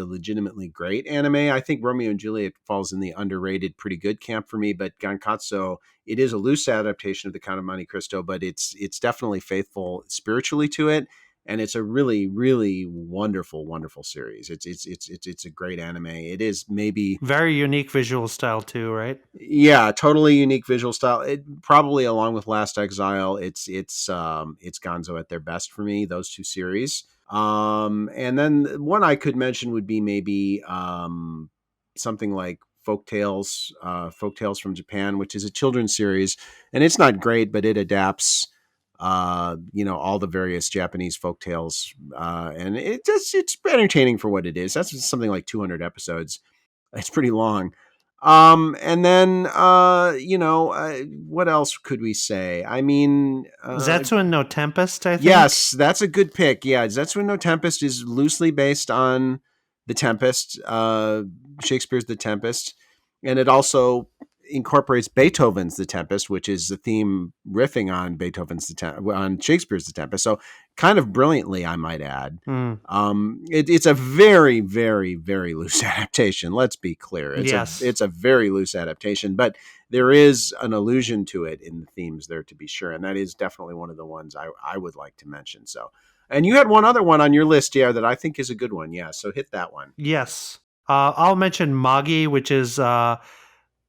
legitimately great anime. I think Romeo and Juliet falls in the underrated, pretty good camp for me, but Gankatsu, it is a loose adaptation of the Count of Monte Cristo, but it's definitely faithful spiritually to it, and it's a really, really wonderful, wonderful series. It's a great anime. It is maybe, very unique visual style too, right? yeah, totally unique visual style. It probably, along with Last Exile, it's Gonzo at their best for me. Those two series. And then one I could mention would be maybe something like Folk Tales from Japan, which is a children's series, and it's not great, but it adapts all the various Japanese folk tales, and it's entertaining for what it is. That's something like 200 episodes. It's pretty long. And then what else could we say? I mean, Zetsu and No Tempest, I think. yes, that's a good pick. Yeah, Zetsu no Tempest is loosely based on the Tempest, Shakespeare's The Tempest, and it also incorporates Beethoven's The Tempest, which is the theme riffing on on Shakespeare's The Tempest. So kind of brilliantly, I might add. Hmm. It's a very, very, very loose adaptation. Let's be clear. Yes. It's a very loose adaptation, but there is an allusion to it in the themes there, to be sure, and that is definitely one of the ones I would like to mention. So, and you had one other one on your list, yeah, that I think is a good one. Yeah, so hit that one. Yes. I'll mention Magi, which is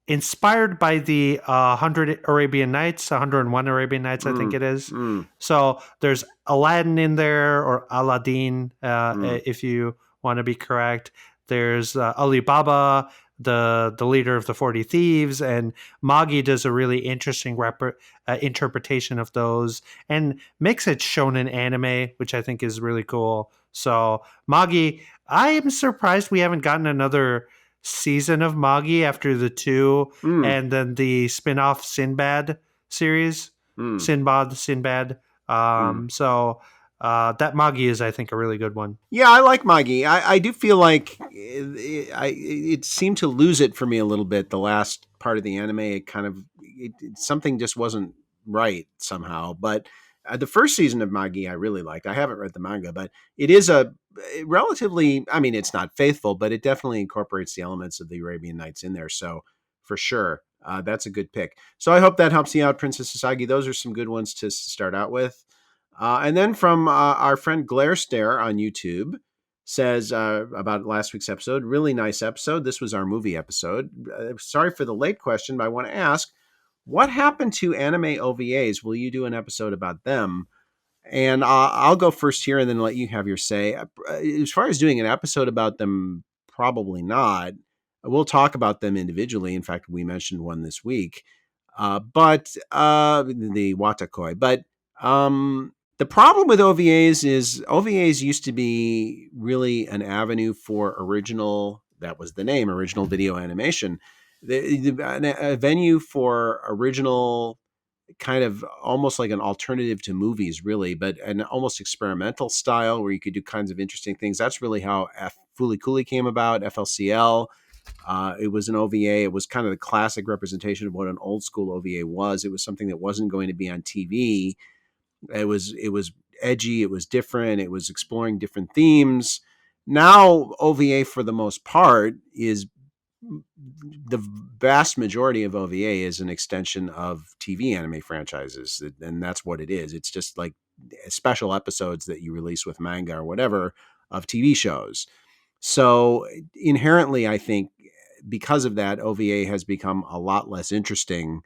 inspired by the 100 Arabian Nights, 101 Arabian Nights, I think Mm, it is. mm, So there's Aladdin in there, or Aladdin, mm. if you want to be correct. There's Ali Baba, the leader of the 40 Thieves, and Magi does a really interesting interpretation of those and makes it shonen anime, which I think is really cool. So Magi, I am surprised we haven't gotten another season of Magi after the two, Mm, and then the spin-off Sinbad series, mm, Sinbad. mm. That Magi is, I think, a really good one. Yeah, I like Maggie. I do feel like it seemed to lose it for me a little bit. The last part of the anime, something just wasn't right somehow. But the first season of Magi, I really liked. I haven't read the manga, but it is a relatively. I mean, it's not faithful, but it definitely incorporates the elements of the Arabian Nights in there. So for sure, that's a good pick. So I hope that helps you out, Princess Asagi. Those are some good ones to start out with. And then from our friend Glare Stare on YouTube says about last week's episode, really nice episode. This was our movie episode. Sorry for the late question, but I want to ask, What happened to anime OVAs? Will you do an episode about them? And I'll go first here and then let you have your say. As far as doing an episode about them, probably not. We'll talk about them individually. In fact, we mentioned one this week. But the Watakoi. But the problem with OVAs is OVAs used to be really an avenue for original, that was the name, original video animation. A venue for original, kind of almost like an alternative to movies, really, but an almost experimental style where you could do kinds of interesting things. That's really how Fooly Cooly came about, FLCL. It was an OVA. It was kind of the classic representation of what an old school OVA was. It was something that wasn't going to be on TV. It was edgy. It was different. It was exploring different themes. Now OVA, for the most part, is the vast majority of OVA is an extension of TV anime franchises, and that's what it is. It's just like special episodes that you release with manga or whatever of TV shows. So inherently, I think because of that, OVA has become a lot less interesting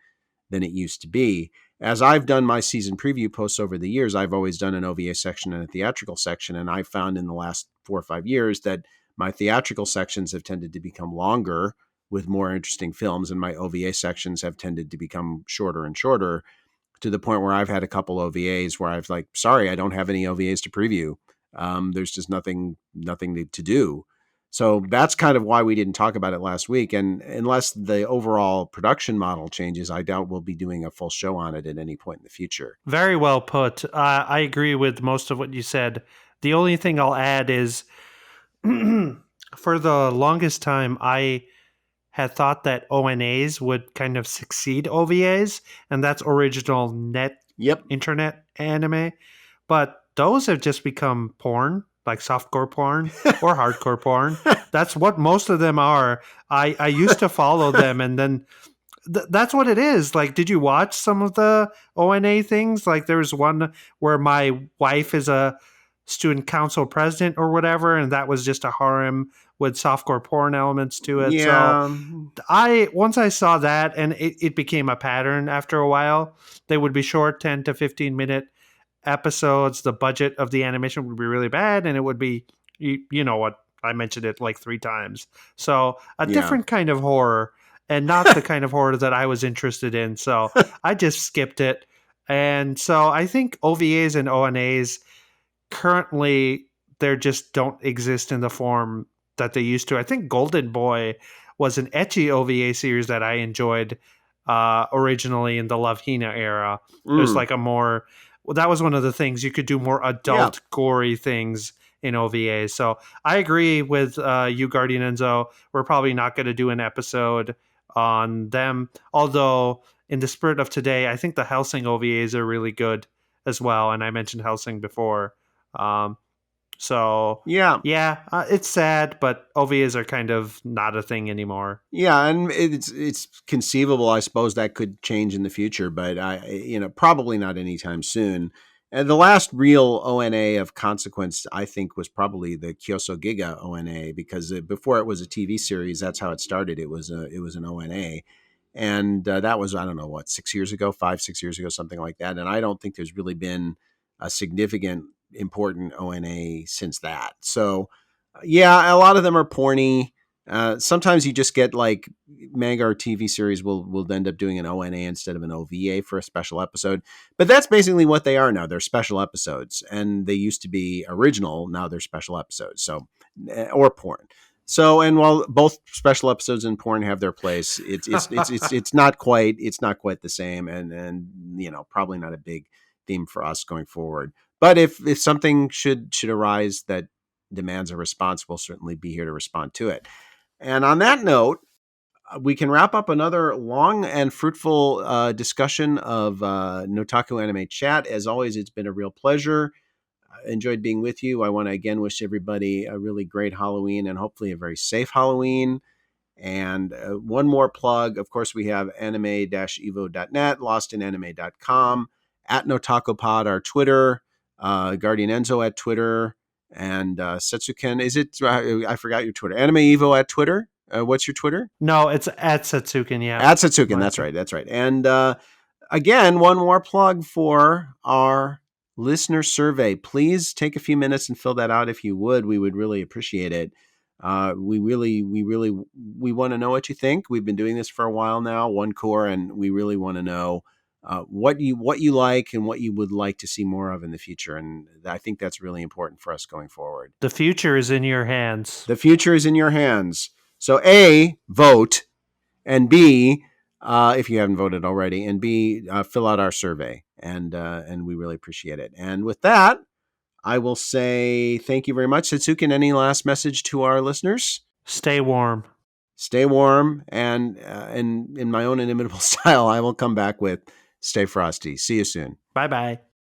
than it used to be. As I've done my season preview posts over the years, I've always done an OVA section and a theatrical section. And I've found in the last 4 or 5 years that my theatrical sections have tended to become longer with more interesting films, and my OVA sections have tended to become shorter and shorter, to the point where I've had a couple OVAs where I've like, sorry, I don't have any OVAs to preview. There's just nothing to do. So that's kind of why we didn't talk about it last week. And unless the overall production model changes, I doubt we'll be doing a full show on it at any point in the future. Very well put. I agree with most of what you said. The only thing I'll add is for the longest time, I had thought that ONAs would kind of succeed OVAs, and that's original internet anime. But those have just become porn, like softcore porn or hardcore porn. That's what most of them are. I used to follow them, and then that's what it is. Like, did you watch some of the ONA things? Like, there's one where my wife is a student council president or whatever, and that was just a harem with softcore porn elements to it. Yeah. So once I saw that, and it became a pattern after a while. They would be short, 10 to 15-minute episodes. The budget of the animation would be really bad, and it would be, you know what, I mentioned it like 3 times. So a different kind of horror, and not the kind of horror that I was interested in. So I just skipped it. And so I think OVAs and ONAs currently, they just don't exist in the form that they used to. I think Golden Boy was an ecchi OVA series that I enjoyed originally in the Love Hina era. It was like a more, well, that was one of the things you could do more adult, gory things in OVA. So I agree with you, Guardian Enzo. We're probably not going to do an episode on them. Although, in the spirit of today, I think the Hellsing OVAs are really good as well. And I mentioned Hellsing before. It's sad, but OVAs are kind of not a thing anymore. Yeah, and it's conceivable, I suppose, that could change in the future, but probably not anytime soon. And the last real ONA of consequence, I think, was probably the Kyoso Giga ONA, because before it was a TV series, that's how it started. It was an ONA, and that was, I don't know, 6 years ago, 5-6 years ago, something like that. And I don't think there's really been a significant, important ONA since that. So yeah, a lot of them are porny. Sometimes you just get like manga or TV series will end up doing an ONA instead of an OVA for a special episode. But that's basically what they are now. They're special episodes, and they used to be original. Now they're special episodes. So, or porn. So, and while both special episodes and porn have their place, it's not quite the same, and probably not a big theme for us going forward. But if something should arise that demands a response, we'll certainly be here to respond to it. And on that note, we can wrap up another long and fruitful discussion of Notaku Anime Chat. As always, it's been a real pleasure. I enjoyed being with you. I want to again wish everybody a really great Halloween, and hopefully a very safe Halloween. And one more plug. Of course, we have anime-evo.net, lostinanime.com, at NotakuPod, our Twitter, Guardian Enzo at Twitter, and Setsuken. Is it? I forgot your Twitter. Anime Evo at Twitter. What's your Twitter? No, it's at Setsuken. Yeah, At Setsuken. That's right. That's right. And again, one more plug for our listener survey. Please take a few minutes and fill that out if you would. We would really appreciate it. We want to know what you think. We've been doing this for a while now, one core, and we really want to know what you like and what you would like to see more of in the future. And I think that's really important for us going forward. The future is in your hands. The future is in your hands. So A, vote, and B, if you haven't voted already, and B, fill out our survey, and we really appreciate it. And with that, I will say thank you very much, Setsuken. Any last message to our listeners? Stay warm. Stay warm, and in my own inimitable style, I will come back with stay frosty. See you soon. Bye-bye.